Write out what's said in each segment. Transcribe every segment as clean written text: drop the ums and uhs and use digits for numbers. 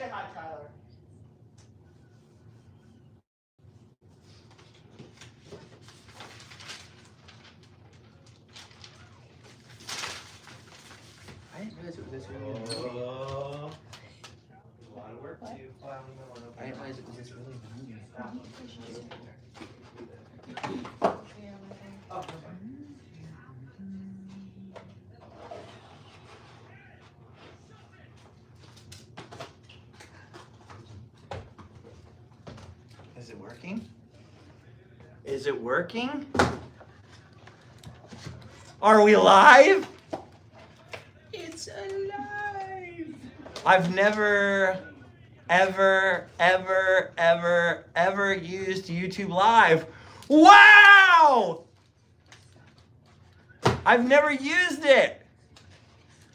Say hi, Tyler. I didn't realize it was this really annoying. A lot of work too. I didn't realize it was this really annoying. Oh, is it working? Is it working? Are we live? It's alive! I've never, ever used YouTube Live. Wow! I've never used it.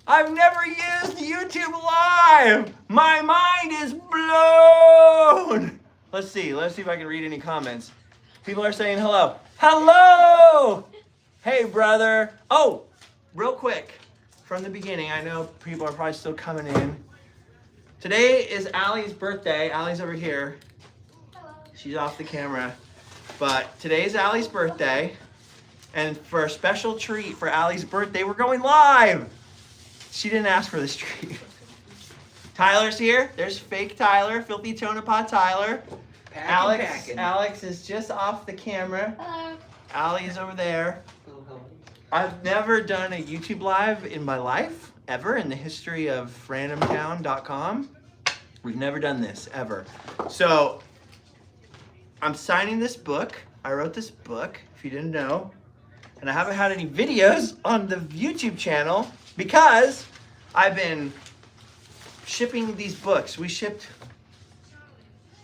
I've never used YouTube Live. My mind is blown. Let's see if I can read any comments. People are saying hello. Hello! Hey, brother. Oh, real quick, from the beginning, I know people are probably still coming in. Today is Allie's birthday. Allie's over here. Hello. She's off the camera. But today is Allie's birthday. And for a special treat for Allie's birthday, we're going live. She didn't ask for this treat. Tyler's here. There's fake Tyler, filthy Tonopah Tyler. Alex is just off the camera. Hello. Allie's over there. I've never done a YouTube live in my life, ever, in the history of randomtown.com. We've never done this, ever. So, I'm signing this book. I wrote this book, if you didn't know. And I haven't had any videos on the YouTube channel because I've been shipping these books. We shipped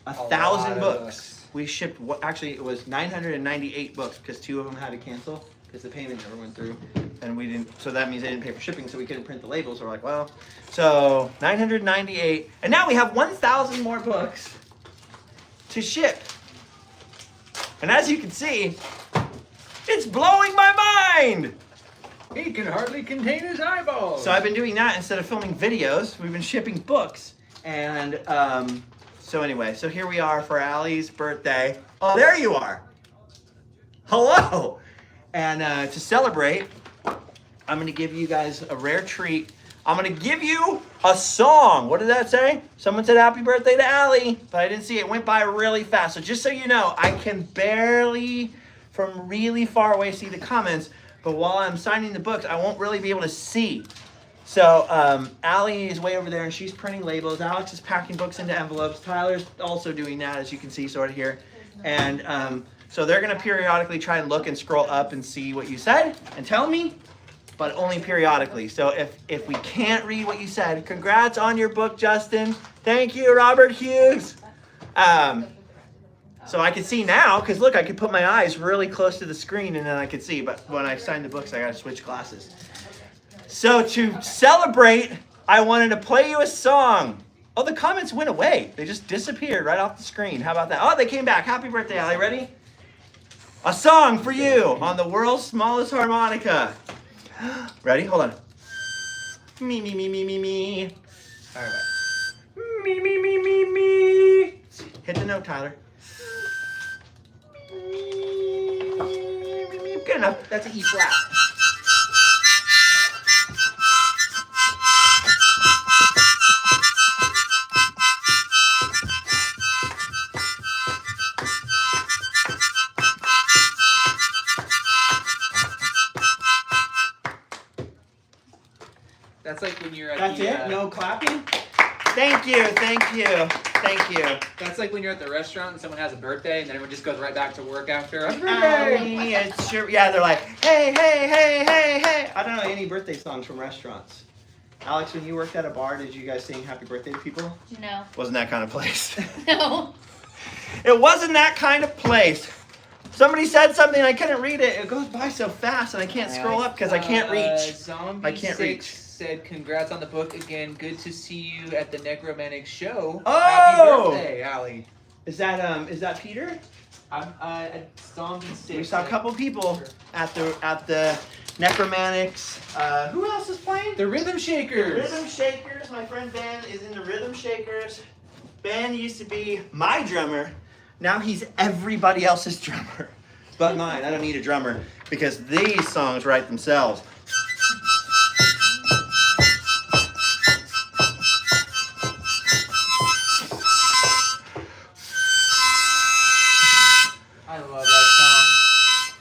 1,000 books. We shipped, actually it was 998 books because 2 of them had to cancel because the payment never went through. And we didn't, so that means they didn't pay for shipping, so we couldn't print the labels. So we're like, well, so 998. And now we have 1,000 more books to ship. And as you can see, it's blowing my mind. He can hardly contain his eyeballs. So I've been doing that instead of filming videos. We've been shipping books. And so anyway, so here we are for Allie's birthday. Oh, there you are. Hello. And to celebrate, I'm going to give you guys a rare treat. I'm going to give you a song. What did that say? Someone said happy birthday to Allie, but I didn't see it. It went by really fast. So just so you know, I can barely, from really far away, see the comments. But while I'm signing the books, I won't really be able to see. So Allie is way over there, and she's printing labels. Alex is packing books into envelopes. Tyler's also doing that, as you can see sort of here. And so they're going to periodically try and look and scroll up and see what you said and tell me, but only periodically. So if we can't read what you said, congrats on your book, Justin. Thank you, Robert Hughes. So I can see now, because look, I can put my eyes really close to the screen and then I can see. But when I sign the books, I got to switch glasses. So to celebrate, I wanted to play you a song. Oh, the comments went away. They just disappeared right off the screen. How about that? Oh, they came back. Happy birthday, Allie. Ready? A song for you on the world's smallest harmonica. Ready? Hold on. Me, me, me, me, me, me. All right. Me, me, me, me, me. Hit the note, Tyler. Good enough. That's an E flat. That's like when you're at That's the, it? No clapping? Thank you, thank you, thank you. That's like when you're at the restaurant and someone has a birthday and then everyone just goes right back to work after. Allie, it's sure, yeah, they're like, hey, hey, hey, hey, hey. I don't know any birthday songs from restaurants. Alex, when you worked at a bar, did you guys sing happy birthday to people? No. Wasn't that kind of place. No. It wasn't that kind of place. Somebody said something, I couldn't read it. It goes by so fast and I can't scroll up because I can't reach. Zombie I can't 6 reach. said, congrats on the book again. Good to see you at the Necromantic show. Oh! Happy birthday, Allie. Is that Peter? I'm at Zombie 6. We saw a couple people at the Necromantics. Who else is playing? The Rhythm Shakers. Rhythm Shakers. My friend Ben is in the Rhythm rhythm shakers. Ben used to be my drummer. Now he's everybody else's drummer. But mine. I don't need a drummer because these songs write themselves. I love that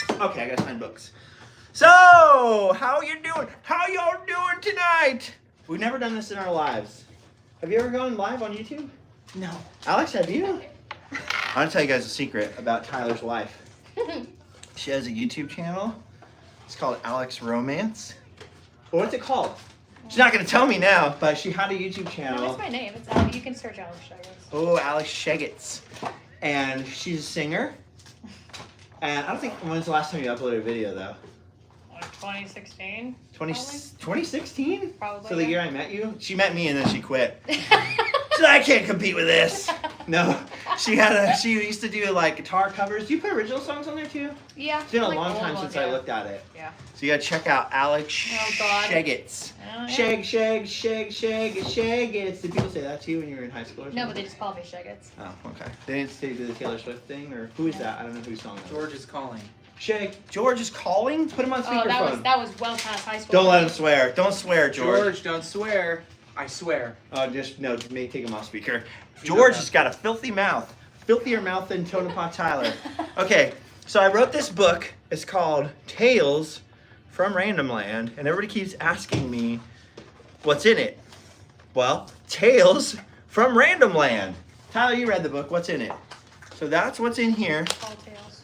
song. Okay, I gotta find books. So, how you doing? How y'all doing tonight? We've never done this in our lives. Have you ever gone live on YouTube? No. Alex, have you? I want to tell you guys a secret about Tyler's wife. She has a YouTube channel. It's called Alex Romance. Well, what's it called? She's not going to tell me now, but she had a YouTube No, channel. that's my name. It's Alex. You can search Alex Shaggs. Oh, Alex Shaggetts. And she's a singer. And I don't think, when's the last time you uploaded a video, though? Like 2016? 2016? Probably. So the yeah. year I met you? She met me and then she quit. She said, I can't compete with this. No, she used to do like guitar covers. Do you put original songs on there too? Yeah. It's been a like long old time ones, since I yeah. looked at it. Yeah. So you gotta check out Alex Oh, God. Shaggetts. Oh, yeah. Shaggetts. Did people say that to you when you were in high school or something? No, but they just call me Shaggetts. Oh, okay. They didn't say do the Taylor Swift thing, or who is that? I don't know whose song that is. George is calling. George is calling? Put him on Oh, speakerphone. that was well past high school. Don't let him swear. Don't swear, George. George, don't swear. I swear. May take him off speaker. George has got a filthy mouth. Filthier mouth than Tonopah Tyler. Okay, so I wrote this book. It's called Tales from Randomland, and everybody keeps asking me what's in it. Well, Tales from Randomland. Tyler, you read the book. What's in it? So that's what's in here. Tall tales.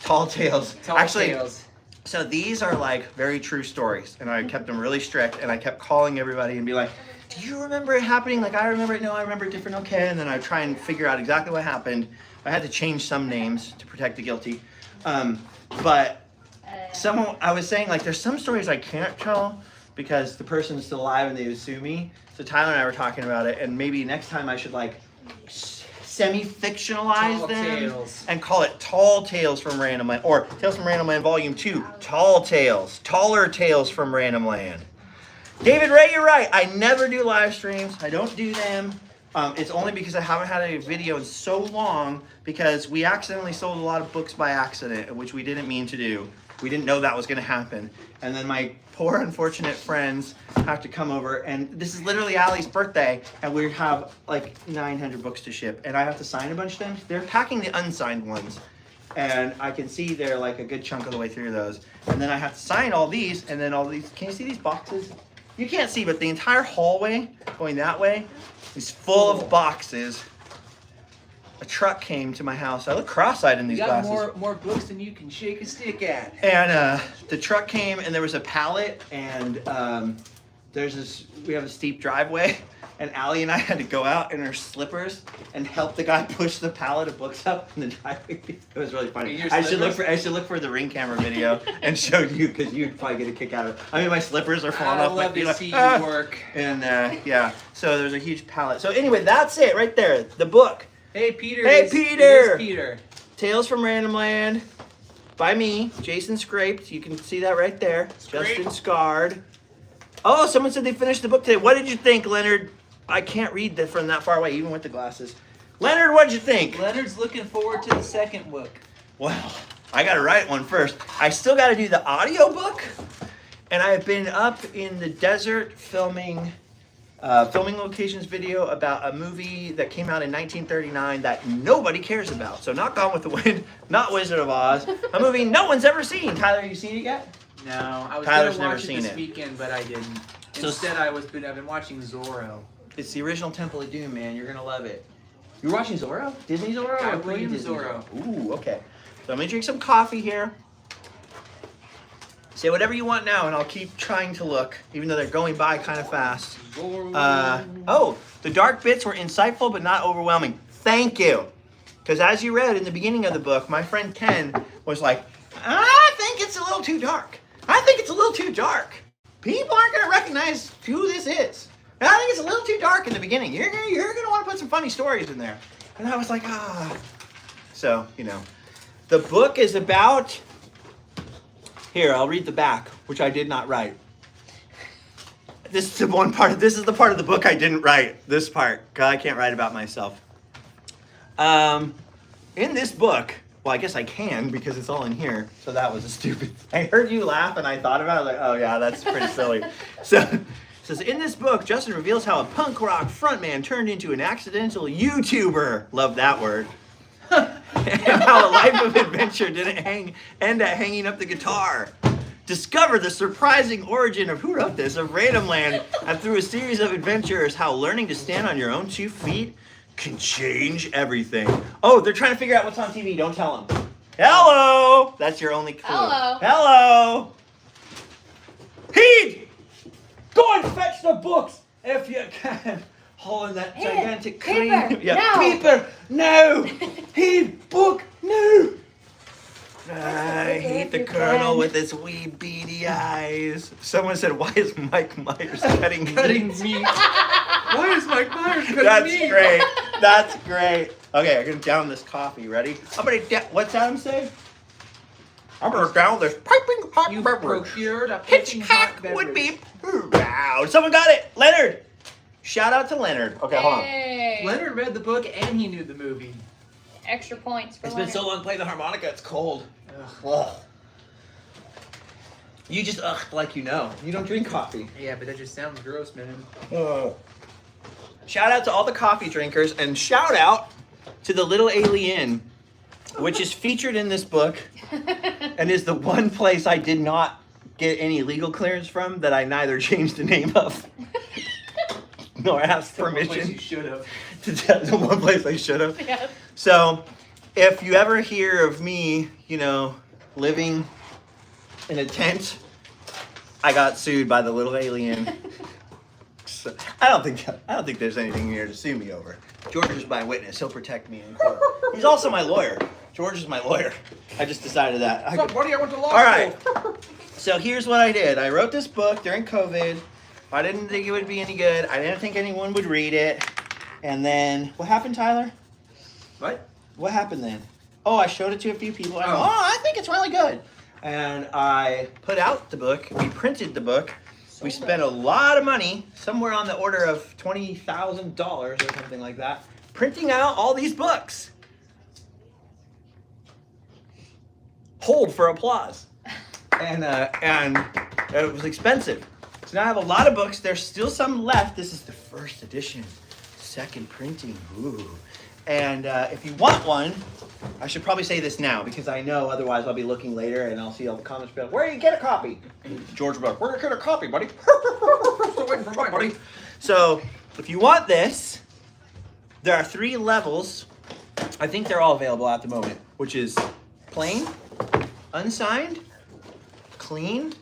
Tall Tales. Tall Actually, tales. so these are like very true stories, and I kept them really strict, and I kept calling everybody and be like, do you remember it happening? Like, I remember it. No, I remember it different. Okay. And then I try and figure out exactly what happened. I had to change some names to protect the guilty. But I was saying, like, there's some stories I can't tell because the person's still alive and they would sue me. So Tyler and I were talking about it, and maybe next time I should, like, semi-fictionalize Tall them Tales. and call it Tall Tales from Randomland, or Tales from Randomland Volume 2, Tall Tales, Taller Tales from Randomland. David Ray, you're right. I never do live streams. I don't do them. It's only because I haven't had a video in so long because we accidentally sold a lot of books by accident, which we didn't mean to do. We didn't know that was going to happen. And then my poor unfortunate friends have to come over, and this is literally Allie's birthday, and we have like 900 books to ship, and I have to sign a bunch of them. They're packing the unsigned ones, and I can see they're like a good chunk of the way through those. And then I have to sign all these, and then all these. Can you see these boxes? You can't see, but the entire hallway going that way is full of boxes. A truck came to my house. I look cross-eyed in these You got glasses. more books than you can shake a stick at. And the truck came, and there was a pallet, and we have a steep driveway, and Allie and I had to go out in our slippers and help the guy push the pallet of books up in the driveway. It was really funny. In your I should slippers? look for the ring camera video and show you, because you'd probably get a kick out of it. I mean, my slippers are falling I off my love feet. to like, see "Ah." you work. And yeah, so there's a huge pallet. So anyway, that's it right there. The book. Hey, Peter. Hey, it is Peter. Peter. Tales from Randomland by me, Jason Scraped. You can see that right there. Scraped. Justin Scarred. Oh, someone said they finished the book today. What did you think, Leonard? I can't read that from that far away, even with the glasses. Leonard, what'd you think? Leonard's looking forward to the second book. Well, I gotta write one first. I still gotta do the audio book, and I have been up in the desert filming locations video about a movie that came out in 1939 that nobody cares about. So not Gone with the Wind, not Wizard of Oz, a movie no one's ever seen. Tyler, you seen it yet? No, I was Tyler's gonna never watch it seen this it. weekend, but I didn't. So- Instead, I've been watching Zorro. It's the original Temple of Doom, man. You're gonna love it. You're watching Zorro? Disney Zorro? Guy or Williams pre-Disney Zorro. Ooh, okay. So I'm gonna drink some coffee here. Say whatever you want now, and I'll keep trying to look, even though they're going by kind of fast. Oh, the dark bits were insightful but not overwhelming. Thank you. Because as you read in the beginning of the book, my friend Ken was like, I think it's a little too dark. I think it's a little too dark. People aren't going to recognize who this is. And I think it's a little too dark in the beginning. You're going to want to put some funny stories in there. And I was like, ah. So, the book is about... Here, I'll read the back. which I did not write. This is the part of the book I didn't write. This part, 'cause I can't write about myself. In this book, well, I guess I can because it's all in here. So that was a stupid. I heard you laugh and I thought about it. I was like, oh yeah, that's pretty silly. So it says, in this book, Justin reveals how a punk rock frontman turned into an accidental YouTuber. Love that word. And how a life of adventure didn't end at hanging up the guitar. Discover the surprising origin of, who wrote this, of Randomland, and through a series of adventures, how learning to stand on your own 2 feet can change everything. Oh, they're trying to figure out what's on TV. Don't tell them. Hello! That's your only clue. Hello. Hello! Heed! Go and fetch the books if you can. Holding that gigantic crane. Paper, no. Paper, no! Heed, book, no! I hate the Colonel with his wee beady eyes. Someone said, why is Mike Myers cutting meat? Why is Mike Myers cutting That's meat? great. That's great. Okay, I'm gonna down this coffee. Ready? I'm gonna what's Adam say? I'm gonna down this piping hot You beverage. procured a piping hot Hitchcock would beverage. be proud. Someone got it. Leonard. Shout out to Leonard. Okay, hold on. Hey. Leonard read the book and he knew the movie. Extra points for It's been Leonard. so long playing the harmonica. It's cold. Ugh. Ugh. You just like you know. You don't drink coffee. Yeah, but that just sounds gross, man. Shout out to all the coffee drinkers and shout out to the Little Alien, which is featured in this book and is the one place I did not get any legal clearance from that I neither changed the name of nor asked Place you permission should have. to tell the one place I should have. Yes. So if you ever hear of me, living in a tent, I got sued by the Little Alien. So, I don't think there's anything here to sue me over. George is my witness. He'll protect me in court. He's also my lawyer. George is my lawyer. I just decided that. What's up, buddy? I went to law All right. school. So here's what I did. I wrote this book during COVID. I didn't think it would be any good. I didn't think anyone would read it. And then, what happened, Tyler? What? What happened then? Oh, I showed it to a few people. I go, Oh. I think it's really good. And I put out the book. We printed the book. We spent a lot of money, somewhere on the order of $20,000 or something like that, printing out all these books. Hold for applause. And it was expensive. So now I have a lot of books. There's still some left. This is the first edition, second printing. Ooh. And if you want one, I should probably say this now because I know otherwise I'll be looking later and I'll see all the comments be like, where do you get a copy? George will be like, where do you get a copy, buddy? Still waiting for mine, buddy. So if you want this, there are 3 levels. I think they're all available at the moment, which is plain, unsigned, clean.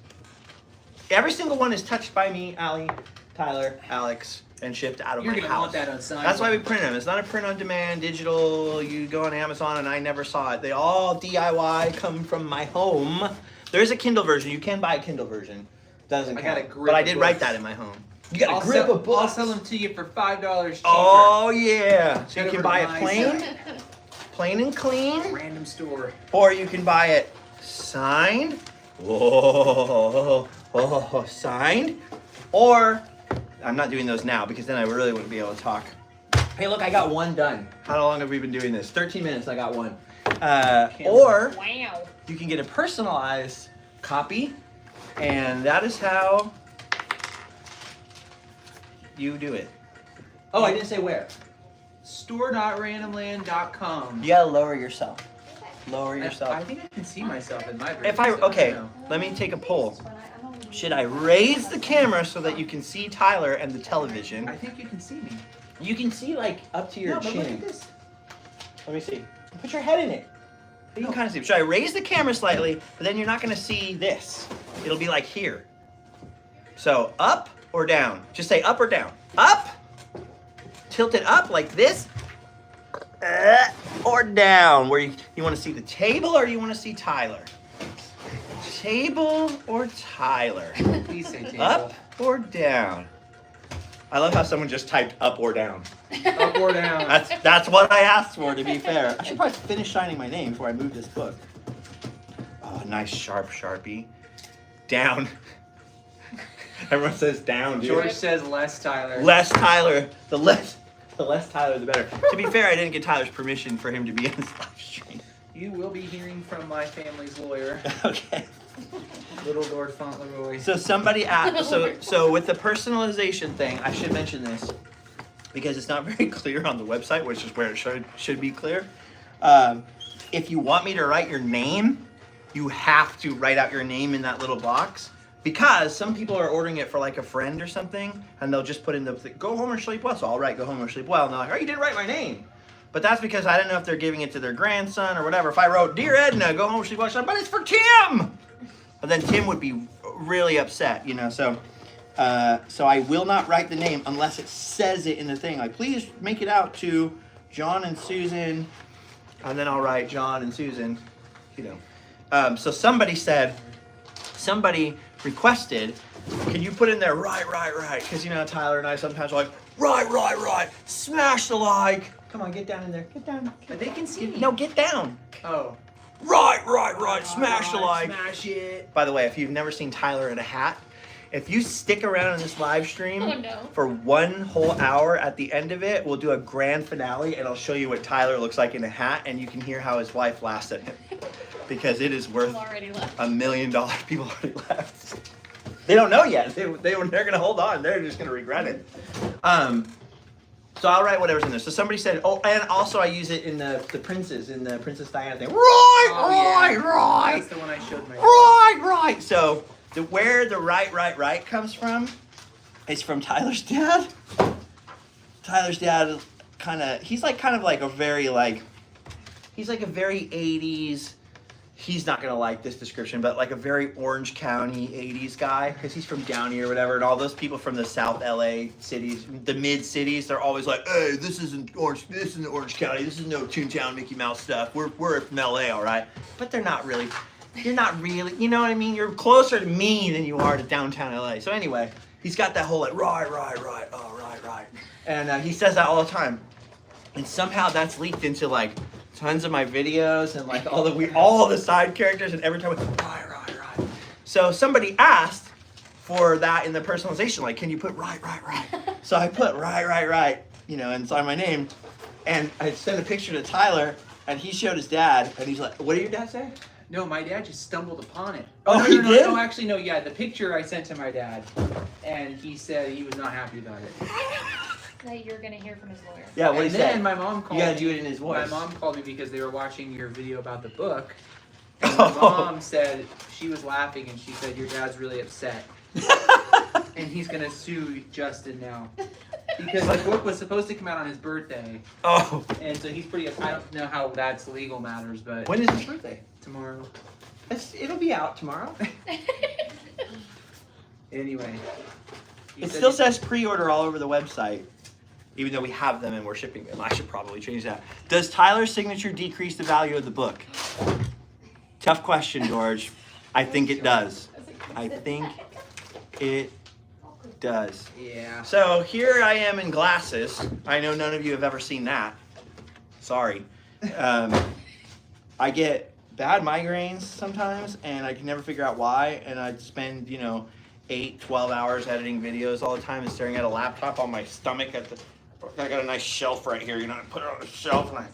Every single one is touched by me, Allie, Tyler, Alex, and shipped out of You're my gonna house. want that unsigned. That's why we print them. It's not a print on demand, digital. You go on Amazon and I never saw it. They all DIY, come from my home. There is a Kindle version. You can buy a Kindle version. Doesn't I count. got a grip but I of did books. write that in my home. You got I'll a grip sell, of books. I'll sell them to you for $5 cheaper. Oh yeah. So Head you can over buy to it my plain, site. plain and clean, Random store. or you can buy it signed. Whoa, signed. Or I'm not doing those now because then I really wouldn't be able to talk. Hey, look, I got one done. How long have we been doing this? 13 minutes. I got one. Or Wow. you can get a personalized copy, and that is how you do it. Oh, I didn't say where. Store.randomland.com. You gotta lower yourself. Lower yourself. I think I can see myself in my If I so okay, don't know. let me take a poll. Should I raise the camera so that you can see Tyler and the television? I think you can see me. You can see like up to your No, but look chin. at this. Let me see. Put your head in it. You can kind of see. Should I raise the camera slightly? But then you're not gonna see this. It'll be like here. So up or down? Just say up or down. Up. Tilt it up like this. Or down. Where you want to see the table or you want to see Tyler? Table or Tyler? Please say table. Up or down? I love how someone just typed up or down. Up or down. That's what I asked for, to be fair. I should probably finish signing my name before I move this book. Oh, nice sharp Sharpie. Down. Everyone says down, dude. George says less Tyler. Less Tyler. The less Tyler, the better. To be fair, I didn't get Tyler's permission for him to be in this live stream. You will be hearing from my family's lawyer. Okay. Little Lord Fauntleroy. So somebody asked, so with the personalization thing, I should mention this because it's not very clear on the website, which is where it should be clear. If you want me to write your name, you have to write out your name in that little box because some people are ordering it for like a friend or something, and they'll just put in the go home or sleep well. So I'll write go home or sleep well, and they're like, oh, you didn't write my name. But that's because I didn't know if they're giving it to their grandson or whatever. If I wrote, Dear Edna, go home or sleep well, she's like, but it's for Tim. But then Tim would be really upset, you know. So I will not write the name unless it says it in the thing. Like, please make it out to John and Susan, and then I'll write John and Susan, you know. So somebody requested, can you put in there right? Because you know Tyler and I sometimes are like, right, smash the like. Come on, get down in there, get down. But they can see me. No, get down. Oh. Right, smash the like. Smash it. By the way, if you've never seen Tyler in a hat, if you stick around in this live stream for 1 whole hour, at the end of it, we'll do a grand finale and I'll show you what Tyler looks like in a hat, and you can hear how his wife laughs at him. Because it is worth $1 million. People already left. They don't know yet. They're gonna hold on. They're just gonna regret it. So I'll write whatever's in there. So somebody said, oh, and also I use it in the Princess Diana thing. Right. That's the one I showed my Right. So where the right comes from is from Tyler's dad. Tyler's dad he's kind of like a very 80s. He's not gonna like this description, but like a very Orange County 80s guy, because he's from Downey or whatever, and all those people from the South LA cities, the mid cities, they're always like, hey, this isn't Orange County, this is no Toontown Mickey Mouse stuff. We're from LA, all right? But they're not really. You're not really, you know what I mean? You're closer to me than you are to downtown LA. So anyway, he's got that whole like right, and he says that all the time, and somehow that's leaked into like tons of my videos and like all the side characters, and every time right. So somebody asked for that in the personalization, like, can you put right? So I put right, you know, inside my name, and I sent a picture to Tyler, and he showed his dad, and he's like, what did your dad say? No, my dad just stumbled upon it. Oh, no, he did? No, actually, no, yeah, the picture I sent to my dad, and he said he was not happy about it. That you're gonna hear from his lawyer. Yeah, what he said. And then my mom called me. You gotta do it in his voice. My mom called me because they were watching your video about the book. And my mom said she was laughing, and she said your dad's really upset, and he's gonna sue Justin now because the book was supposed to come out on his birthday. Oh. And so he's pretty. I don't know how that's legal matters, but When is his birthday? tomorrow. It'll be out tomorrow. Anyway. It still says pre-order all over the website, even though we have them and we're shipping them. I should probably change that. Does Tyler's signature decrease the value of the book? Tough question, George. I think it does. I think it does. Yeah. So here I am in glasses. I know none of you have ever seen that. Sorry. I get bad migraines sometimes, and I can never figure out why, and I spend, 8-12 hours editing videos all the time and staring at a laptop on my stomach I got a nice shelf right here, I put it on a shelf and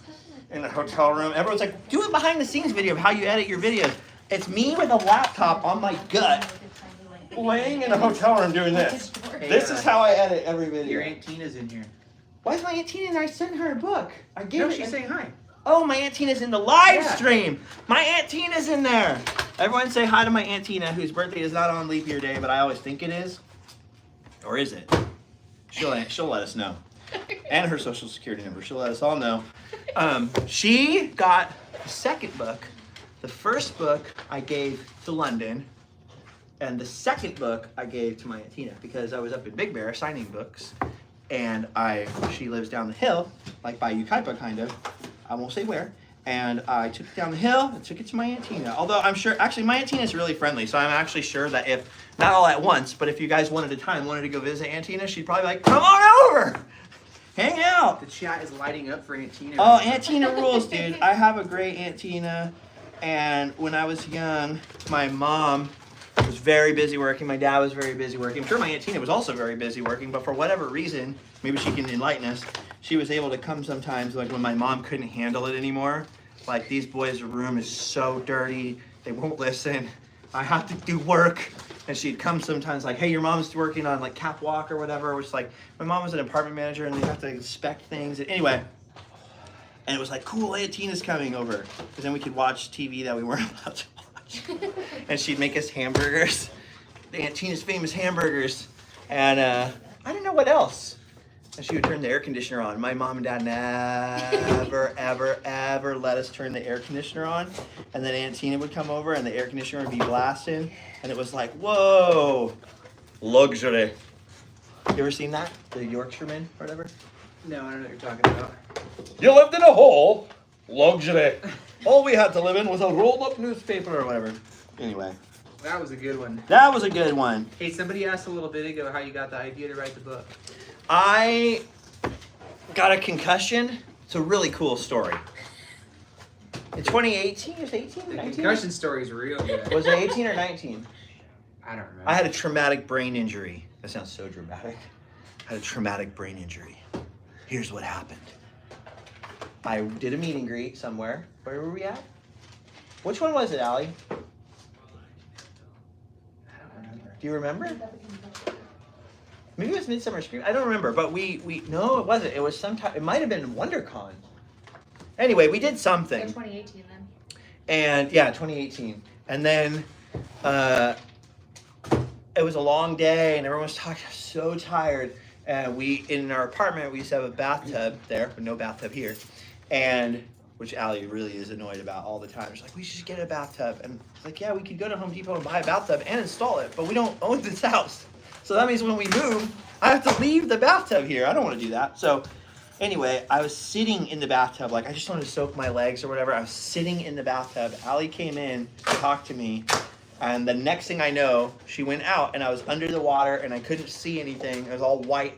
in the hotel room. Everyone's like, do a behind the scenes video of how you edit your videos. It's me with a laptop on my gut, laying in a hotel room doing this. This is how I edit every video. Your Aunt Tina's in here. Why is my Aunt Tina in there? I sent her a book. I gave No, it. she's saying hi. Oh, my Aunt Tina's in the live stream. My Aunt Tina's in there. Everyone say hi to my Aunt Tina, whose birthday is not on leap year day, but I always think it is. Or is it? She'll let us know. And her social security number. She'll let us all know. She got the second book. The first book I gave to London. And the second book I gave to my Aunt Tina because I was up in Big Bear signing books. And she lives down the hill, like by Ukaipa kind of. I won't say where. And I took it down the hill and took it to my Aunt Tina. Although I'm sure, actually my Aunt Tina is really friendly. So I'm actually sure that if, not all at once, but if you guys wanted to go visit Aunt Tina, she'd probably be like, come on over. Hang out. The chat is lighting up for Aunt Tina. Oh, Aunt Tina rules, dude. I have a great Aunt Tina. And when I was young, my mom was very busy working. My dad was very busy working. I'm sure my Aunt Tina was also very busy working, but for whatever reason, maybe she can enlighten us, she was able to come sometimes, like when my mom couldn't handle it anymore. Like, these boys' room is so dirty, they won't listen. I have to do work. And she'd come sometimes like, hey, your mom's working on like cap walk or whatever, which like, my mom was an apartment manager and they have to inspect things. And anyway, and it was like, cool, Aunt Tina's coming over. Because then we could watch TV that we weren't allowed to watch. And she'd make us hamburgers. Aunt Tina's famous hamburgers. And I didn't know what else. And she would turn the air conditioner on. My mom and dad never, ever, ever let us turn the air conditioner on. And then Aunt Tina would come over and the air conditioner would be blasting. And it was like, whoa, luxury. You ever seen that? The Yorkshireman or whatever? No, I don't know what you're talking about. You lived in a hole, luxury. All we had to live in was a rolled up newspaper or whatever. Anyway. That was a good one. That was a good one. Hey, somebody asked a little bit ago how you got the idea to write the book. I got a concussion. It's a really cool story. In 2018, it was 18 or The 19? concussion story is real good. Was it 18 or 19? I don't remember. I had a traumatic brain injury. That sounds so dramatic. I had a traumatic brain injury. Here's what happened. I did a meet and greet somewhere. Where were we at? Which one was it, Allie? I don't remember. Do you remember? Maybe it was Midsummer Scream. I don't remember, but we no, it wasn't. It was sometime. It might have been WonderCon. Anyway, we did So something. 2018 then. And yeah, 2018. And then it was a long day, and everyone was talking. I was so tired. And we, in our apartment, we used to have a bathtub there, but no bathtub here. And which Allie really is annoyed about all the time. She's like, we should just get a bathtub. And I was like, yeah, we could go to Home Depot and buy a bathtub and install it, but we don't own this house. So that means when we move, I have to leave the bathtub here. I don't want to do that. So anyway, I was sitting in the bathtub, like I just wanted to soak my legs or whatever. I was sitting in the bathtub. Allie came in, talked to me, and the next thing I know, she went out and I was under the water and I couldn't see anything. It was all white.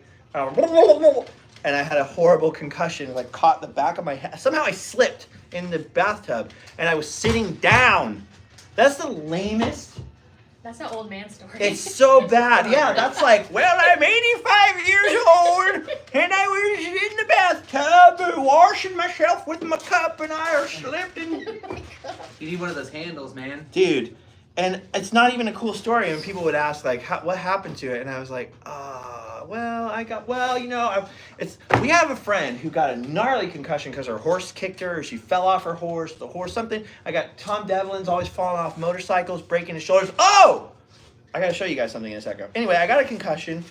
And I had a horrible concussion, like caught the back of my head. Somehow I slipped in the bathtub and I was sitting down. That's the lamest. That's an old man story. It's so bad. Yeah, that's like, well, I'm 85 years old and I was in the bathtub washing myself with my cup and I slipped and... You need one of those handles, man. Dude, and it's not even a cool story. And people would ask, like, what happened to it? And I was like, we have a friend who got a gnarly concussion because her horse kicked her, or she fell off her horse, something. I got Tom Devlin's always falling off motorcycles, breaking his shoulders. Oh! I gotta show you guys something in a second. Anyway, I got a concussion.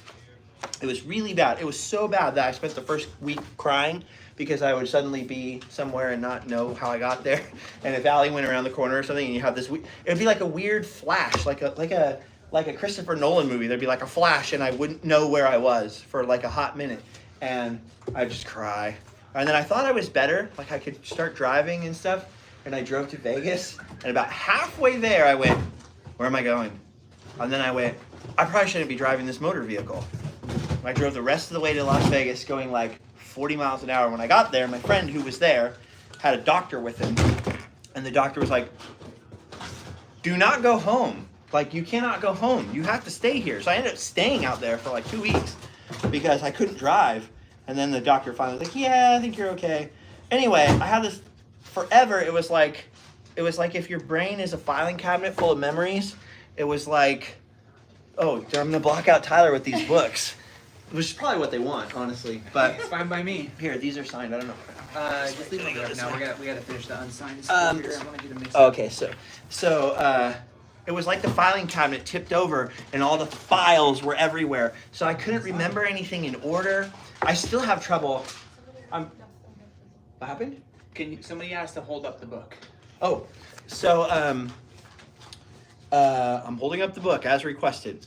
It was really bad. It was so bad that I spent the first week crying because I would suddenly be somewhere and not know how I got there. And if Allie went around the corner or something and you have this, it would be like a weird flash, like a Christopher Nolan movie. There'd be like a flash and I wouldn't know where I was for like a hot minute. And I'd just cry. And then I thought I was better, like I could start driving and stuff. And I drove to Vegas. And about halfway there, I went, where am I going? And then I went, I probably shouldn't be driving this motor vehicle. I drove the rest of the way to Las Vegas going like 40 miles an hour. When I got there, my friend who was there had a doctor with him. And the doctor was like, do not go home. Like, you cannot go home. You have to stay here. So I ended up staying out there for like 2 weeks because I couldn't drive. And then the doctor finally was like, yeah, I think you're okay. Anyway, I had this forever. It was like if your brain is a filing cabinet full of memories. It was like, oh, I'm going to block out Tyler with these books. Which is probably what they want, honestly. But It's fine by me. here, these are signed. I don't know. Just leave them there. No, we gotta finish the unsigned Um, stuff here. I wanted you to mix it. Okay, so it was like the filing cabinet tipped over and all the files were everywhere. So I couldn't remember anything in order. I still have trouble. What happened? Somebody asked to hold up the book. Oh, so I'm holding up the book as requested.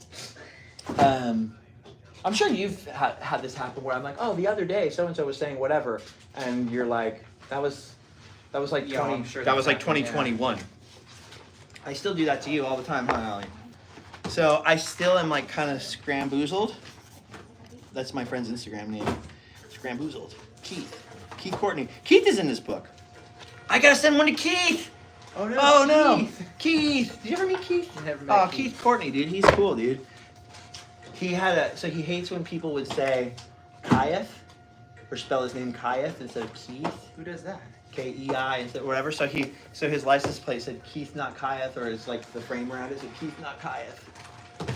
I'm sure you've had this happen where I'm like, oh, the other day so-and-so was saying whatever. And you're like, that was like Yeah, I'm sure that was like that's happened, 2021. I still do that to you all the time, huh, Allie? So I still am like kind of scramboozled. That's my friend's Instagram name. Scramboozled. Keith Courtney. Keith is in this book. I gotta send one to Keith. Oh no. Oh no, Keith. Keith. Did you ever meet Keith? Never met Oh, Keith Courtney, dude. He's cool, dude. He he hates when people would say Kayeth or spell his name Kayeth instead of Keith. Who does that? K-E-I instead of whatever. So his license plate said Keith not Kayeth, or it's like the frame around it said Keith not Kayeth.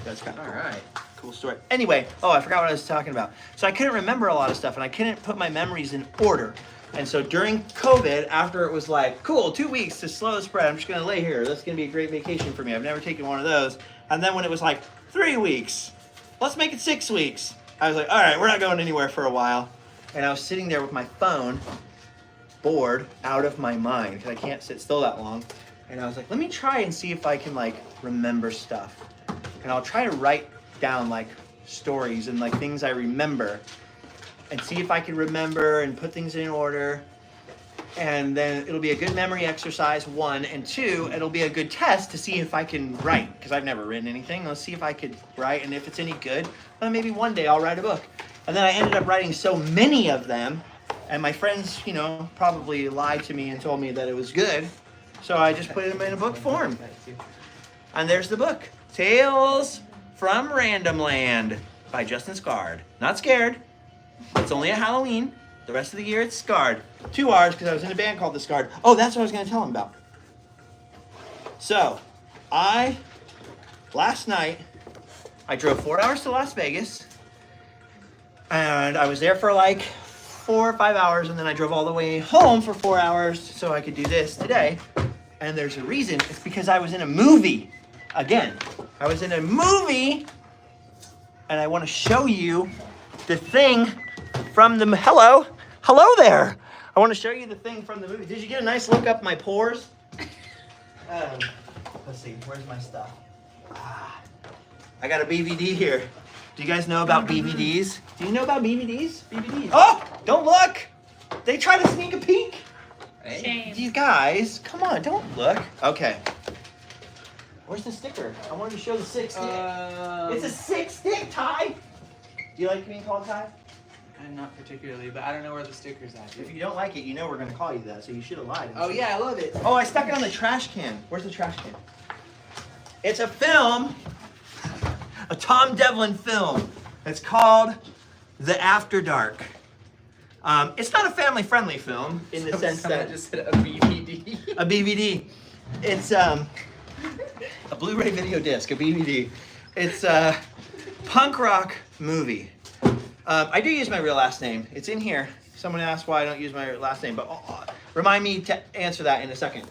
That's kind of All right. cool story. Anyway, I forgot what I was talking about. So I couldn't remember a lot of stuff, and I couldn't put my memories in order. And so during COVID, after it was like, cool, 2 weeks to slow the spread, I'm just going to lay here. That's going to be a great vacation for me. I've never taken one of those. And then when it was like 3 weeks, let's make it 6 weeks. I was like, all right, we're not going anywhere for a while. And I was sitting there with my phone, bored, out of my mind, because I can't sit still that long. And I was like, let me try and see if I can like remember stuff. And I'll try to write down like stories and like things I remember, and see if I can remember and put things in order. And then it'll be a good memory exercise, 1, and 2, it'll be a good test to see if I can write, because I've never written anything. Let's see if I could write, and if it's any good, then maybe one day I'll write a book. And then I ended up writing so many of them, and my friends, you know, probably lied to me and told me that it was good, so I just put them in a book form. And there's the book, Tales from Randomland by Justin Scarred. Not scared. It's only at Halloween. The rest of the year, it's Scarred. 2 hours, because I was in a band called The Scarred. Oh, that's what I was going to tell him about. So, last night, I drove 4 hours to Las Vegas. And I was there for like 4 or 5 hours. And then I drove all the way home for 4 hours so I could do this today. And there's a reason. It's because I was in a movie. Again, I was in a movie. And I want to show you the thing from the... Hello there. I want to show you the thing from the movie. Did you get a nice look up my pores? Let's see. Where's my stuff? I got a BVD here. Do you guys know about BVDs? Do you know about BVDs? BVDs. Oh, don't look. They try to sneak a peek. Shame. You guys, come on, don't look. Okay. Where's the sticker? I wanted to show the 6 stick. It's a 6 stick, Ty. Do you like being called Ty? Not particularly, but I don't know where the sticker's at. If you don't like it, you know we're going to call you that, so you should have lied. Oh yeah, I love it. Oh, I stuck it on the trash can. Where's the trash can? It's a film, a Tom Devlin film. It's called The After Dark. It's not a family-friendly film in the sense that... just said a BVD. A BVD. It's a Blu-ray video disc, a BVD. It's a punk rock movie. I do use my real last name. It's in here. Someone asked why I don't use my last name, but remind me to answer that in a second.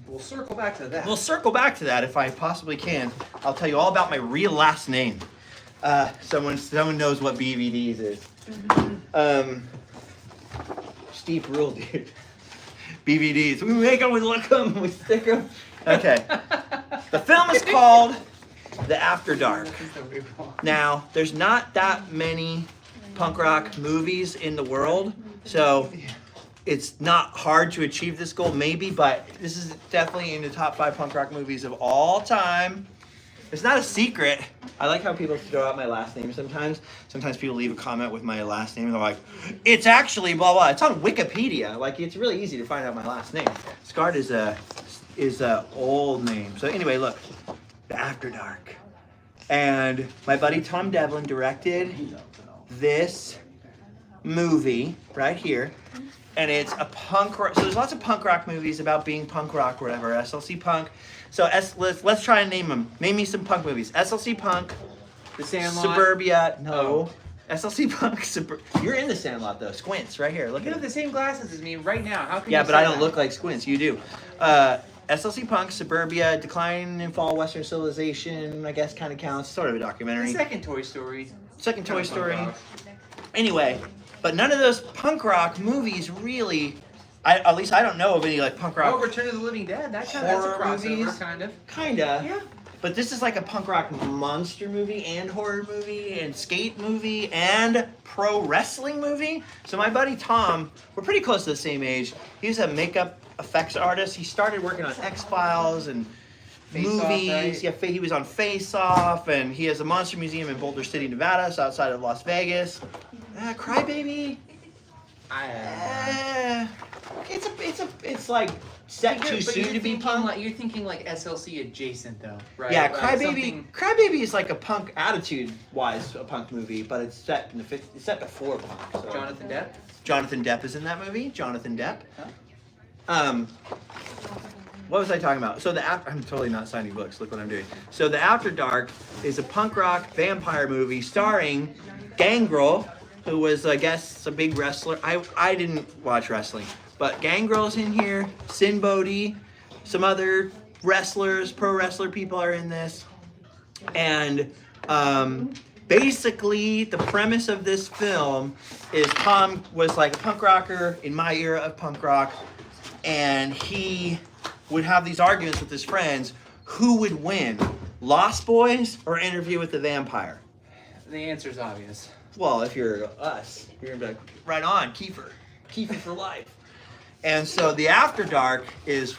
We'll circle back to that. We'll circle back to that if I possibly can. I'll tell you all about my real last name. Someone knows what BVDs is. Steep rule, dude. BVDs. We make them, we look them, we stick them. Okay. The film is called The After Dark. Now, there's not that many punk rock movies in the world, so it's not hard to achieve this goal, maybe, but this is definitely in the top 5 punk rock movies of all time. It's not a secret. I like how people throw out my last name sometimes. Sometimes people leave a comment with my last name and they're like, it's actually blah blah. It's on Wikipedia. Like, it's really easy to find out my last name. Scarred is a old name. So anyway, look, The After Dark. And my buddy Tom Devlin directed this movie right here. And it's a punk rock. So there's lots of punk rock movies about being punk rock or whatever. SLC Punk. So let's try and name them. Name me some punk movies. SLC Punk. The Sandlot. Suburbia. No. SLC Punk. You're in the Sandlot though. Squints right here. Look You at have it. the same glasses as me right now. How can Yeah, you but say I don't that? look like Squints. You do. SLC Punk, Suburbia, Decline and Fall of Western Civilization, I guess kind of counts. Sort of a The documentary. second Toy Story. Second Toy Kind of punk Story. rock. Anyway, but none of those punk rock movies really, at least I don't know of any like punk rock. Oh, Return of the Living Dead. That's a crossover, movies. kind of. Kinda. Yeah. But this is like a punk rock monster movie and horror movie and skate movie and pro wrestling movie. So my buddy Tom, we're pretty close to the same age. He's a makeup effects artist. He started working on X-Files and Face Off, movies. right? Yeah, he was on Face Off, and he has a monster museum in Boulder City, Nevada, so outside of Las Vegas. Crybaby. It's like set But too you're soon to be thinking punk. Like, you're thinking like SLC adjacent though, right? Yeah, Like Crybaby. something- Crybaby is like a punk attitude-wise a punk movie, but it's set in it's set before punk. So. Jonathan Depp. Jonathan Depp is in that movie. Jonathan Depp. Huh? What was I talking about? So I'm totally not signing books. Look what I'm doing. So the After Dark is a punk rock vampire movie starring Gangrel, who was, I guess, a big wrestler. I didn't watch wrestling, but Gangrel's in here. Sin Bodhi, some other wrestlers, pro wrestler people are in this, and basically the premise of this film is Tom was like a punk rocker in my era of punk rock, and he would have these arguments with his friends. Who would win, Lost Boys or Interview with the Vampire? The answer's obvious. Well, if you're us, you're gonna be like, right on, Kiefer for life. And so the After Dark is,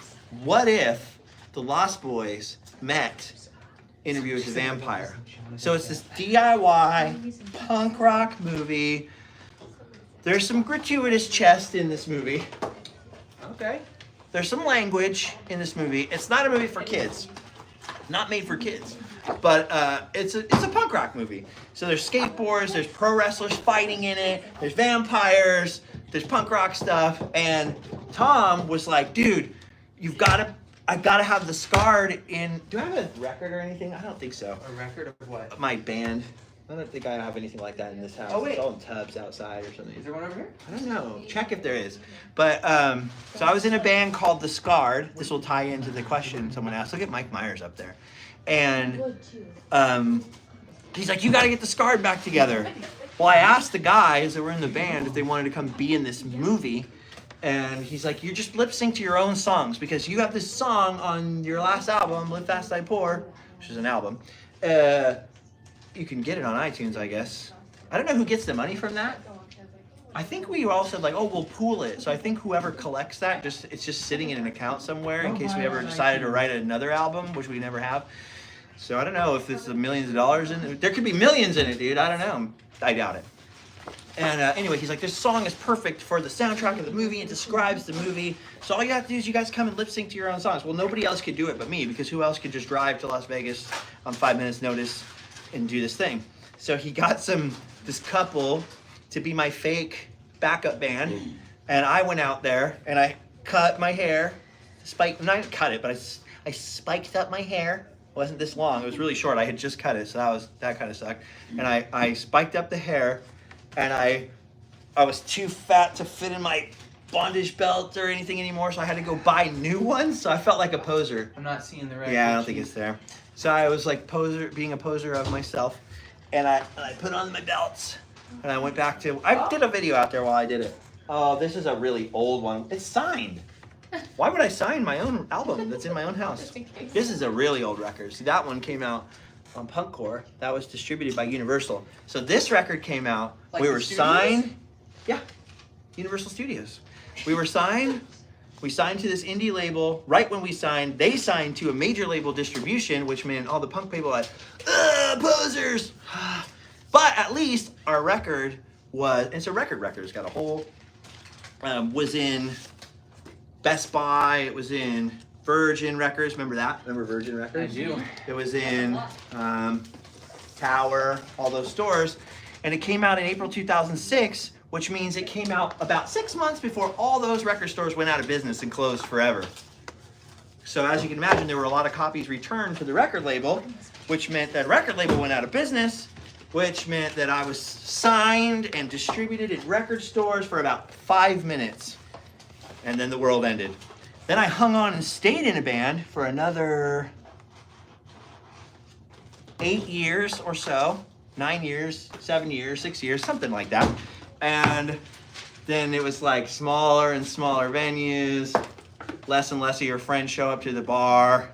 what if the Lost Boys met Interview with the Vampire? So it's this DIY punk rock movie. There's some gratuitous chest in this movie. Okay. There's some language in this movie. It's not a movie for kids. Not made for kids. But it's a punk rock movie. So there's skateboards, there's pro wrestlers fighting in it, there's vampires, there's punk rock stuff. And Tom was like, dude, I gotta have the Scarred in. Do I have a record or anything? I don't think so. A record of what? My band. I don't think I have anything like that in this house. Oh, wait. It's all in tubs outside or something. Is there one over here? I don't know. Check if there is. But so I was in a band called The Scarred. This will tie into the question someone asked. Look at Mike Myers up there. And he's like, you got to get The Scarred back together. Well, I asked the guys that were in the band if they wanted to come be in this movie. And he's like, you just lip sync to your own songs because you have this song on your last album, Live Fast Die Poor, which is an album. You can get it on iTunes, I guess. I don't know who gets the money from that. I think we all said like, oh, we'll pool it. So I think whoever collects that, it's just sitting in an account somewhere in case we ever decided to write another album, which we never have. So I don't know if it's millions of dollars in it. There could be millions in it, dude. I don't know. I doubt it. And anyway, he's like, this song is perfect for the soundtrack of the movie. It describes the movie. So all you have to do is you guys come and lip sync to your own songs. Well, nobody else could do it but me because who else could just drive to Las Vegas on 5 minutes notice and do this thing? So he got this couple to be my fake backup band. And I went out there and I cut my hair. I didn't cut it, but I spiked up my hair. It wasn't this long. It was really short. I had just cut it, so that kind of sucked. And I spiked up the hair. And I was too fat to fit in my bondage belt or anything anymore, so I had to go buy new ones. So I felt like a poser. I'm not seeing the record. Yeah, I don't think it's there. So I was like being a poser of myself, and I put on my belts, and I went back to. I did a video out there while I did it. Oh, this is a really old one. It's signed. Why would I sign my own album that's in my own house? This is a really old record. See, that one came out on Punkcore. That was distributed by Universal. So this record came out. Like we the were studios? signed. Yeah, Universal Studios. We were signed. We signed to this indie label. Right when we signed, they signed to a major label distribution, which meant all the punk people were like, posers. But at least our record was, it's a record. It's got a whole, was in Best Buy. It was in Virgin Records. Remember that? Remember Virgin Records? I do. It was in Tower, all those stores. And it came out in April 2006, which means it came out about 6 months before all those record stores went out of business and closed forever. So as you can imagine, there were a lot of copies returned to the record label, which meant that record label went out of business, which meant that I was signed and distributed at record stores for about 5 minutes. And then the world ended. Then I hung on and stayed in a band for another 8 years or so. 9 years, 7 years, 6 years, something like that. And then it was like smaller and smaller venues, less and less of your friends show up to the bar.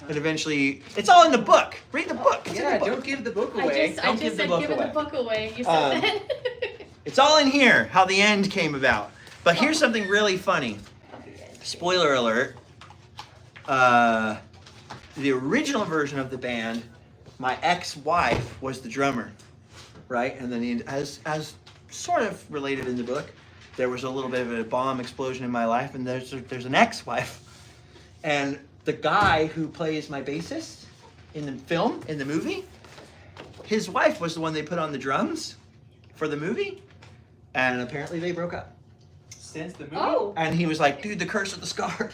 And eventually, it's all in the book. Read the book. It's in the book. Don't give the book away. I just said give the book away. You said that. It's all in here, how the end came about. But here's something really funny. Spoiler alert. The original version of the band, my ex-wife was the drummer, right? And then as sort of related in the book, there was a little bit of a bomb explosion in my life, and there's an ex-wife. And the guy who plays my bassist in the movie, his wife was the one they put on the drums for the movie, and apparently they broke up. Since the movie? Oh. And he was like, dude, the curse of the Scarred.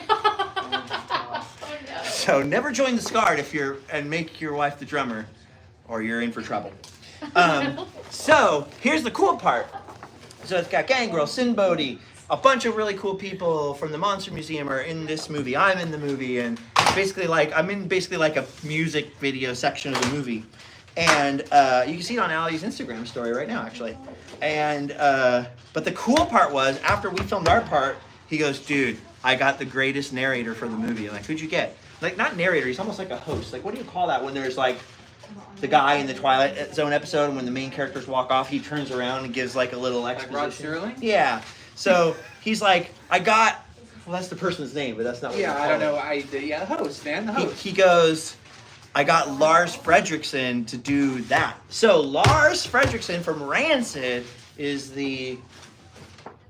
Oh no. So never join the Scarred and make your wife the drummer, or you're in for trouble. So here's the cool part. So it's got Gangrel, Sin Bodhi, a bunch of really cool people from the Monster Museum are in this movie. I'm in the movie, and I'm in a music video section of the movie. And you can see it on Allie's Instagram story right now, actually. And but the cool part was, after we filmed our part, he goes, dude, I got the greatest narrator for the movie. I'm like, who'd you get? Like, not narrator, he's almost like a host. Like, what do you call that when there's like the guy in the Twilight Zone episode, and when the main characters walk off, he turns around and gives like a little exposition. Like Rod Sterling? Yeah. So he's like, well, that's the person's name, but that's not what I don't know. The host, man. The host. He goes, I got Lars Fredrickson to do that. So Lars Fredrickson from Rancid is the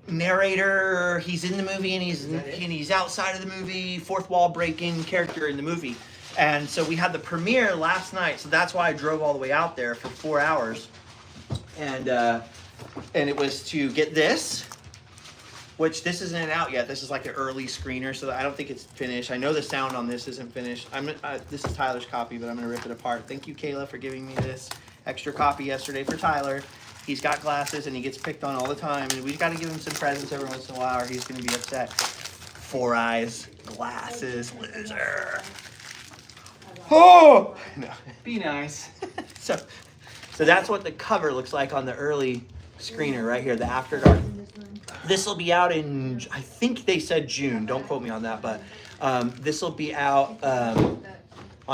narrator. He's in the movie, and he's outside of the movie, fourth wall breaking character in the movie. And so we had the premiere last night, so that's why I drove all the way out there for 4 hours. And it was to get this, which this isn't out yet. This is like an early screener, so I don't think it's finished. I know the sound on this isn't finished. This is Tyler's copy, but I'm gonna rip it apart. Thank you, Kayla, for giving me this extra copy yesterday for Tyler. He's got glasses, and he gets picked on all the time, and we've got to give him some presents every once in a while, or he's gonna be upset. 4 eyes, glasses, loser. Oh! No. Be nice. So that's what the cover looks like on the early screener right here, the After Dark. This will be out in, I think they said June. Don't quote me on that, but this will be out on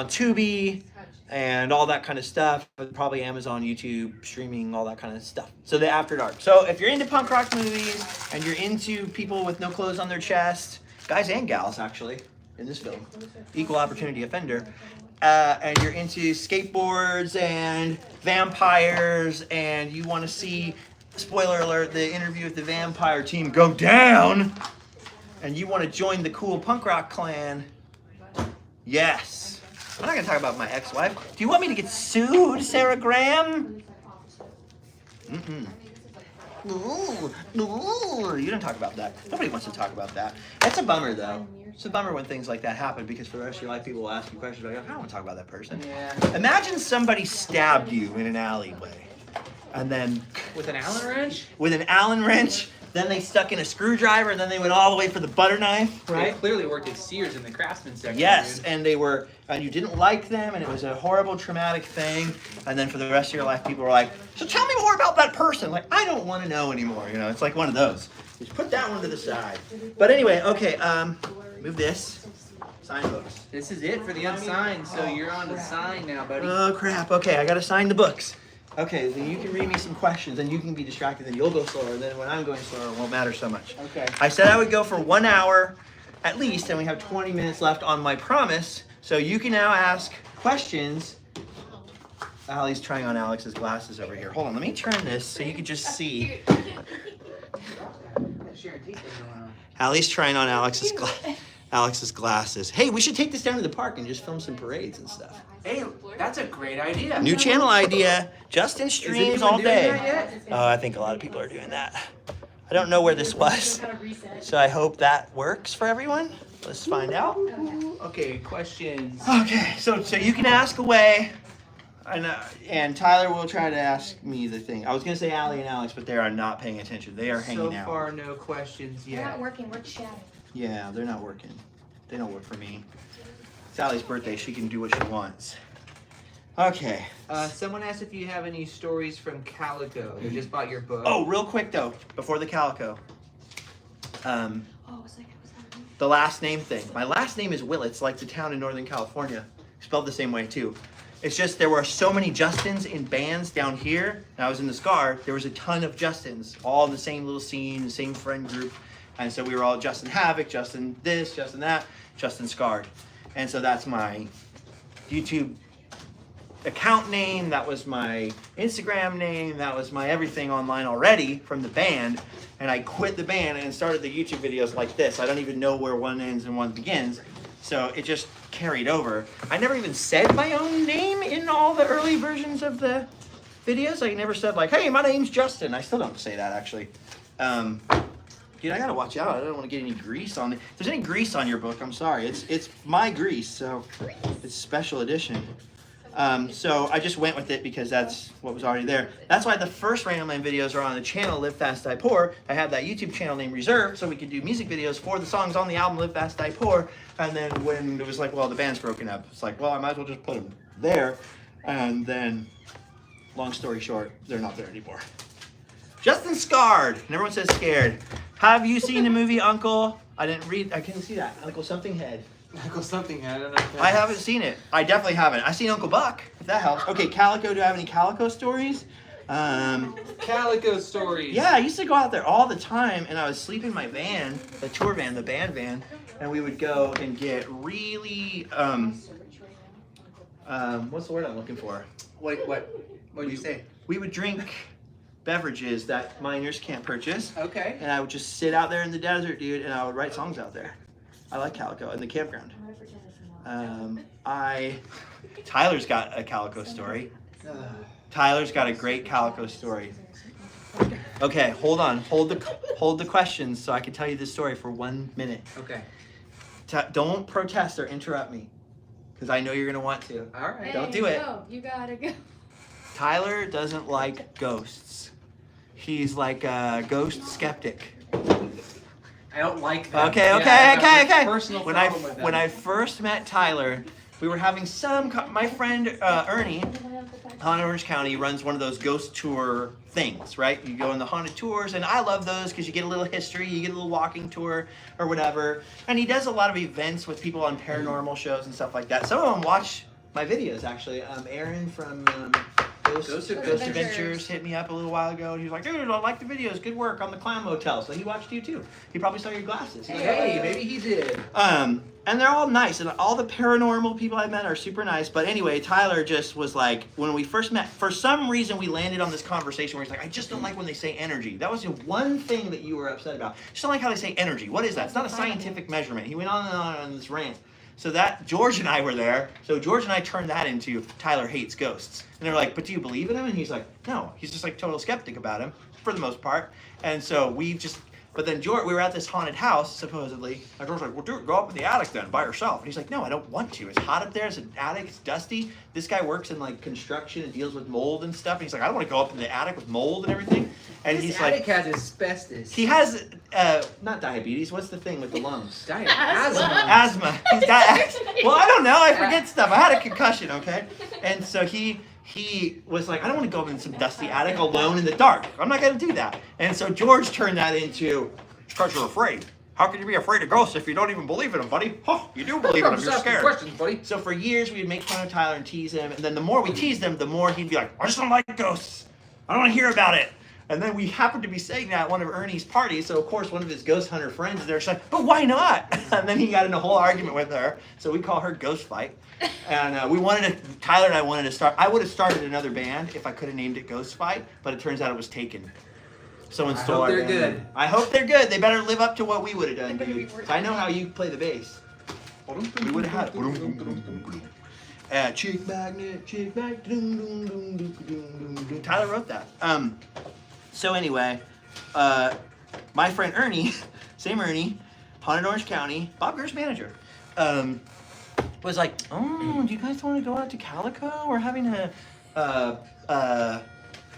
Tubi and all that kind of stuff. Probably Amazon, YouTube, streaming, all that kind of stuff. So the After Dark. So if you're into punk rock movies and you're into people with no clothes on their chest, guys and gals actually, in this film, equal opportunity offender, and you're into skateboards and vampires, and you want to see, spoiler alert, the interview with the vampire team go down, and you want to join the cool punk rock clan, yes. I'm not going to talk about my ex-wife. Do you want me to get sued, Sarah Graham? Mm-mm. No, you don't talk about that. Nobody wants to talk about that. That's a bummer, though. It's a bummer when things like that happen, because for the rest of your life, people will ask you questions like, I don't want to talk about that person. Yeah. Imagine somebody stabbed you in an alleyway, and then... With an Allen wrench? With an Allen wrench, then they stuck in a screwdriver, and then they went all the way for the butter knife, They right? clearly worked at Sears in the craftsman section. Yes, Dude. and you didn't like them, and it was a horrible, traumatic thing, and then for the rest of your life, people were like, so tell me more about that person. Like, I don't want to know anymore, it's like one of those. Just put that one to the side. But anyway, okay, move this. Sign books. This is it for the unsigned, so you're on to sign now, buddy. Oh, crap. Okay, I got to sign the books. Okay, then you can read me some questions, and you can be distracted, then you'll go slower, and then when I'm going slower, it won't matter so much. Okay. I said I would go for 1 hour at least, and we have 20 minutes left on my promise, so you can now ask questions. Allie's trying on Alex's glasses over here. Hold on, let me turn this so you can just see. Allie's trying on Alex's glasses. Hey, we should take this down to the park and just film some parades and stuff. Hey, that's a great idea. New channel idea. Justin streams all day. Doing that yet? Oh, I think a lot of people are doing that. I don't know where this was, so I hope that works for everyone. Let's find out. Okay, questions. Okay, so you can ask away, and Tyler will try to ask me the thing. I was gonna say Allie and Alex, but they are not paying attention. They are hanging out. So far, no questions We're yet. not working, we're chatting. Yeah, they're not working. They don't work for me. It's Allie's birthday. She can do what she wants. Okay. Someone asked if you have any stories from Calico. They just bought your book. Oh, real quick though, before the Calico. Oh, was that The last name thing. My last name is Willits, like the town in Northern California. Spelled the same way too. It's just there were so many Justins in bands down here. And I was in the Scar. There was a ton of Justins, all in the same little scene, the same friend group. And so we were all Justin Havoc, Justin this, Justin that, Justin Scarred. And so that's my YouTube account name, that was my Instagram name, that was my everything online already from the band. And I quit the band and started the YouTube videos like this. I don't even know where one ends and one begins. So it just carried over. I never even said my own name in all the early versions of the videos. I never said like, hey, my name's Justin. I still don't say that actually. Dude, I gotta watch out. I don't want to get any grease on it. If there's any grease on your book, I'm sorry. It's my grease, so it's special edition. So I just went with it because that's what was already there. That's why the first Randomland videos are on the channel Live Fast Die Poor. I have that YouTube channel name reserved so we could do music videos for the songs on the album Live Fast Die Poor. And then when it was like, well, the band's broken up, it's like, well, I might as well just put them there. And then, long story short, they're not there anymore. Justin Scarred, and everyone says scared. Have you seen the movie Uncle? I didn't read, I couldn't see that. Uncle Something Head. Uncle Something, I don't know. I haven't seen it. I definitely haven't. I've seen Uncle Buck, if that helps. Okay, Calico, do I have any Calico stories? Calico stories. Yeah, I used to go out there all the time, and I would sleep in my van, the tour van, the band van, and we would go and get really, what's the word I'm looking for? What did you say? We would drink beverages that minors can't purchase. Okay. And I would just sit out there in the desert, dude, and I would write songs out there. I like Calico in the campground. Tyler's got a Calico story. Tyler's got a great Calico story. Okay, hold on. Hold the questions so I can tell you this story for 1 minute. Okay. Don't protest or interrupt me, because I know you're gonna want to. All right. Don't do it. Go. You gotta go. Tyler doesn't like ghosts. He's like a ghost skeptic. I don't like that. Okay. Personal When problem with them. I first met Tyler, we were having my friend Ernie, Haunted Orange County, runs one of those ghost tour things, right? You go on the haunted tours, and I love those because you get a little history, you get a little walking tour or whatever. And he does a lot of events with people on paranormal shows and stuff like that. Some of them watch my videos, actually. Aaron from Ghost Adventures hit me up a little while ago, and he was like, dude, I like the videos. Good work on the Clown Motel. So he watched you too. He probably saw your glasses. He's like, Hey, maybe he did. And they're all nice, and all the paranormal people I met are super nice. But anyway, Tyler just was like, when we first met, for some reason we landed on this conversation where he's like, I just don't like when they say energy. That was the one thing that you were upset about. Just don't like how they say energy. What is that? It's not a scientific measurement. He went on and on this rant. So that, George and I were there, so George and I turned that into Tyler hates ghosts. And they're like, but do you believe in him? And he's like, no, he's just like total skeptic about him, for the most part. And so but then George, we were at this haunted house, supposedly, and George's like, well, dude, go up in the attic then, by yourself. And he's like, no, I don't want to. It's hot up there, it's an attic, it's dusty. This guy works in like construction and deals with mold and stuff. And he's like, I don't want to go up in the attic with mold and everything. And This he's attic like, has asbestos. he has, not diabetes, what's the thing with the lungs? Asthma. He's got well, I don't know. I forget stuff. I had a concussion, okay? And so he was like, I don't want to go in some dusty attic alone in the dark. I'm not going to do that. And so George turned that into, it's because you're afraid. How can you be afraid of ghosts if you don't even believe in them, buddy? Oh, you do believe in them. You're scared. Questions, buddy. So for years, we would make fun of Tyler and tease him. And then the more we teased him, the more he'd be like, I just don't like ghosts. I don't want to hear about it. And then we happened to be saying that at one of Ernie's parties, so of course one of his ghost hunter friends is there saying, but why not? And then he got in a whole argument with her, so we call her Ghost Fight. And Tyler and I wanted to start, I would have started another band if I could have named it Ghost Fight, but it turns out it was taken. Someone stole our band. They're good. I hope they're good. They better live up to what we would have done, dude. I know how you play the bass. We would have had chick magnet, Tyler wrote that. So anyway, my friend Ernie, same Ernie, Haunted Orange County, Bob Gurr's manager, was like, oh, do you guys want to go out to Calico? We're having a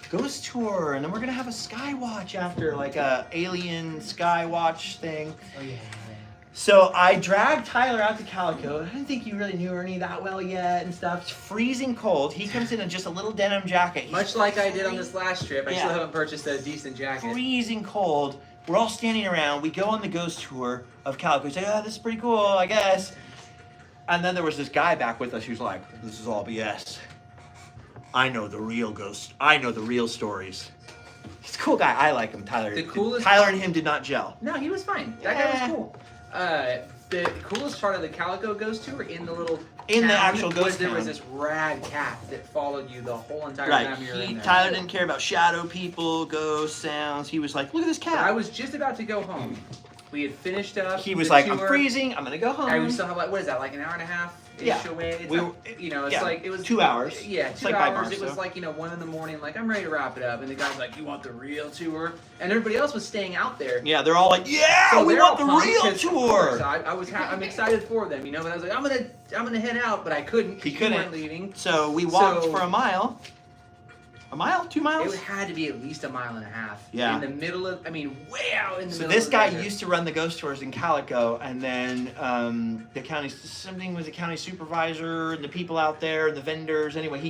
ghost tour, and then we're gonna have a sky watch after, like a alien sky watch thing. Oh yeah. So I dragged Tyler out to Calico. I didn't think you really knew Ernie that well yet and stuff. It's freezing cold. He comes in just a little denim jacket. He's Much like I did on this last trip, I Yeah. still haven't purchased a decent jacket. freezing cold. We're all standing around. We go on the ghost tour of Calico. He's like, oh, this is pretty cool, I guess. And then there was this guy back with us who's like, this is all BS. I know the real ghosts. I know the real stories. He's a cool guy. I like him, Tyler. The coolest- Tyler and him did not gel. No, he was fine. That guy was cool. The coolest part of the Calico Ghost Tour in the little In the town actual ghost was there was town. this rad cat that followed you the whole entire Right. time you were in there. Tyler didn't care about shadow people, ghost sounds. He was like, look at this But I cat. was just about to go home. We had finished up. He was the like, tour. I'm freezing. I'm gonna go home. And we still have like, what is that, like an hour and a half Yeah. away? It's We not- were- you know, it's yeah, like it was 2 hours. Yeah, It's 2 like by hours. bar, It was so. like 1 in the morning. Like I'm ready to wrap it up, and the guy's like, "You want the real tour?" And everybody else was staying out there. Yeah, they're all like, yeah, So we they're want all the pumped real 'cause, of course, tour. I'm excited for them, you know. But I was like, I'm gonna head out, but I couldn't. 'cause He you couldn't. weren't leaving. So we walked So- for a mile. A mile? 2 miles? It had to be at least 1.5 miles. Yeah. In the middle of, I mean, way out in the So middle. this of the guy desert. used to run the ghost tours in Calico, and then the county, something was a county supervisor, and the people out there, and the vendors. Anyway,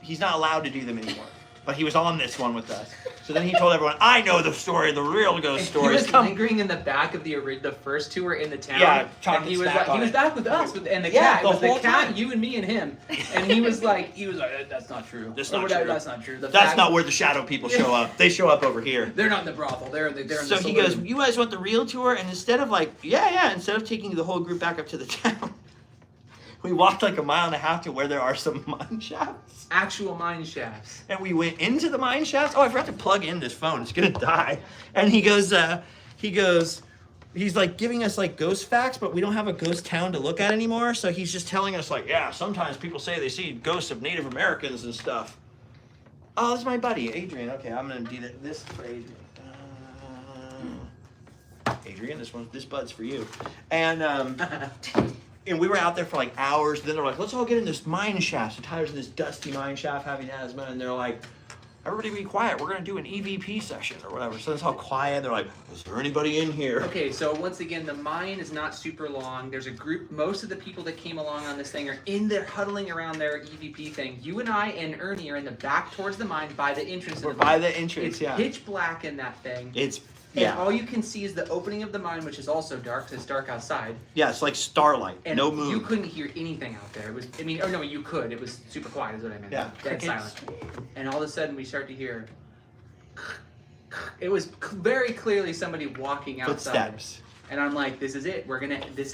he's not allowed to do them anymore. But he was on this one with us. So then he told everyone, I know the story, the real ghost He stories. was Come. lingering in the back of the first tour in the town. Yeah, and talking he was smack like, on he was it. back with us, and the Yeah, cat. the It was the whole cat, time. you and me and him, and he was like, that's not true. That's Or not whatever, true. That's not true. The That's fact- not where the shadow people show up. They show up over here. They're not in the brothel. They're in the So saloon. he goes, you guys want the real tour? And instead of like, instead of taking the whole group back up to the town, we walked like 1.5 miles to where there are some mine shafts. Actual mine shafts. And we went into the mine shafts. Oh, I forgot to plug in this phone. It's gonna die. And he goes, he's like giving us like ghost facts, but we don't have a ghost town to look at anymore. So he's just telling us like, yeah, sometimes people say they see ghosts of Native Americans and stuff. Oh, this is my buddy, Adrian. Okay, I'm gonna do this for Adrian. Adrian, this bud's for you. And and we were out there for like hours. Then they're like, let's all get in this mine shaft. So Tyler's in this dusty mine shaft having asthma, and they're like, everybody be quiet. We're gonna do an EVP session or whatever. So it's all quiet. They're like, is there anybody in here? Okay, so once again, the mine is not super long. There's a group. Most of the people that came along on this thing are in there huddling around their EVP thing. You and I and Ernie are in the back towards the mine by the entrance. We're of the by mine. the entrance, It's yeah. pitch black in that thing. It's And all you can see is the opening of the mine, which is also dark because it's dark outside. Yeah, it's like starlight. And No moon. you couldn't hear anything out there. It was, I mean, oh no, you could. It was super quiet, is what I meant. Yeah, Dead crickets. silent. And all of a sudden, we start to hear. It was very clearly somebody walking outside. Footsteps. And I'm like, this is it. This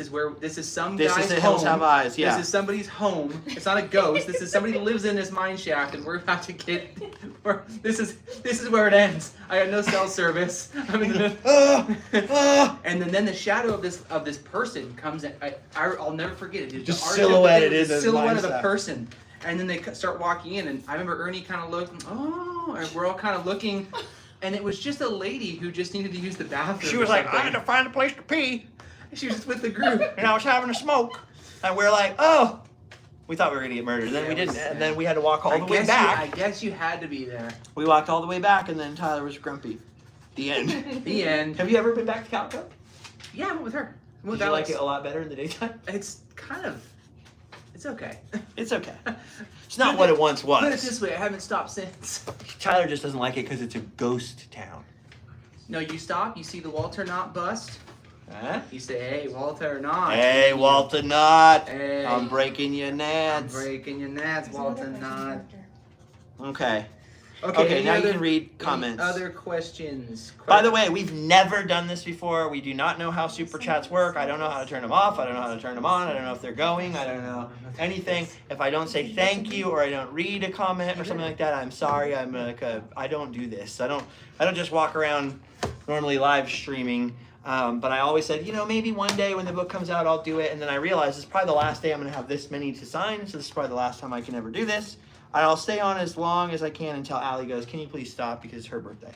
is some This guy's is the home. Hills Have Eyes, yeah. This is somebody's home. It's not a ghost. This is somebody that lives in this mine shaft, and we're about to get. This is where it ends. I got no cell service. I'm in the. And then the shadow of this person comes in. I'll never forget it. It's Just the arch silhouetted of in the the silhouette mine of a shaft. person. And then they start walking in, and I remember Ernie kind of looked. Oh, and we're all kind of looking. And it was just a lady who just needed to use the bathroom. She or was like, I something. had to find a place to pee. She was just with the group. And I was having a smoke. And we're like, oh. We thought we were going to get murdered. Then we didn't. And then we had to walk all the way back. I guess you had to be there. We walked all the way back, and then Tyler was grumpy. The end. The end. Have you ever been back to Calico? Yeah, I went with her. I went Did with you like Alex. it a lot better in the daytime? It's kind of. It's okay. It's okay. It's not what it once Put it was. this way, I haven't stopped since. Tyler just doesn't like it because it's a ghost town. No, you stop, you see the Walter Knott bust. Huh? You say, hey, Walter Knott. Hey, Walter Knott. Hey. I'm breaking your I'm nats. breaking your nuts, Walter Knott. Okay. Okay, Okay, any now you other- can read any comments. Other questions? By the way, we've never done this before. We do not know how super chats work. I don't know how to turn them off. I don't know how to turn them on. I don't know if they're going. I don't know anything. If I don't say thank you or I don't read a comment or something like that, I'm sorry. I'm like I don't do this. I don't just walk around normally live streaming. But I always said, maybe one day when the book comes out, I'll do it. And then I realized it's probably the last day I'm going to have this many to sign. So this is probably the last time I can ever do this. I'll stay on as long as I can until Allie goes, can you please stop because it's her birthday.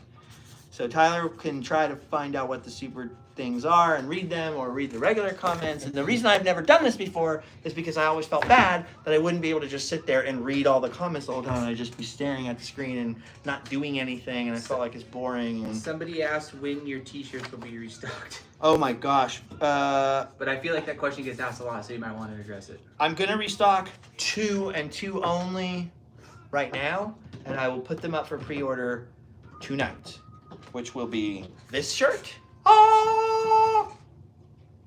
So Tyler can try to find out what the super things are and read them or read the regular comments. And the reason I've never done this before is because I always felt bad that I wouldn't be able to just sit there and read all the comments the whole time. I'd just be staring at the screen and not doing anything. And I felt like it's boring. And Somebody asked when your t-shirts will be restocked. oh my gosh. But I feel like that question gets asked a lot, so you might want to address it. I'm going to restock 2 and 2 only right now. And I will put them up for pre-order tonight, which will be this shirt. Ah!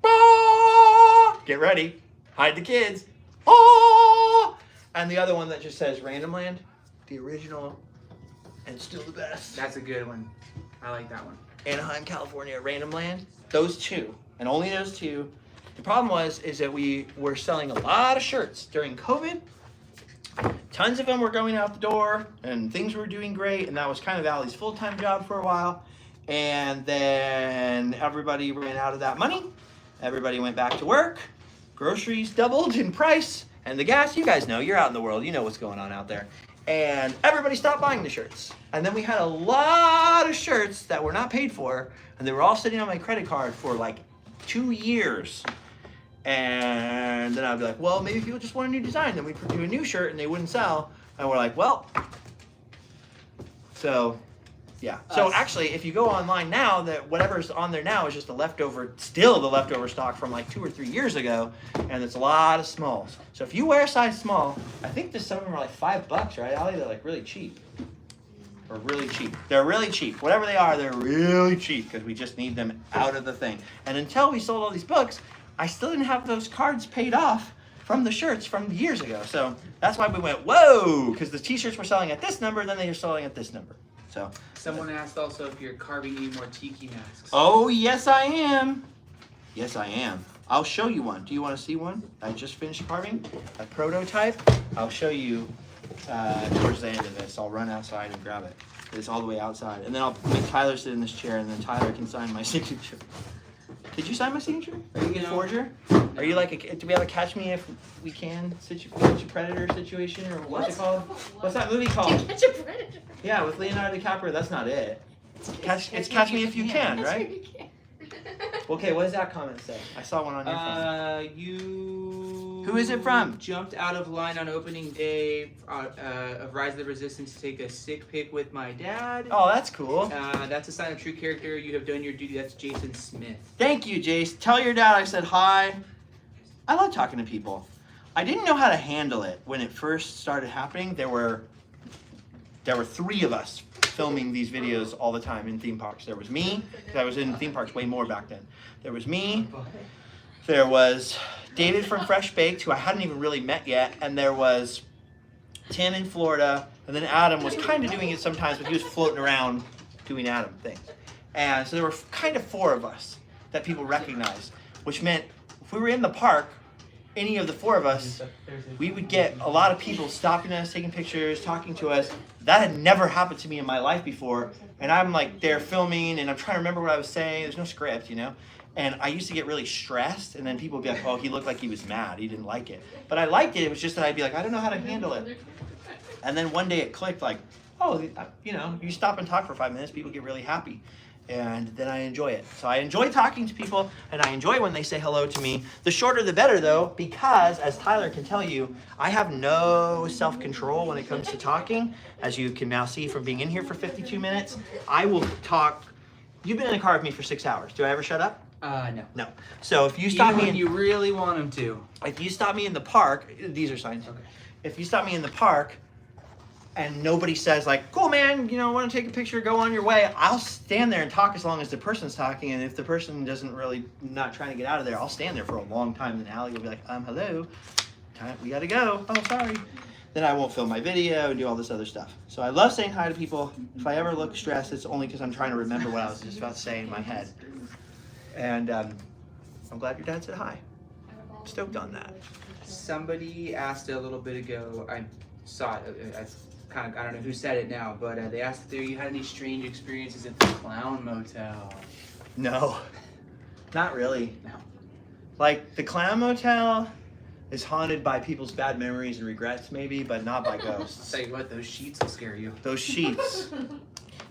Ah! Get ready. Hide the kids. Ah! And the other one that just says Randomland, the original and still the best. That's a good one. I like that one. Anaheim, California, Randomland. Those 2, and only those 2. The problem is that we were selling a lot of shirts during COVID. Tons of them were going out the door, and things were doing great, and that was kind of Allie's full-time job for a while. And then everybody ran out of that money. Everybody went back to work. Groceries doubled in price, and the gas, you guys know, you're out in the world, you know what's going on out there. And everybody stopped buying the shirts. And then we had a lot of shirts that were not paid for, and they were all sitting on my credit card for like 2 years. And then I'd be like, well, maybe people just want a new design. Then we'd do a new shirt and they wouldn't sell. And we're like, well, so yeah. So actually, if you go online now, that whatever's on there now is just still the leftover stock from like 2 or 3 years ago. And it's a lot of smalls. So if you wear a size small, I think some of them are like $5, right, Allie? They're like really cheap. Or really cheap. They're really cheap. Whatever they are, they're really cheap because we just need them out of the thing. And until we sold all these books, I still didn't have those cards paid off from the shirts from years ago. So that's why we went, whoa, because the t-shirts were selling at this number, then they were selling at this number. So someone asked also if you're carving any more tiki masks. Oh, yes, I am. Yes, I am. I'll show you one. Do you want to see one? I just finished carving a prototype. I'll show you towards the end of this. I'll run outside and grab it. It's all the way outside. And then I'll make Tyler sit in this chair, and then Tyler can sign my signature. Did you sign my signature? Are you a forger? No. Are you like do we have a catch me if we can catch a predator situation, or what's it called? What's that movie called? Catch a predator. Yeah, with Leonardo DiCaprio. That's not it. It's catch me if you can, right? Okay, what does that comment say? I saw one on your phone. Who is it from? Jumped out of line on opening day of Rise of the Resistance to take a sick pic with my dad. Oh, that's cool. That's a sign of true character. You have done your duty. That's Jason Smith. Thank you, Jace. Tell your dad I said hi. I love talking to people. I didn't know how to handle it when it first started happening. There were 3 of us filming these videos all the time in theme parks. There was me, because I was in theme parks way more back then. There was me. There was David from Fresh Baked, who I hadn't even really met yet, and there was Tim in Florida, and then Adam was kind of doing it sometimes, but he was floating around doing Adam things. And so there were kind of 4 of us that people recognized, which meant if we were in the park, any of the 4 of us, we would get a lot of people stopping us, taking pictures, talking to us. That had never happened to me in my life before. And I'm like there filming, and I'm trying to remember what I was saying. There's no script, you know? And I used to get really stressed, and then people would be like, oh, he looked like he was mad. He didn't like it. But I liked it. It was just that I'd be like, I don't know how to handle it. And then one day it clicked like, oh, you know, you stop and talk for 5 minutes, people get really happy. And then I enjoy it. So I enjoy talking to people, and I enjoy when they say hello to me. The shorter the better, though, because, as Tyler can tell you, I have no self-control when it comes to talking. As you can now see from being in here for 52 minutes, I will talk. You've been in the car with me for 6 hours. Do I ever shut up? No. No. So if you stop me, when you really want him to. If you stop me in the park, these are signs. Okay. If you stop me in the park, and nobody says like, cool man, you know, want to take a picture, go on your way, I'll stand there and talk as long as the person's talking. And if the person doesn't really, not trying to get out of there, I'll stand there for a long time. Then Allie will be like, hello, we gotta go. Oh, sorry. Then I won't film my video and do all this other stuff. So I love saying hi to people. If I ever look stressed, it's only because I'm trying to remember what I was just about to say in my head. And I'm glad your dad said hi. I'm stoked on that. Somebody asked a little bit ago, I saw it, I don't know who said it now, but they asked if you had any strange experiences at the Clown Motel. No, not really. No. Like, the Clown Motel is haunted by people's bad memories and regrets, maybe, but not by ghosts. I'll tell you what, those sheets will scare you. Those sheets.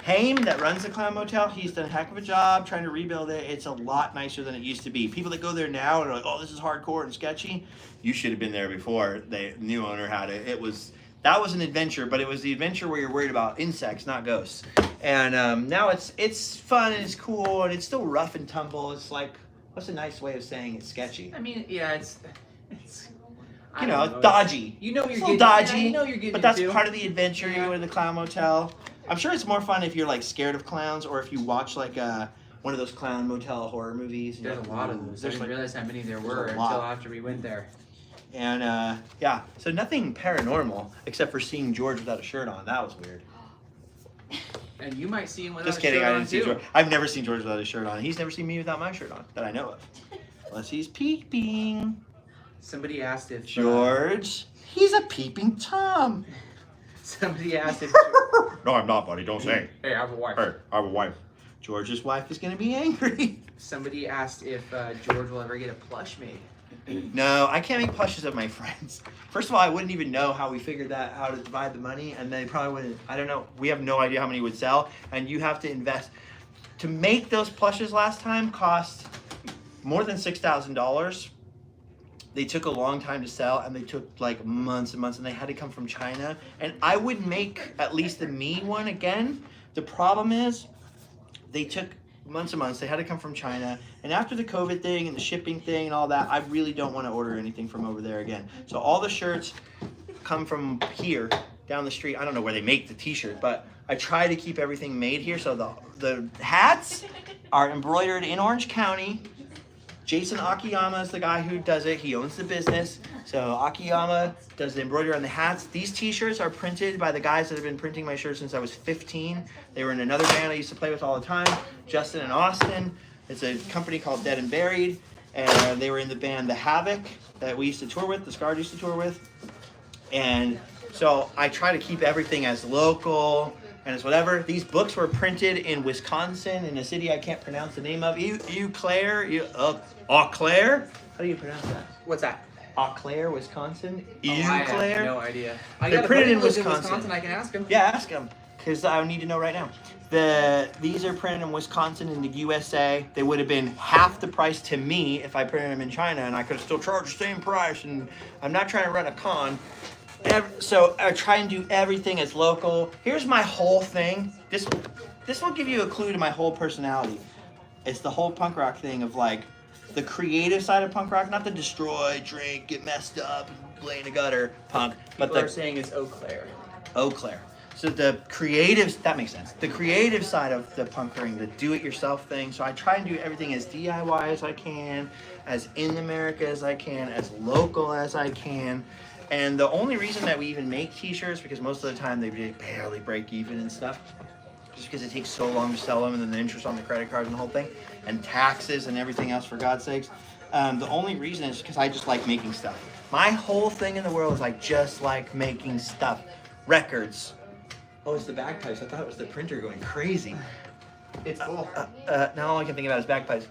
Haim, that runs the Clown Motel, he's done a heck of a job trying to rebuild it. It's a lot nicer than it used to be. People that go there now are like, oh, this is hardcore and sketchy. You should have been there before the new owner had it. That was an adventure, but it was the adventure where you're worried about insects, not ghosts. And now it's fun and it's cool, and it's still rough and tumble. It's like, what's a nice way of saying it's sketchy? I mean, yeah, it's you know, it's dodgy. You know it's you're a getting, little dodgy, yeah, you know you're getting but that's into. part of the adventure. Yeah. You go to the Clown Motel. I'm sure it's more fun if you're like scared of clowns, or if you watch like one of those Clown Motel horror movies. There's a lot of those. I didn't realize how many there were a until lot. after we went there. And yeah, so nothing paranormal except for seeing George without a shirt on. That was weird. And you might see him without Just a kidding, shirt I on didn't see too. George. I've never seen George without a shirt on. He's never seen me without my shirt on that I know of. Unless he's peeping. Somebody asked if George, he's a peeping Tom. somebody asked if No, I'm not, buddy. Don't say. hey, I have a wife. Hey, I have a wife. George's wife is gonna be angry. Somebody asked if George will ever get a plush made. No, I can't make plushes of my friends. First of all, I wouldn't even know how we figured that, how to divide the money, and they probably wouldn't. I don't know. We have no idea how many would sell, and you have to invest. To make those plushes last time cost more than $6,000. They took a long time to sell, and they took like months and months, and they had to come from China. And I would make at least the me one again. The problem is, they took months and months. They had to come from China. And after the COVID thing and the shipping thing and all that, I really don't want to order anything from over there again. So all the shirts come from here, down the street. I don't know where they make the t-shirt, but I try to keep everything made here. So the hats are embroidered in Orange County. Jason Akiyama is the guy who does it. He owns the business. So Akiyama does the embroidery on the hats. These t-shirts are printed by the guys that have been printing my shirts since I was 15. They were in another band I used to play with all the time, Justin and Austin. It's a company called Dead and Buried. And they were in the band The Havoc that we used to tour with, the Scarred used to tour with. And so I try to keep everything as local and as whatever. These books were printed in Wisconsin, in a city I can't pronounce the name of. Eau Claire? Eau Claire? How do you pronounce that? What's that? Eau Claire, Wisconsin? Oh, I Eau have Claire? no idea. They're printed in Wisconsin. I can ask him. Yeah, ask him, because I need to know right now. These are printed in Wisconsin in the USA. They would have been half the price to me if I printed them in China, and I could have still charged the same price. And I'm not trying to run a con. So I try and do everything as local. Here's my whole thing. This will give you a clue to my whole personality. It's the whole punk rock thing of like the creative side of punk rock, not the destroy, drink, get messed up, lay in the gutter punk. People are saying it's Eau Claire. Eau Claire. So the creative, that makes sense. The creative side of the punkering, the do-it-yourself thing. So I try and do everything as DIY as I can, as in America as I can, as local as I can. And the only reason that we even make t-shirts, because most of the time they barely break even and stuff, just because it takes so long to sell them, and then the interest on the credit card and the whole thing, and taxes and everything else, for God's sakes. The only reason is because I just like making stuff. My whole thing in the world is I just like making stuff. Records. Oh, it's the bagpipes. I thought it was the printer going crazy. It's full. Now all I can think about is bagpipes.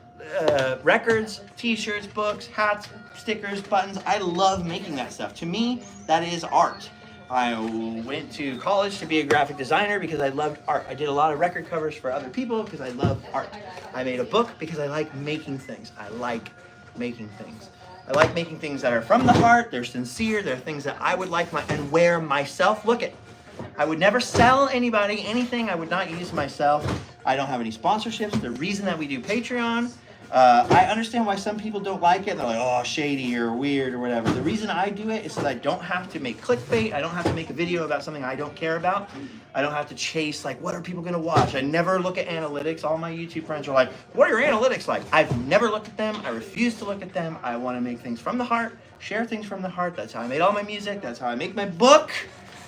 Records, t-shirts, books, hats, stickers, buttons. I love making that stuff. To me, that is art. I went to college to be a graphic designer because I loved art. I did a lot of record covers for other people because I love art. I made a book because I like making things. I like making things. I like making things that are from the heart, they're sincere, they're things that I would like and wear myself. Look at, I would never sell anybody anything I would not use myself. I don't have any sponsorships. The reason that we do Patreon, I understand why some people don't like it. They're like, oh, shady or weird or whatever. The reason I do it is so that I don't have to make clickbait. I don't have to make a video about something I don't care about. I don't have to chase, like, what are people going to watch? I never look at analytics. All my YouTube friends are like, what are your analytics like? I've never looked at them. I refuse to look at them. I want to make things from the heart, share things from the heart. That's how I made all my music. That's how I make my book.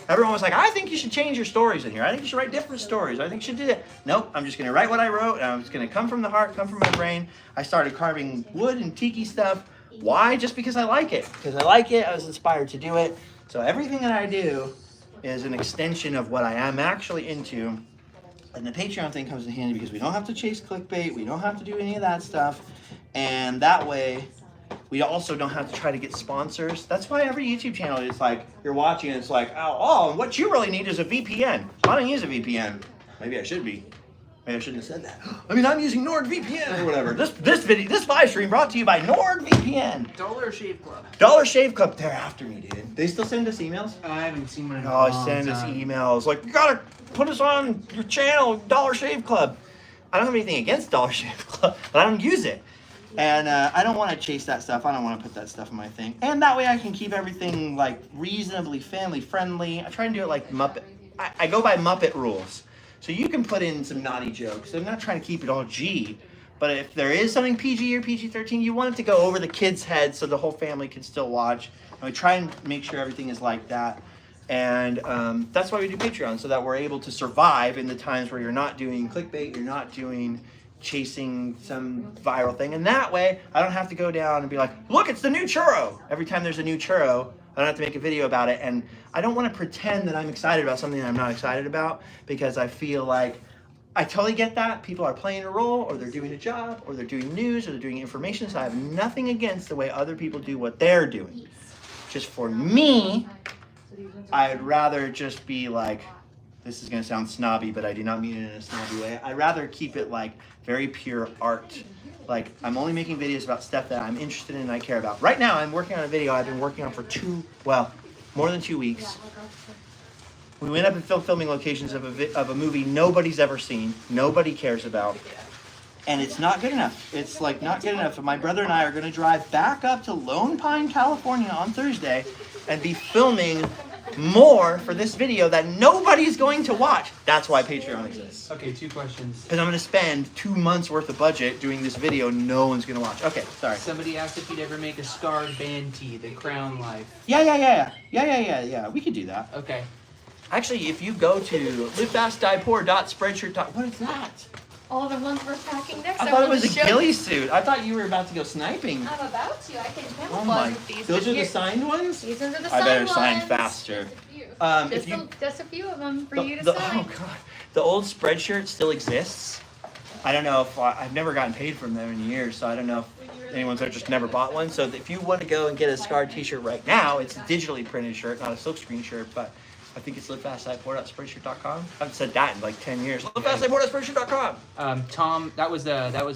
Everyone was like, I think you should change your stories in here. I think you should write different stories. I think you should do that. Nope, I'm just going to write what I wrote, and I'm just going to come from the heart, come from my brain. I started carving wood and tiki stuff. Why? Just because I like it. Because I like it, I was inspired to do it. So everything that I do is an extension of what I am actually into. And the Patreon thing comes in handy because we don't have to chase clickbait. We don't have to do any of that stuff. And that way, we also don't have to try to get sponsors. That's why every YouTube channel is like, you're watching and it's like, oh, what you really need is a VPN. I don't use a VPN. Maybe I should be. Maybe I shouldn't have said that. I mean, I'm using NordVPN or whatever. This live stream brought to you by NordVPN. Dollar Shave Club. Dollar Shave Club, they're after me, dude. They still send us emails? I haven't seen one in a Oh, long send us time. emails. Like, you gotta put us on your channel, Dollar Shave Club. I don't have anything against Dollar Shave Club, but I don't use it. And I don't want to chase that stuff. I don't want to put that stuff in my thing. And that way I can keep everything like reasonably family friendly. I try and do it like Muppet. I go by Muppet rules. So you can put in some naughty jokes. I'm not trying to keep it all G. But if there is something PG or PG-13, you want it to go over the kids' heads so the whole family can still watch. And we try and make sure everything is like that. And that's why we do Patreon, so that we're able to survive in the times where you're not doing clickbait, you're not doing chasing some viral thing. And that way, I don't have to go down and be like, look, it's the new churro. Every time there's a new churro, I don't have to make a video about it. And I don't want to pretend that I'm excited about something that I'm not excited about, because I feel like I totally get that. People are playing a role, or they're doing a job, or they're doing news, or they're doing information. So I have nothing against the way other people do what they're doing. Just for me, I'd rather just be like, this is going to sound snobby, but I do not mean it in a snobby way. I'd rather keep it like very pure art. Like, I'm only making videos about stuff that I'm interested in and I care about. Right now, I'm working on a video I've been working on for more than 2 weeks. We went up and filming locations of a movie nobody's ever seen, nobody cares about, and it's not good enough. It's like not good enough. My brother and I are going to drive back up to Lone Pine, California on Thursday and be filming more for this video that nobody's going to watch. That's why Patreon exists. Okay, 2 questions. Because I'm going to spend 2 months worth of budget doing this video no one's going to watch. Okay, sorry. Somebody asked if you'd ever make a scarred band tee, the Crown Life. Yeah. We could do that. Okay. Actually, if you go to livefastdiepoor.spreadshirt. What is that? All the ones we're packing next. I thought it was a ghillie suit. I thought you were about to go sniping. I'm about to. I can Oh camouflage my! with these. Those but are the here- signed ones. These are the I signed better sign ones. faster. Just a few of them for you to Oh sign. god, the old Spreadshirt still exists. I don't know if I've never gotten paid from them in years, so I don't know if anyone's just never bought one. So if you want to go and get a scarred T-shirt right now, it's a digitally printed shirt, not a silkscreen shirt, but I think it's livefastdiepoor.spreadshirt.com. I've said that in like 10 years. Livefastdiepoor.spreadshirt.com. Tom, that was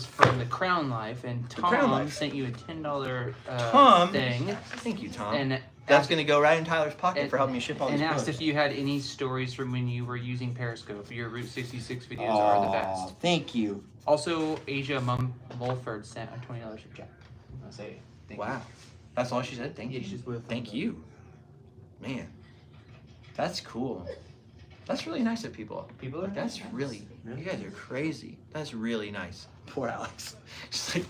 from the Crown Life, and Crown Tom Life. sent you a $10 Tom, thing. thank you, Tom. And That's going to go right in Tyler's pocket for helping me ship all these and asked books. if you had any stories from when you were using Periscope. Your Route 66 videos are the best. Thank you. Also, Asia Mulford sent a $20 super chat. I'll say thank you. Wow. That's all she said? Thank Yeah, you. she's with Thank you. Man. That's cool. That's really nice of people. People are That's nice. really, you guys are crazy. That's really nice. Poor Alex. She's like,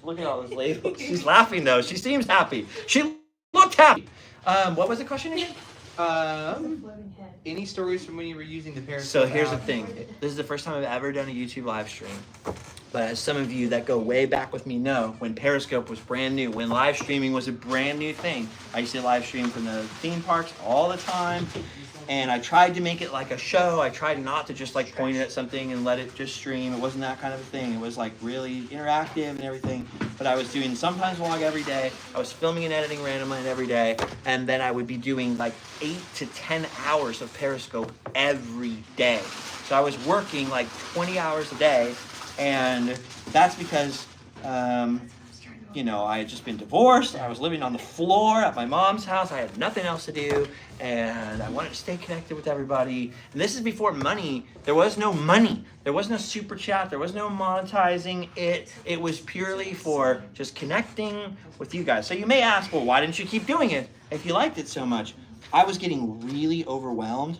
look at all those labels. She's laughing though. She seems happy. She looked happy. What was the question again? Any stories from when you were using the Periscope? So here's the app? thing. This is the first time I've ever done a YouTube live stream. But as some of you that go way back with me know, when Periscope was brand new, when live streaming was a brand new thing, I used to live stream from the theme parks all the time. And I tried to make it like a show. I tried not to just like point it at something and let it just stream. It wasn't that kind of a thing. It was like really interactive and everything. But I was doing sometimes vlog every day. I was filming and editing Randomland every day. And then I would be doing like 8 to 10 hours of Periscope every day. So I was working like 20 hours a day. And that's because, you know, I had just been divorced. I was living on the floor at my mom's house. I had nothing else to do. And I wanted to stay connected with everybody. And this is before money. There was no money. There was no super chat. There was no monetizing it. It was purely for just connecting with you guys. So you may ask, well, why didn't you keep doing it if you liked it so much? I was getting really overwhelmed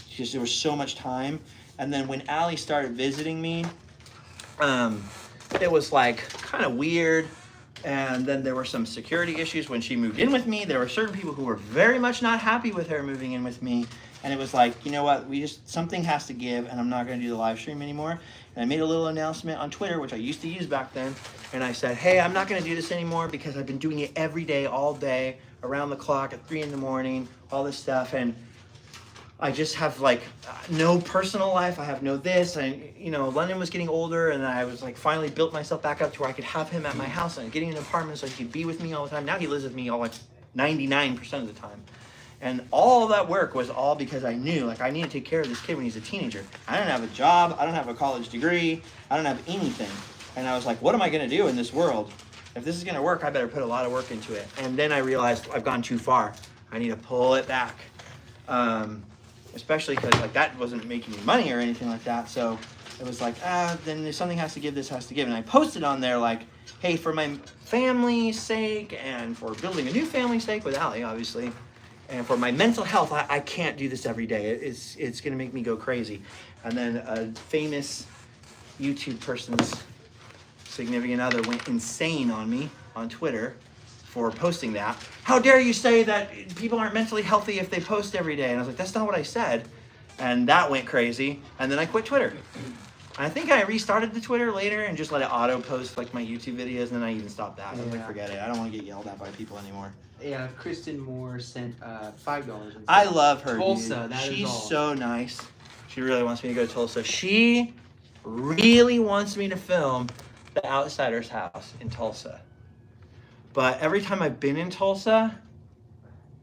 because there was so much time. And then when Allie started visiting me, it was like kind of weird. And then there were some security issues when she moved in with me. There were certain people who were very much not happy with her moving in with me. And it was like, you know what, something has to give, and I'm not going to do the live stream anymore. And I made a little announcement on Twitter, which I used to use back then. And I said, hey, I'm not going to do this anymore because I've been doing it every day, all day, around the clock, at 3 in the morning, all this stuff. And I just have like no personal life. I have no this. And, you know, London was getting older, and I was like finally built myself back up to where I could have him at my house and getting an apartment so he could be with me all the time. Now he lives with me all like 99% of the time. And all that work was all because I knew like I need to take care of this kid when he's a teenager. I don't have a job. I don't have a college degree. I don't have anything. And I was like, what am I going to do in this world? If this is going to work, I better put a lot of work into it. And then I realized I've gone too far. I need to pull it back. Especially because like that wasn't making me money or anything like that. So it was like, then if something has to give, this has to give. And I posted on there like, hey, for my family's sake and for building a new family's sake with Allie, obviously, and for my mental health, I can't do this every day. It's going to make me go crazy. And then a famous YouTube person's significant other went insane on me on Twitter for posting that. How dare you say that people aren't mentally healthy if they post every day? And I was like, that's not what I said. And that went crazy. And then I quit Twitter. I think I restarted the Twitter later and just let it auto post like my YouTube videos, and then I even stopped that. I was like, forget it. I don't want to get yelled at by people anymore. Yeah, Kristen Moore sent $5. I love her. Tulsa, dude. She's is all. So nice. She really wants me to go to Tulsa. She really wants me to film The Outsider's House in Tulsa. But every time I've been in Tulsa,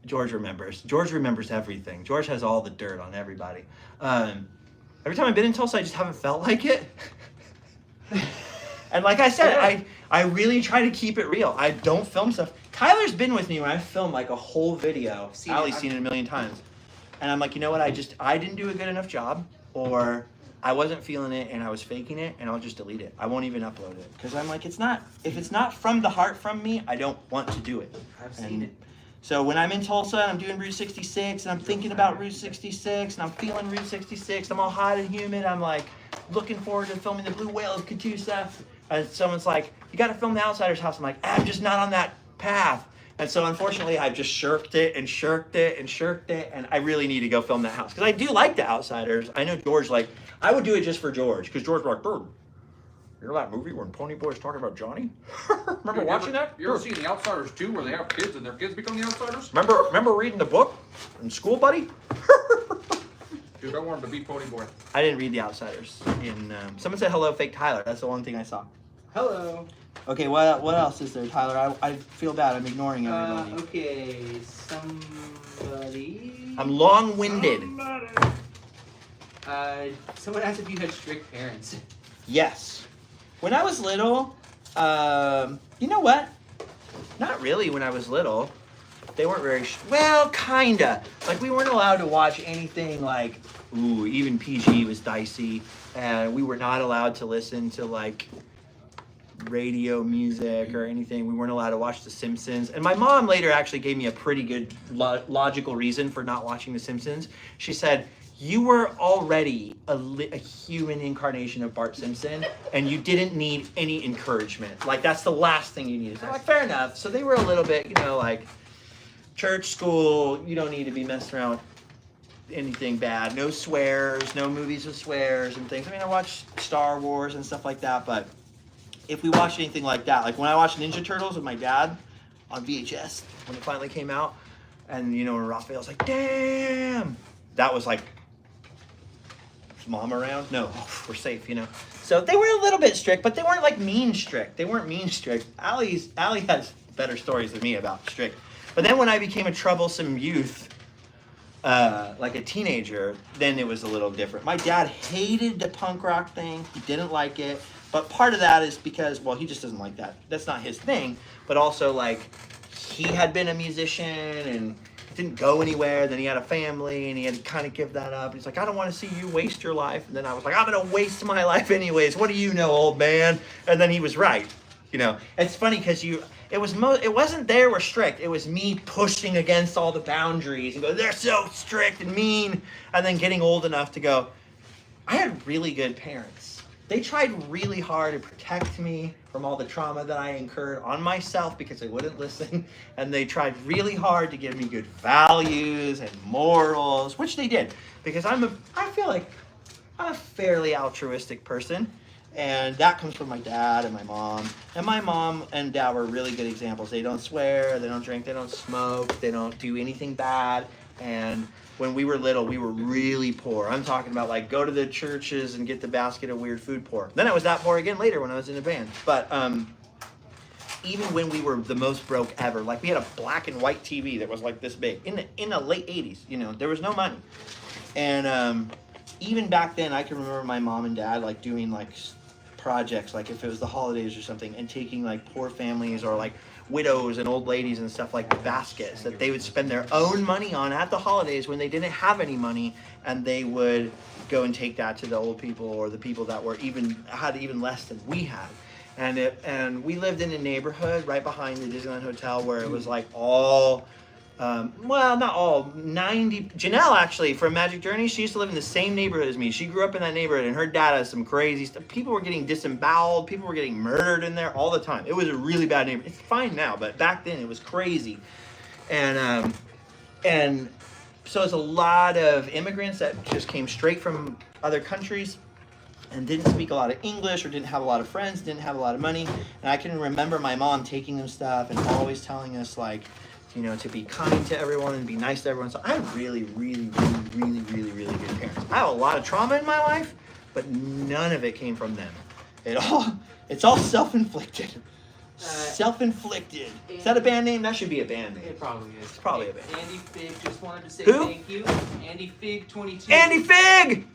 George remembers. George remembers everything. George has all the dirt on everybody. Every time I've been in Tulsa, I just haven't felt like it. And like I said, I really try to keep it real. I don't film stuff. Tyler's been with me when I filmed like a whole video. Allie's seen it a million times. And I'm like, you know what? I didn't do a good enough job, or I wasn't feeling it and I was faking it, and I'll just delete it. I won't even upload it. Because I'm like, if it's not from the heart from me, I don't want to do it. I've seen it. So when I'm in Tulsa and I'm doing Route 66 and I'm thinking about Route 66 and I'm feeling Route 66, I'm all hot and humid. I'm like looking forward to filming the Blue Whale of Catoosa. And someone's like, you got to film The Outsider's House. I'm like, I'm just not on that path. And so unfortunately, I've just shirked it and shirked it and shirked it. And I really need to go film that house. Because I do like The Outsiders. I know George, like, I would do it just for George. Because George was like, Bird, you know that movie when Pony Boy's talking about Johnny? Remember watching that? You ever seen The Outsiders 2 where they have kids and their kids become the outsiders? Remember reading the book in school, buddy? Dude, I wanted to be Pony Boy. I didn't read The Outsiders. Someone said hello, fake Tyler. That's the one thing I saw. Hello. Okay, what else is there, Tyler? I feel bad. I'm ignoring everybody. Okay, somebody. I'm long-winded. Someone asked if you had strict parents. Yes. When I was little, you know what? Not really when I was little. They weren't very, well, kinda. Like, we weren't allowed to watch anything like, even PG was dicey. And we were not allowed to listen to, like, radio music or anything. We weren't allowed to watch The Simpsons. And my mom later actually gave me a pretty good logical reason for not watching The Simpsons. She said, you were already a human incarnation of Bart Simpson, and you didn't need any encouragement. Like, that's the last thing you needed. So, like, fair enough. So they were a little bit, like, church, school, you don't need to be messing around with anything bad. No swears, no movies with swears and things. I mean, I watched Star Wars and stuff like that, but if we watched anything like that, like when I watched Ninja Turtles with my dad on VHS, when it finally came out, and, when Raphael's like, damn, that was like, is Mom around? No, we're safe, So they were a little bit strict, but they weren't like mean strict. They weren't mean strict. Allie has better stories than me about strict. But then when I became a troublesome youth, like a teenager, then it was a little different. My dad hated the punk rock thing. He didn't like it. But part of that is because, well, he just doesn't like that. That's not his thing. But also, like, he had been a musician and didn't go anywhere. Then he had a family and he had to kind of give that up. He's like, I don't want to see you waste your life. And then I was like, I'm going to waste my life anyways. What do you know, old man? And then he was right. It's funny because it wasn't they were strict. It was me pushing against all the boundaries and go, they're so strict and mean. And then getting old enough to go, I had really good parents. They tried really hard to protect me from all the trauma that I incurred on myself because I wouldn't listen. And they tried really hard to give me good values and morals, which they did. Because I feel like I'm a fairly altruistic person. And that comes from my dad and my mom. And my mom and dad were really good examples. They don't swear, they don't drink, they don't smoke, they don't do anything bad. And when we were little, we were really poor. I'm talking about like go to the churches and get the basket of weird food poor. Then I was that poor again later when I was in a band. But even when we were the most broke ever, like we had a black and white TV that was like this big in the late 80s. There was no money. And even back then, I can remember my mom and dad like doing like projects, like if it was the holidays or something, and taking like poor families or like widows and old ladies and stuff like baskets that they would spend their own money on at the holidays when they didn't have any money, and they would go and take that to the old people or the people that had even less than we had. And we lived in a neighborhood right behind the Disneyland Hotel where it was like all well, not all, 90. Janelle, actually, from Magic Journey, she used to live in the same neighborhood as me. She grew up in that neighborhood, and her dad has some crazy stuff. People were getting disemboweled. People were getting murdered in there all the time. It was a really bad neighborhood. It's fine now, but back then it was crazy. And so it's a lot of immigrants that just came straight from other countries. and didn't speak a lot of English or didn't have a lot of friends, didn't have a lot of money. And I can remember my mom taking them stuff and always telling us, like, you know, to be kind to everyone and be nice to everyone. So I have really, really, really, really, really, really good parents. I have a lot of trauma in my life, but none of it came from them. It's all self-inflicted. Self-inflicted. Is that a band name? That should be a band name. It probably is. It's probably a band. Andy Fig just wanted to say Who? thank you. Andy Fig 22. Andy Fig!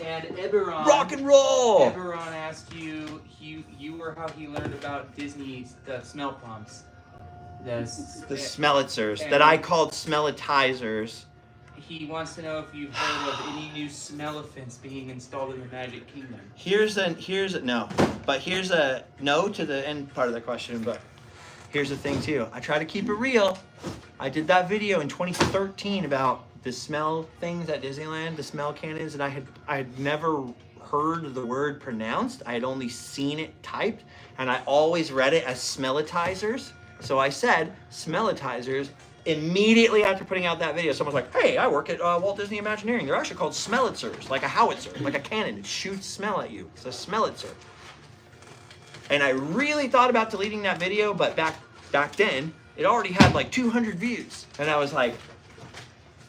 And Eberron. Rock and roll! Eberron asked you were how he learned about Disney's the smell pumps. The Smellitzers that I called smellitizers. He wants to know if you've heard of any new smelliphants being installed in the Magic Kingdom. Here's a no to the end part of the question, but here's the thing too. I try to keep it real. I did that video in 2013 about the smell things at Disneyland, the smell cannons, and I had never heard the word pronounced. I had only seen it typed, and I always read it as smellitizers. So I said smellitizers. Immediately after putting out that video, someone's like, hey, I work at Walt Disney Imagineering. They're actually called smellitzers, like a howitzer, like a cannon. It shoots smell at you. It's a smellitzer. And I really thought about deleting that video, but back then, it already had like 200 views. And I was like,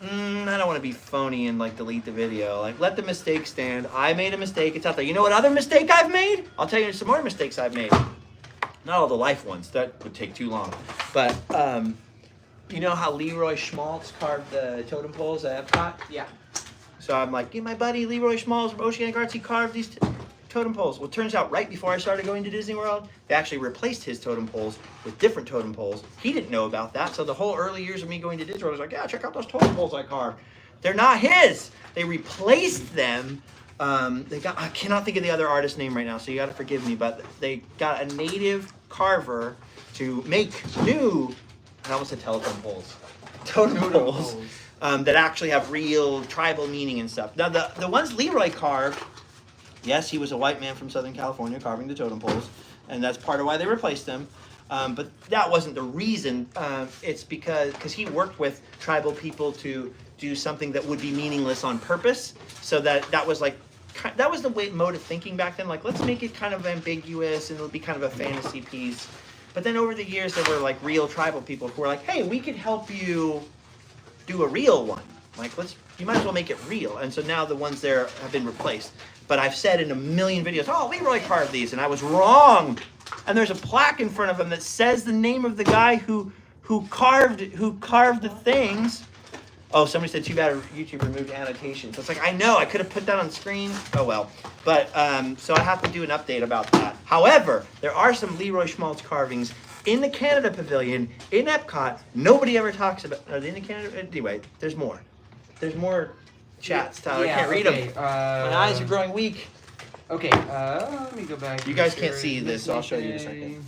I don't want to be phony and like delete the video. Like, let the mistake stand. I made a mistake. It's out there. You know what other mistake I've made? I'll tell you some more mistakes I've made. Not all the life ones. That would take too long. But, you know how Leroy Schmaltz carved the totem poles at Epcot? Yeah. So I'm like, my buddy Leroy Schmaltz from Oceanic Arts, he carved these totem poles. Well, it turns out right before I started going to Disney World, they actually replaced his totem poles with different totem poles. He didn't know about that. So the whole early years of me going to Disney World, I was like, yeah, check out those totem poles I carved. They're not his. They replaced them. I cannot think of the other artist's name right now, so you got to forgive me, but they got a native carver to make new, I almost said telephone poles, totem poles that actually have real tribal meaning and stuff. Now, the ones Leroy carved, yes, he was a white man from Southern California carving the totem poles, and that's part of why they replaced them. But that wasn't the reason. It's because he worked with tribal people to do something that would be meaningless on purpose. So that was the mode of thinking back then. Like, let's make it kind of ambiguous and it'll be kind of a fantasy piece. But then over the years, there were like real tribal people who were like, hey, we could help you do a real one. Like, you might as well make it real. And so now the ones there have been replaced. But I've said in a million videos, oh, Leroy carved these, and I was wrong. And there's a plaque in front of him that says the name of the guy who carved the things. Oh, somebody said, too bad YouTube removed annotations. It's like, I know, I could have put that on screen. Oh, well. But, so I have to do an update about that. However, there are some Leroy Schmaltz carvings in the Canada Pavilion, in Epcot. Nobody ever talks about, are they in the Canada? Anyway, there's more. There's more chats, Tyler. I can't read them. My eyes are growing weak. Okay, let me go back. You guys can't see this, so I'll show you in a second.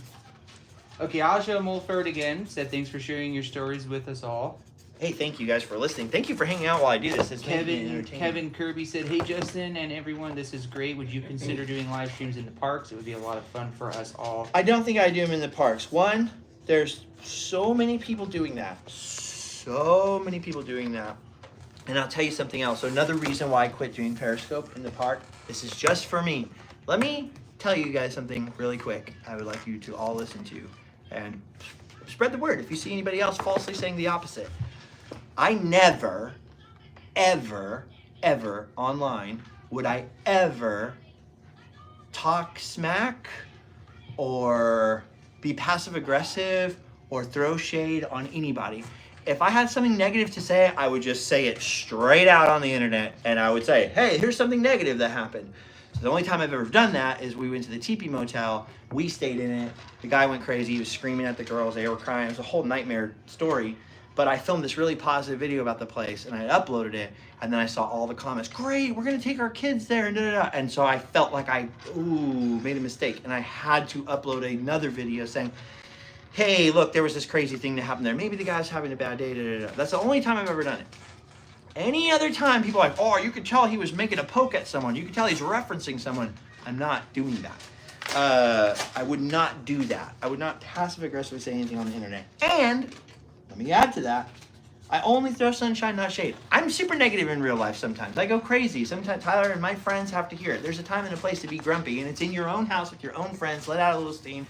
Okay, I'll show Mulford again. Said thanks for sharing your stories with us all. Hey, thank you guys for listening. Thank you for hanging out while I do this. It's Kevin Kirby said, hey, Justin and everyone, this is great. Would you consider doing live streams in the parks? It would be a lot of fun for us all. I don't think I do them in the parks. One, there's so many people doing that. So many people doing that. And I'll tell you something else. So another reason why I quit doing Periscope in the park, this is just for me. Let me tell you guys something really quick I would like you to all listen to. And spread the word if you see anybody else falsely saying the opposite. I never, ever, ever online would I ever talk smack or be passive aggressive or throw shade on anybody. If I had something negative to say, I would just say it straight out on the internet, and I would say, hey, here's something negative that happened. So the only time I've ever done that is we went to the Teepee Motel, we stayed in it, the guy went crazy, he was screaming at the girls, they were crying, it was a whole nightmare story. But I filmed this really positive video about the place, and I uploaded it, and then I saw all the comments, great, we're gonna take our kids there, and da-da-da. And so I felt like I made a mistake, and I had to upload another video saying, hey, look, there was this crazy thing that happened there. Maybe the guy's having a bad day, da-da-da. That's the only time I've ever done it. Any other time, people are like, oh, you could tell he was making a poke at someone. You could tell he's referencing someone. I'm not doing that. I would not do that. I would not passive aggressively say anything on the internet. And let me add to that. I only throw sunshine, not shade. I'm super negative in real life sometimes. I go crazy. Sometimes Tyler and my friends have to hear it. There's a time and a place to be grumpy, and it's in your own house with your own friends. Let out a little steam.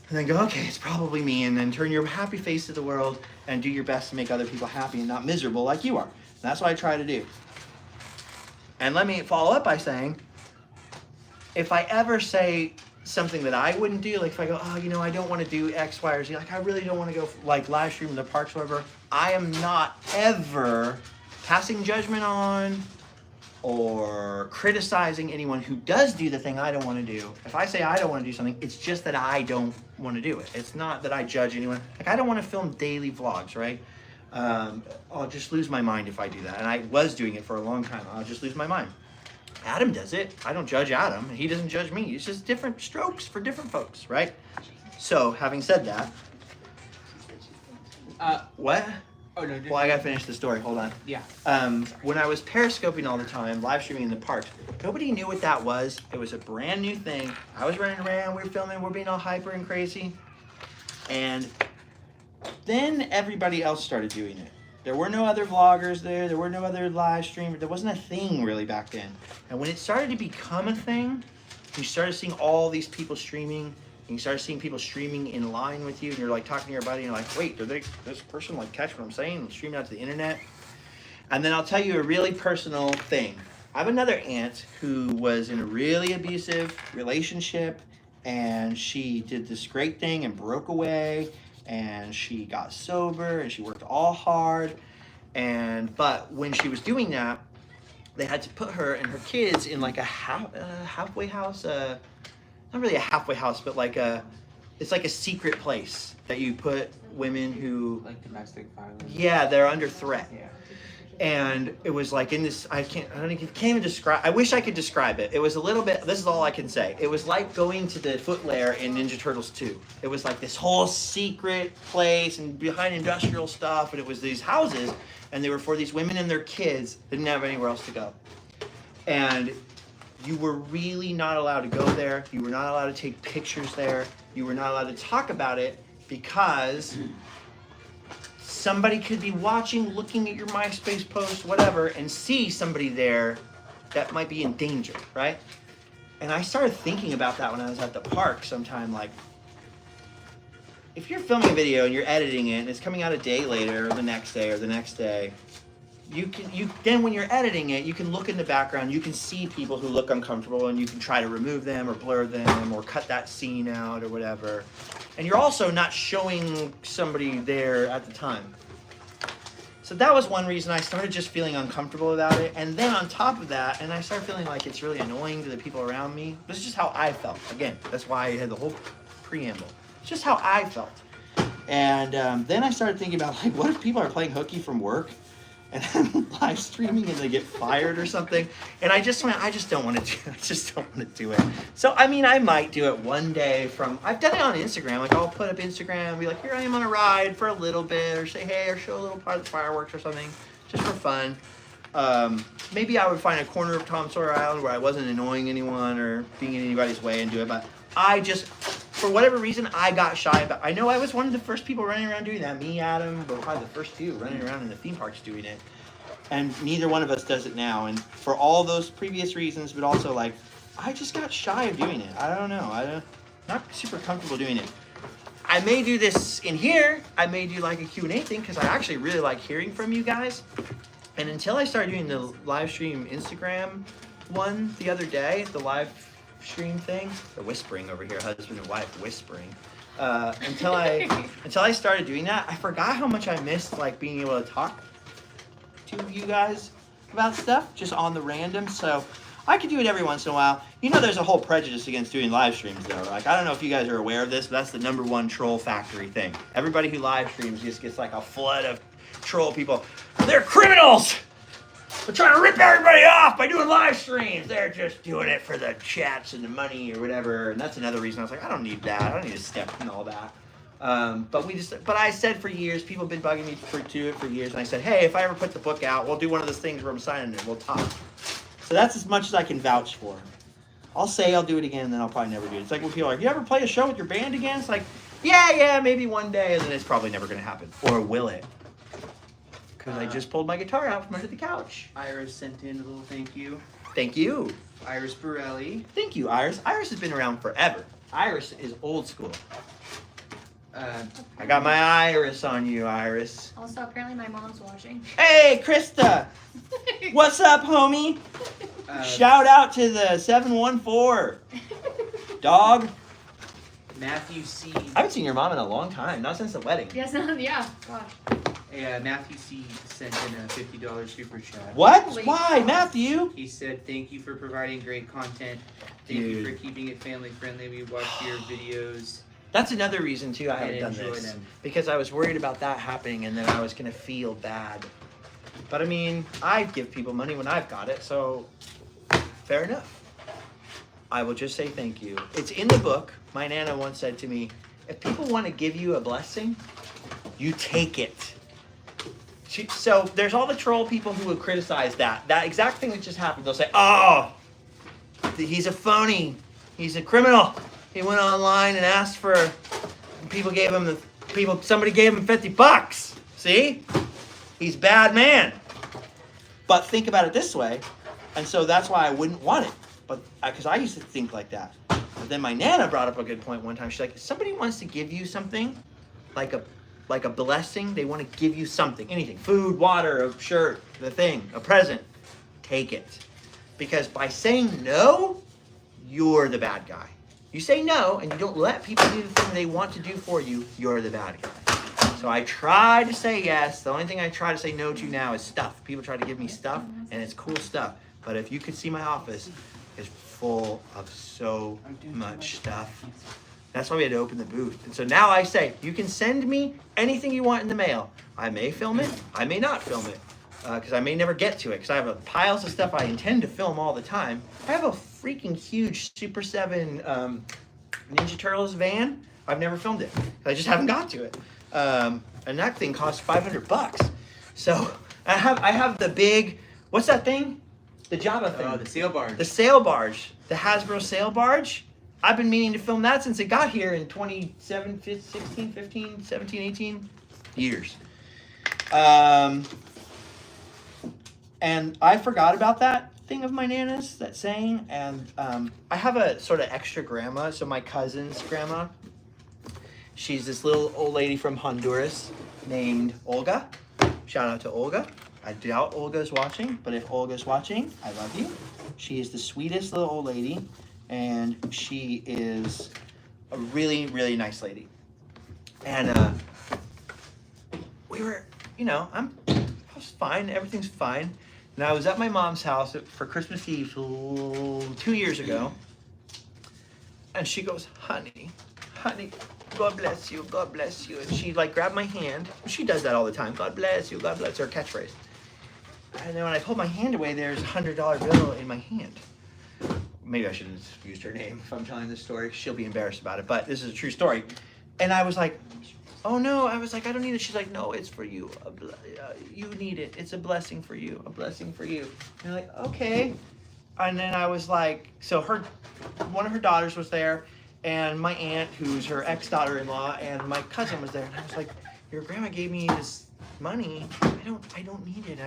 And then go, okay, it's probably me. And then turn your happy face to the world and do your best to make other people happy and not miserable like you are. And that's what I try to do. And let me follow up by saying, if I ever say something that I wouldn't do, like if I go, oh, you know, I don't want to do X, Y, or Z, like I really don't want to go like live stream in the parks or whatever, I am not ever passing judgment on or criticizing anyone who does do the thing I don't want to do. If I say I don't want to do something, it's just that I don't want to do it. It's not that I judge anyone. Like I don't want to film daily vlogs, right? I'll just lose my mind if I do that. And I was doing it for a long time. I'll just lose my mind. Adam does it. I don't judge Adam. He doesn't judge me. It's just different strokes for different folks, right? So, having said that, what? Oh no. Well, I gotta finish the story. Hold on. Yeah. When I was periscoping all the time, live streaming in the parks, nobody knew what that was. It was a brand new thing. I was running around. We were filming. We're being all hyper and crazy, and then everybody else started doing it. There were no other vloggers there. There were no other live streamers. There wasn't a thing really back then. And when it started to become a thing, you started seeing all these people streaming, and you started seeing people streaming in line with you, and you're like talking to your buddy, and you're like, wait, does this person like catch what I'm saying and stream it out to the internet? And then I'll tell you a really personal thing. I have another aunt who was in a really abusive relationship, and she did this great thing and broke away, and she got sober, and she worked all hard, but when she was doing that, they had to put her and her kids in like a halfway house, not really a halfway house, but like it's like a secret place that you put women who, Like domestic violence. yeah, they're under threat. Yeah. And it was like in this, can't even describe, I wish I could describe it. It was a little bit, this is all I can say. It was like going to the foot lair in Ninja Turtles 2. It was like this whole secret place and behind industrial stuff, and it was these houses, and they were for these women and their kids that didn't have anywhere else to go. And you were really not allowed to go there. You were not allowed to take pictures there. You were not allowed to talk about it because somebody could be watching, looking at your MySpace post, whatever, and see somebody there that might be in danger, right? And I started thinking about that when I was at the park sometime, like, if you're filming a video and you're editing it and it's coming out a day later or the next day, then when you're editing it, you can look in the background, you can see people who look uncomfortable, and you can try to remove them or blur them or cut that scene out or whatever. And you're also not showing somebody there at the time. So that was one reason I started just feeling uncomfortable about it. And then on top of that, and I started feeling like it's really annoying to the people around me. This is just how I felt. Again, that's why I had the whole preamble. It's just how I felt. And then I started thinking about, like, what if people are playing hooky from work and I'm live streaming and they get fired or something? And I just don't want to do it. So, I mean, I might do it one day I've done it on Instagram. Like, I'll put up Instagram and be like, here I am on a ride for a little bit, or say, hey, or show a little part of the fireworks or something, just for fun. Maybe I would find a corner of Tom Sawyer Island where I wasn't annoying anyone or being in anybody's way and do it. But I just, for whatever reason, I got shy about. I know I was one of the first people running around doing that. Me, Adam, but probably the first few running around in the theme parks doing it. And neither one of us does it now. And for all those previous reasons, but also, like, I just got shy of doing it. I don't know. I'm not super comfortable doing it. I may do this in here. I may do like a Q&A thing because I actually really like hearing from you guys. And until I started doing the live stream Instagram one the other day, the live stream thing, the whispering over here, husband and wife whispering. Until I started doing that, I forgot how much I missed, like, being able to talk to you guys about stuff just on the random. So I could do it every once in a while. You know, there's a whole prejudice against doing live streams though. Like, I don't know if you guys are aware of this, but that's the #1 troll factory thing. Everybody who live streams just gets like a flood of troll people. They're criminals! They're trying to rip everybody off by doing live streams. They're just doing it for the chats and the money or whatever. And that's another reason I was like, I don't need that. I don't need to step in all that. But I said for years, people have been bugging me to do it for years, and I said, hey, if I ever put the book out, we'll do one of those things where I'm signing it, we'll talk. So that's as much as I can vouch for. I'll say I'll do it again, and then I'll probably never do it. It's like when people are like, you ever play a show with your band again? It's like, yeah, maybe one day, and then it's probably never going to happen. Or will it? because I just pulled my guitar out from under the couch. Iris sent in a little thank you. Thank you. Iris Borelli. Thank you, Iris. Iris has been around forever. Iris is old school. I got my Iris on you, Iris. Also, apparently my mom's watching. Hey, Krista. What's up, homie? Shout out to the 714. Dog. Matthew C. I haven't seen your mom in a long time. Not since the wedding. Yes, no, yeah, gosh. Matthew C. sent in a $50 super chat. What? Holy Why, cow. Matthew? He said, "Thank you for providing great content. Thank you for keeping it family friendly. We watched your videos. That's another reason, too, I And haven't done enjoy this. them." Because I was worried about that happening and then I was going to feel bad. But I mean, I give people money when I've got it, so fair enough. I will just say thank you. It's in the book. My Nana once said to me, if people want to give you a blessing, you take it. So there's all the troll people who would criticize that. That exact thing that just happened. They'll say, oh, he's a phony. He's a criminal. He went online and asked for, somebody gave him $50. See? He's a bad man. But think about it this way. And so that's why I wouldn't want it. But because I used to think like that. But then my Nana brought up a good point one time. She's like, if somebody wants to give you something, like a blessing, they want to give you something, anything, food, water, a shirt, the thing, a present, take it. Because by saying no, you're the bad guy. You say no and you don't let people do the thing they want to do for you, you're the bad guy. So I try to say yes. The only thing I try to say no to now is stuff. People try to give me stuff and it's cool stuff. But if you could see my office, it's full of so much stuff. That's why we had to open the booth. And so now I say, you can send me anything you want in the mail. I may film it, I may not film it, because I may never get to it, because I have piles of stuff I intend to film all the time. I have a freaking huge Super 7 Ninja Turtles van. I've never filmed it. I just haven't got to it. And that thing costs $500. So I have the big, what's that thing? The Java thing. Oh, the sail barge. The sail barge. The Hasbro sail barge. I've been meaning to film that since it got here in 2017, 16, 15, 17, 18 years. And I forgot about that thing of my Nana's, that saying. And I have a sort of extra grandma. So my cousin's grandma, she's this little old lady from Honduras named Olga. Shout out to Olga. I doubt Olga's watching, but if Olga's watching, I love you. She is the sweetest little old lady. And she is a really, really nice lady. And we were, I was fine. Everything's fine. And I was at my mom's house for Christmas Eve 2 years ago. And she goes, honey, God bless you, God bless you. And she grabbed my hand. She does that all the time. God bless you, God bless. It's her catchphrase. And then when I pulled my hand away, there's a $100 bill in my hand. Maybe I shouldn't have used her name if I'm telling this story. She'll be embarrassed about it, but this is a true story. And I was like, oh no. I was like, I don't need it. She's like, no, it's for you. You need it. It's a blessing for you. A blessing for you. And I'm like, okay. And then I was like, so one of her daughters was there, and my aunt, who's her ex-daughter-in-law, and my cousin was there. And I was like, your grandma gave me this money. I don't need it.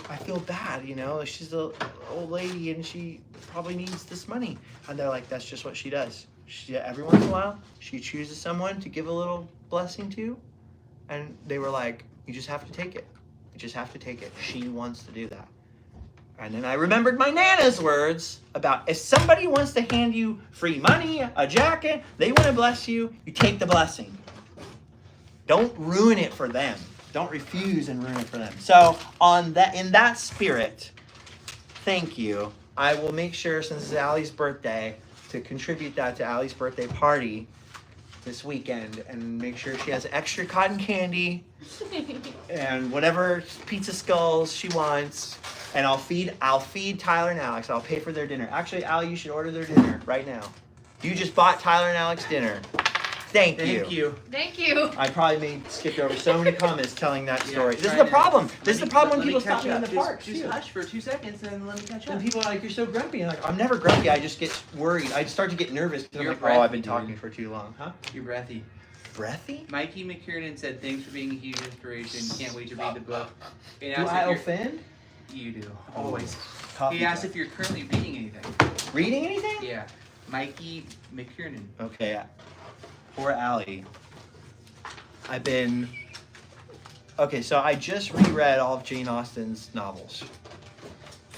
I feel bad, she's an old lady and she probably needs this money. And they're like, that's just what she does. Every once in a while, she chooses someone to give a little blessing to. And they were like, you just have to take it. You just have to take it. She wants to do that. And then I remembered my Nana's words about if somebody wants to hand you free money, a jacket, they want to bless you, you take the blessing. Don't ruin it for them. Don't refuse and ruin it for them. So in that spirit, thank you. I will make sure, since it's Allie's birthday, to contribute that to Allie's birthday party this weekend and make sure she has extra cotton candy and whatever pizza skulls she wants. And I'll feed Tyler and Alex. I'll pay for their dinner. Actually, Allie, you should order their dinner right now. You just bought Tyler and Alex dinner. Thank you. Thank you. I probably skipped over so many comments telling that story. This is the problem. This is the problem when people stop me in the park. Just hush for 2 seconds and let me catch up. And people are like, you're so grumpy. And I'm never grumpy. I just get worried. I start to get nervous because I'm like, oh, I've been talking for too long. Huh? You're breathy. breathy? Mikey McKiernan said, thanks for being a huge inspiration. Can't wait to read the book. And Do asked I if you're- offend? You do, always. Coffee He asked time. if you're currently reading anything. Reading anything? Yeah. Mikey McKiernan. Okay, poor Allie. So I just reread all of Jane Austen's novels.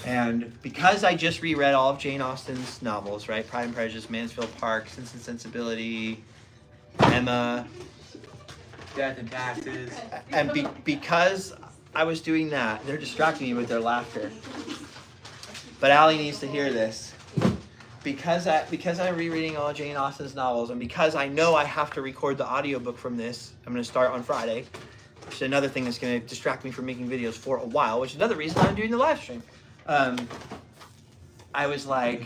And because I just reread all of Jane Austen's novels, right? Pride and Prejudice, Mansfield Park, Sense and Sensibility, Emma, Death and Taxes. and because I was doing that, they're distracting me with their laughter. But Allie needs to hear this. Because I'm rereading all of Jane Austen's novels, and because I know I have to record the audiobook from this, I'm going to start on Friday, which is another thing that's going to distract me from making videos for a while, which is another reason I'm doing the live stream. I was like,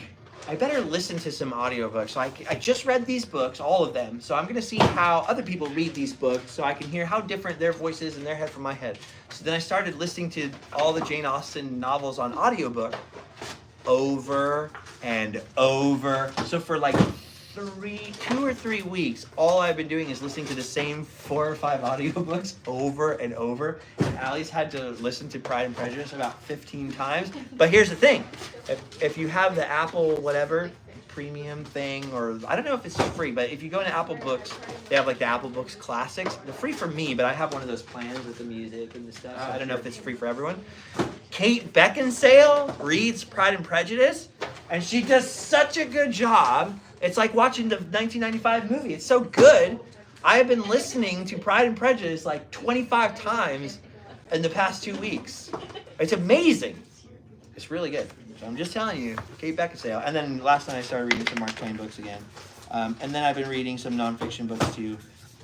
I better listen to some audiobooks. So I just read these books, all of them, so I'm going to see how other people read these books so I can hear how different their voice is in their head from my head. So then I started listening to all the Jane Austen novels on audiobook over and over. So for like 2 or 3 weeks, all I've been doing is listening to the same 4 or 5 audiobooks over and over. And Allie's had to listen to Pride and Prejudice about 15 times. But here's the thing. If you have the Apple whatever premium thing, or I don't know if it's free, but if you go into Apple Books, they have like the Apple Books Classics. They're free for me, but I have one of those plans with the music and the stuff. So I don't know if it's free for everyone. Kate Beckinsale reads Pride and Prejudice, and she does such a good job. It's like watching the 1995 movie. It's so good. I have been listening to Pride and Prejudice like 25 times in the past 2 weeks. It's amazing. It's really good. So I'm just telling you, Kate Beckinsale. And then last night I started reading some Mark Twain books again. And then I've been reading some nonfiction books too,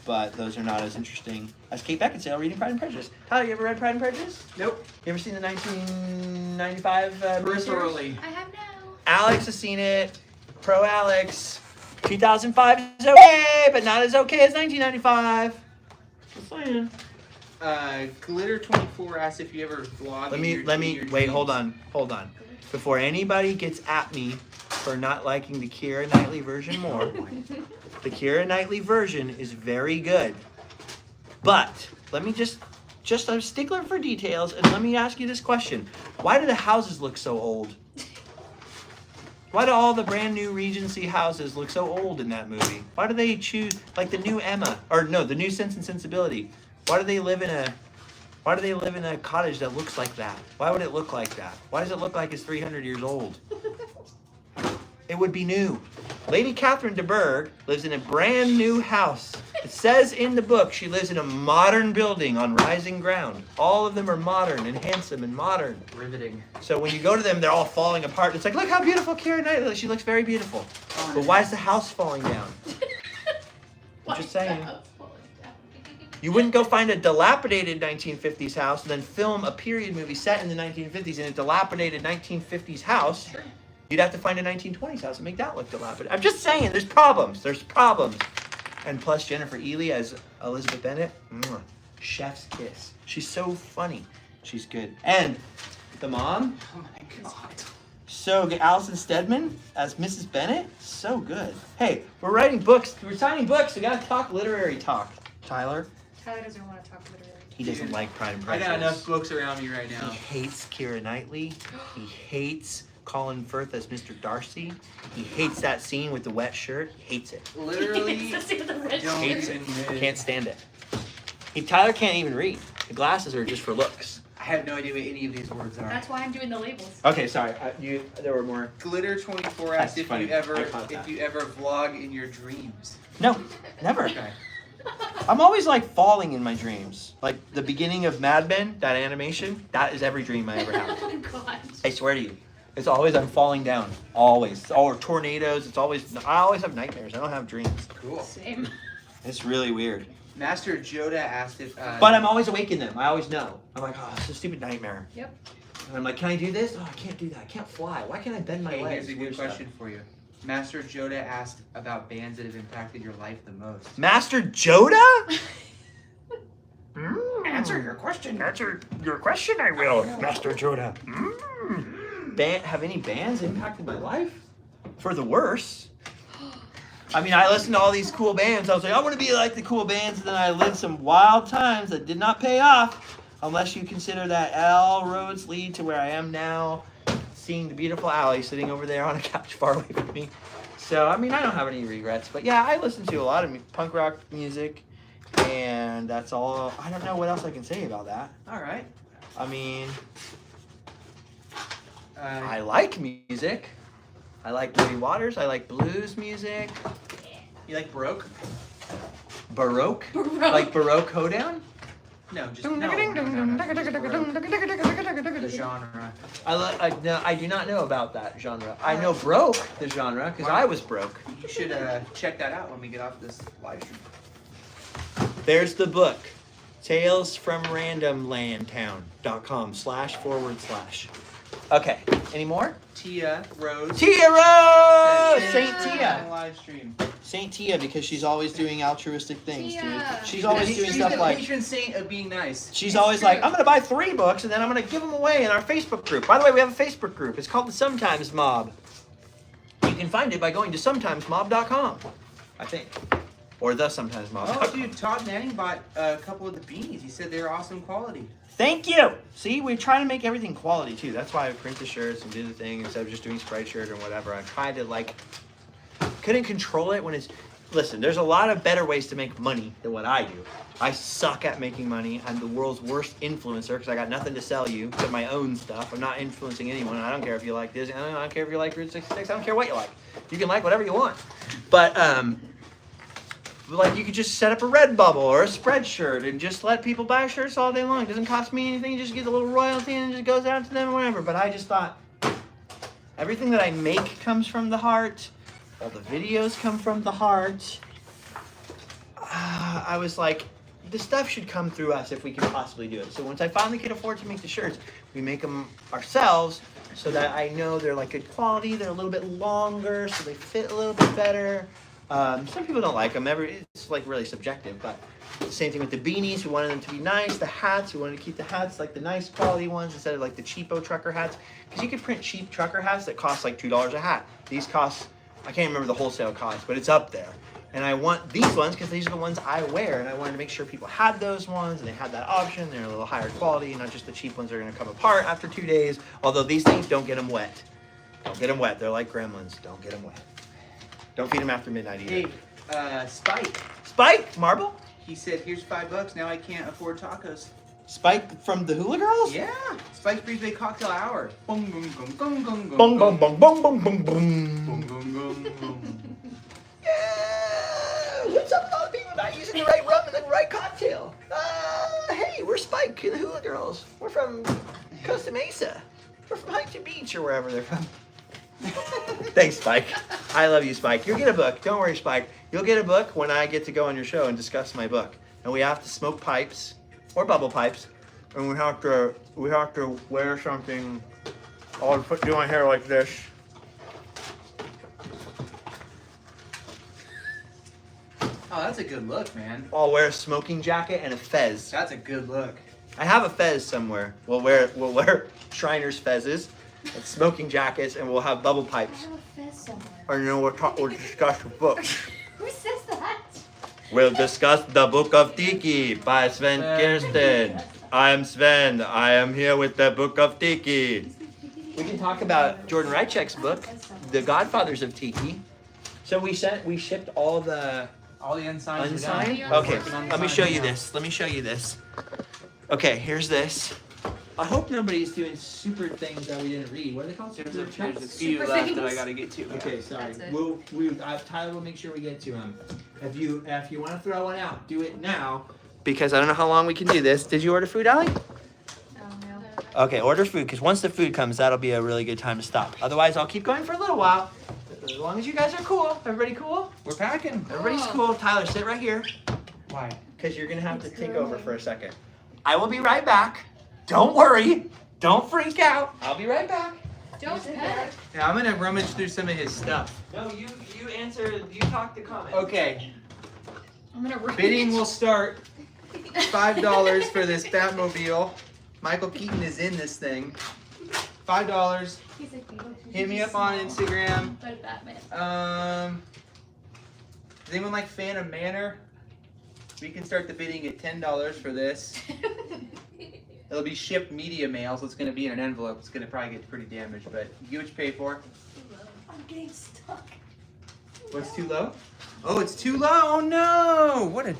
but those are not as interesting as Kate Beckinsale reading Pride and Prejudice. Tyler, you ever read Pride and Prejudice? Nope. You ever seen the 1995 miniseries? Peripherally. I have now. Alex has seen it. Pro Alex. 2005 is okay, but not as okay as 1995. Just saying. Glitter24 asked if you ever vlog. Hold on. Before anybody gets at me for not liking the Keira Knightley version more, the Keira Knightley version is very good. But let me just a stickler for details, and let me ask you this question: why do the houses look so old? Why do all the brand new Regency houses look so old in that movie? Why do they choose like the new Emma, or no, the new Sense and Sensibility? Why do they live in a cottage that looks like that? Why would it look like that? Why does it look like it's 300 years old? It would be new. Lady Catherine de Bourgh lives in a brand new house. It says in the book she lives in a modern building on rising ground. All of them are modern and handsome and modern. Riveting. So when you go to them, they're all falling apart. It's like, look how beautiful Keira Knightley is. She looks very beautiful. But why is the house falling down? I'm just saying. You wouldn't go find a dilapidated 1950s house and then film a period movie set in the 1950s in a dilapidated 1950s house. You'd have to find a 1920s house and make that look dilapidated. I'm just saying, there's problems. And plus Jennifer Ely as Elizabeth Bennet, chef's kiss. She's so funny. She's good. And the mom, Oh my god. so good. Alison Steadman as Mrs. Bennet, so good. Hey, we're writing books. We're signing books. We gotta talk literary talk. Tyler, Tyler doesn't want to talk literary. he doesn't like Pride and I Prejudice. got enough books around me right He now. hates Keira Knightley. He hates Colin Firth as Mr. Darcy. He hates that scene with the wet shirt. He hates it. Literally, Let's see what the red don't Hates shirt- it. Can't stand it. Tyler can't even read. The glasses are just for looks. I have no idea what any of these words are. That's why I'm doing the labels. Okay, sorry. There were more. Glitter24 asked That's if funny. you ever I caught that. vlog in your dreams. No, never. Okay. I'm always like falling in my dreams. Like the beginning of Mad Men, that animation, that is every dream I ever have. Oh god. I swear to you. It's always I'm falling down. Always. Or tornadoes. I always have nightmares. I don't have dreams. Cool. Same. It's really weird. Master Joda asked if. But I'm always awake in them. I always know. I'm like, oh, it's a stupid nightmare. Yep. And I'm like, can I do this? Oh, I can't do that. I can't fly. Why can't I bend my Hey, legs? here's a Weird good stuff. question for you. Master Joda asked about bands that have impacted your life the most. Master Joda? Answer your question. Answer your question, I will, Master Joda. Have any bands impacted my life? For the worse. I mean, I listened to all these cool bands. I was like, I want to be like the cool bands. And then I lived some wild times that did not pay off, unless you consider that all roads lead to where I am now, seeing the beautiful Allie sitting over there on a couch far away from me. So, I mean, I don't have any regrets. But yeah, I listen to a lot of punk rock music, and that's all. I don't know what else I can say about that. All right. I mean, I like music. I like Muddy Waters. I like blues music. You like Baroque? Baroque? Baroque. Like Baroque hoedown? No, just no. The genre. I do not know about that genre. I know broke, the genre, because I was broke. You should check that out when we get off this live stream. There's the book. Tales from randomlandtown.com//. Okay, any more? Tia Rose. Tia Rose! Saint On Tia. live stream. Saint Tia, because she's always doing altruistic things, dude. Tia. She's always doing She's stuff the like... patron saint of being nice. She's It's always true. like, I'm going to buy 3 books, and then I'm going to give them away in our Facebook group. By the way, we have a Facebook group. It's called the Sometimes Mob. You can find it by going to sometimesmob.com, I think. Or the Sometimes Mob. Oh, dude, Todd Manning bought a couple of the beanies. He said they were awesome quality. Thank you. See, we try to make everything quality too. That's why I print the shirts and do the thing instead of just doing sprite shirt or whatever. I tried to couldn't control it when it's. Listen, there's a lot of better ways to make money than what I do. I suck at making money. I'm the world's worst influencer because I got nothing to sell you except my own stuff. I'm not influencing anyone. I don't care if you like Disney. I don't care if you like Route 66. I don't care what you like. You can like whatever you want. But like you could just set up a Redbubble or a Spreadshirt and just let people buy shirts all day long. It doesn't cost me anything. You just get a little royalty and it just goes out to them or whatever. But I just thought everything that I make comes from the heart. All the videos come from the heart. I was like, the stuff should come through us if we can possibly do it. So once I finally could afford to make the shirts, we make them ourselves so that I know they're like good quality. They're a little bit longer, so they fit a little bit better. Some people don't like them. It's like really subjective, but same thing with the beanies. We wanted them to be nice. The hats, we wanted to keep the hats like the nice quality ones instead of like the cheapo trucker hats. Because you can print cheap trucker hats that cost like $2 a hat. These cost, I can't remember the wholesale cost, but it's up there. And I want these ones because these are the ones I wear, and I wanted to make sure people had those ones and they had that option. They're a little higher quality, not just the cheap ones that are going to come apart after 2 days. Although these things don't get them wet. Don't get them wet. They're like gremlins. Don't get them wet. Don't feed them after midnight either. Hey, Spike. Spike Marble? He said, here's $5. Now I can't afford tacos. Spike from the Hula Girls? Yeah. Spike Breeze Bay Cocktail Hour. Boom, boom, boom, boom, boom, boom. Boom, boom, boom, boom, boom, boom, boom. Boom, boom, boom, boom. Yeah! What's up with all the people not using the right rum and the right cocktail? Hey, we're Spike and the Hula Girls. We're from Costa Mesa. We're from Huntington Beach or wherever they're from. Thanks, Spike. I love you, Spike. You'll get a book. Don't worry, Spike. You'll get a book when I get to go on your show and discuss my book. And we have to smoke pipes or bubble pipes, and we have to wear something. I'll do my hair like this. Oh, that's a good look, man. I'll wear a smoking jacket and a fez. That's a good look. I have a fez somewhere. We'll wear Shriners fezzes and smoking jackets, and we'll have bubble I pipes. have a fez somewhere. And then we'll discuss the book. Who says that? We'll discuss the Book of Tiki by Sven Kirsten. I am Sven. I am here with the Book of Tiki. We can talk about Jordan Rychek's book, The Godfathers of Tiki. So we shipped all the unsigned. unsigned. done. Okay, Working on let me the show signed you now. this. Let me show you this. Okay, here's this. I hope nobody's doing super things that we didn't read. What are they called? There's Super a chats? few Super left things. that I gotta get to. Okay, sorry. That's it. Tyler will make sure we get to them. If you want to throw one out, do it now. Because I don't know how long we can do this. Did you order food, Allie? Oh, no. Okay, order food. Because once the food comes, that'll be a really good time to stop. Otherwise, I'll keep going for a little while. As long as you guys are cool. Everybody cool? We're packing. Everybody's cool. Tyler, sit right here. Why? Because you're going to have to It's take growing. over for a second. I will be right back. Don't worry. Don't freak out. I'll be right back. Don't panic. Yeah, I'm gonna rummage through some of his stuff. No, you talk the comments. Okay, I'm gonna rush. bidding will start $5 for this Batmobile. Michael Keaton is in this thing. $5. He's like, "Wait, Hit me up on Instagram. But Batman. Does anyone like Phantom Manor? We can start the bidding at $10 for this. It'll be shipped media mail, so it's going to be in an envelope. It's going to probably get pretty damaged, but you get what you pay for. I'm getting stuck. What's too low? Oh, it's too low. Oh no! What a.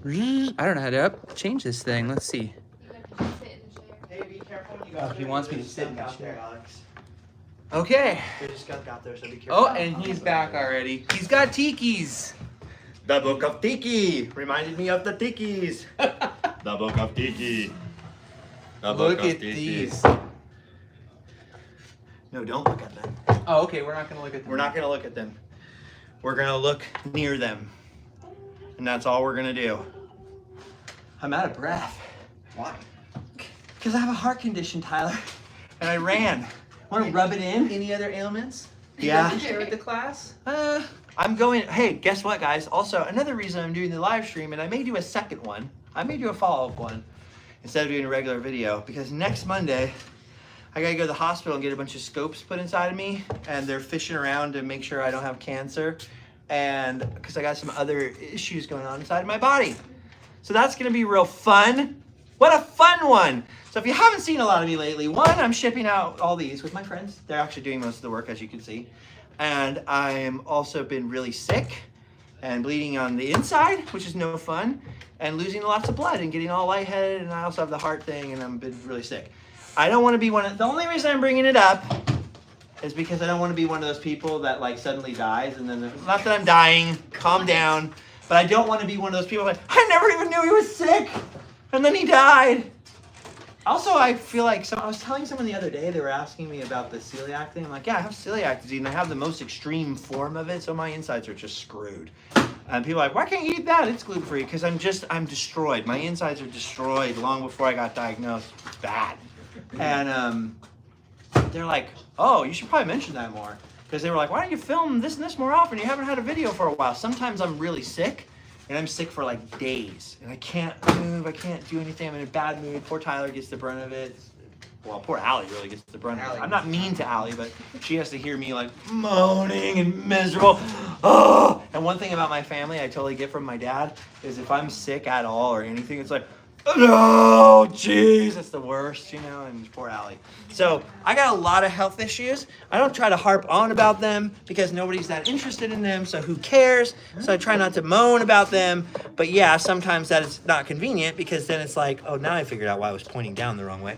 I don't know how to change this thing. Let's see. Hey, be careful when you Oh, he wants me to sit in the out there, chair. Alex. Okay. There's a skunk out there, so be careful. Oh, and he's back already. He's got tikis. The Book of Tiki reminded me of the Tikis. The Book of Tiki. The Book Look of at Tiki. these. No, don't look at them. Oh, okay. We're not gonna look at them. We're not going to look at them. We're going to look near them. And that's all we're going to do. I'm out of breath. Why? Because I have a heart condition, Tyler. And I ran. Want to rub it in? Any other ailments? Yeah. You share with the class? I'm going, hey, guess what, guys? Also, another reason I'm doing the live stream, and I may do a second one. I may do a follow-up one instead of doing a regular video, because next Monday, I gotta go to the hospital and get a bunch of scopes put inside of me, and they're fishing around to make sure I don't have cancer, and because I got some other issues going on inside my body. So that's gonna be real fun. What a fun one! So if you haven't seen a lot of me lately, one, I'm shipping out all these with my friends. They're actually doing most of the work, as you can see. And I'm also been really sick and bleeding on the inside, which is no fun, and losing lots of blood and getting all lightheaded, and I also have the heart thing, and I've been really sick. I don't want to be the only reason I'm bringing it up is because I don't want to be one of those people that like suddenly dies, and then, not that I'm dying, calm down, but I don't want to be one of those people like, I never even knew he was sick, and then he died. Also, I feel like, I was telling someone the other day, they were asking me about the celiac thing. I'm like, yeah, I have celiac disease, and I have the most extreme form of it, so my insides are just screwed. And people are like, why can't you eat that? It's gluten-free. Because I'm destroyed. My insides are destroyed long before I got diagnosed. It's bad. And they're like, oh, you should probably mention that more. Because they were like, why don't you film this and this more often? You haven't had a video for a while. Sometimes I'm really sick. And I'm sick for like days, and I can't move, I can't do anything, I'm in a bad mood. Poor Tyler gets the brunt of it. Well, poor Allie really gets the brunt of it. I'm not mean to Allie, but she has to hear me like moaning and miserable. Oh! And one thing about my family I totally get from my dad is if I'm sick at all or anything, it's like, oh, jeez, that's the worst, you know, and poor Allie. So I got a lot of health issues. I don't try to harp on about them because nobody's that interested in them, so who cares? So I try not to moan about them. But yeah, sometimes that is not convenient because then it's like, oh, now I figured out why I was pointing down the wrong way.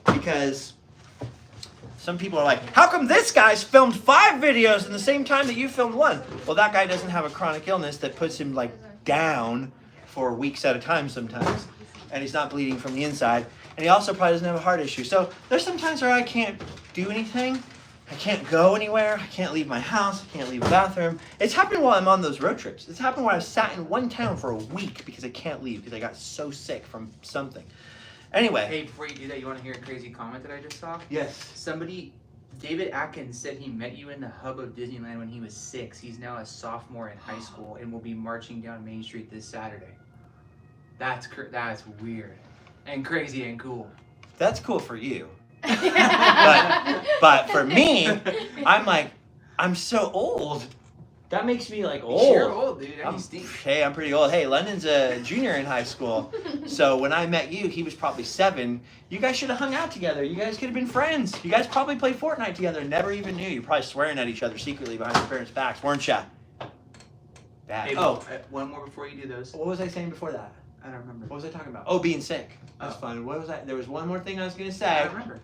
Because some people are like, how come this guy's filmed 5 videos in the same time that you filmed 1? Well, that guy doesn't have a chronic illness that puts him like down for weeks at a time sometimes. And he's not bleeding from the inside. And he also probably doesn't have a heart issue. So there's some times where I can't do anything. I can't go anywhere. I can't leave my house. I can't leave the bathroom. It's happened while I'm on those road trips. It's happened where I've sat in one town for a week because I can't leave because I got so sick from something. Anyway. Hey, before you do that, you want to hear a crazy comment that I just saw? Yes. David Atkins said he met you in the hub of Disneyland when he was 6. He's now a sophomore in high school and will be marching down Main Street this Saturday. That's weird and crazy and cool. That's cool for you. but for me, I'm like, I'm so old. That makes me like old. You're old, dude. I'm pretty old. Hey, London's a junior in high school. So when I met you, he was probably 7. You guys should have hung out together. You guys could have been friends. You guys probably played Fortnite together. Never even knew. You're probably swearing at each other secretly behind your parents' backs, weren't ya? Bad. Hey, oh, one more before you do those. What was I saying before that? I don't remember. What was I talking about? Oh, being sick. That's fun. What was I? There was one more thing I was gonna say. I don't remember.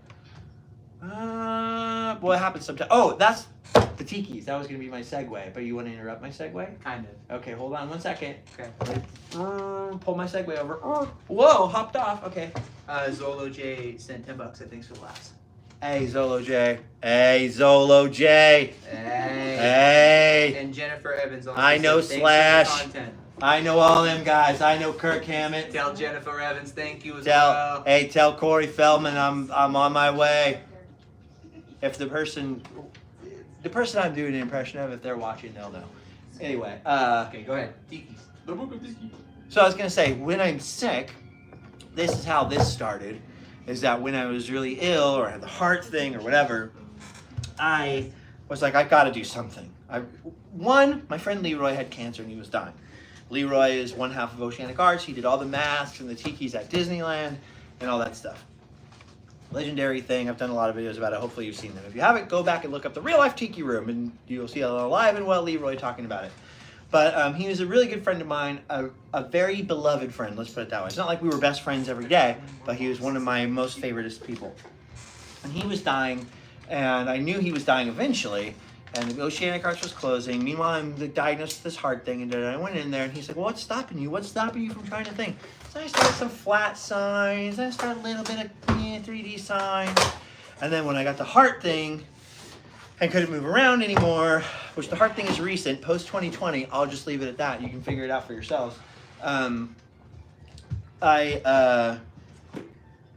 Well, it happens sometimes. Oh, that's the tikis. That was gonna be my segue. But you want to interrupt my segue? Kind of. Okay, hold on 1 second. Okay. Pull my segue over. Whoa, hopped off. Okay. Zolo J sent $10. Thanks for the laughs. Hey, Zolo J. Hey, Zolo J. Hey. And Jennifer Evans. I know said, Slash. "Thanks for the content." I know all them guys. I know Kirk Hammett. Tell Jennifer Evans thank you as well. Hey, tell Corey Feldman I'm on my way. If the person I'm doing an impression of, if they're watching, they'll know. Anyway, Okay, go ahead. Tikis. The Book of Tiki. so I was gonna say, when I'm sick, this is how this started. Is that when I was really ill or had the heart thing or whatever, I was like, I gotta do something. One, my friend Leroy had cancer and he was dying. Leroy is one half of Oceanic Arts. He did all the masks and the tikis at Disneyland and all that stuff. Legendary thing. I've done a lot of videos about it. Hopefully you've seen them. If you haven't, go back and look up the Real Life Tiki Room and you'll see a live and well Leroy talking about it. But he was a really good friend of mine, a very beloved friend, let's put it that way. It's not like we were best friends every day, but he was one of my most favoritist people. And he was dying, and I knew he was dying eventually, and the Oceanic Arts was closing. Meanwhile, I'm diagnosed with this heart thing, and I went in there, and he's like, well, what's stopping you? What's stopping you from trying to think? So I started some flat signs, I started a little bit of 3D signs, and then when I got the heart thing, I couldn't move around anymore, which the heart thing is recent, post 2020, I'll just leave it at that. You can figure it out for yourselves. I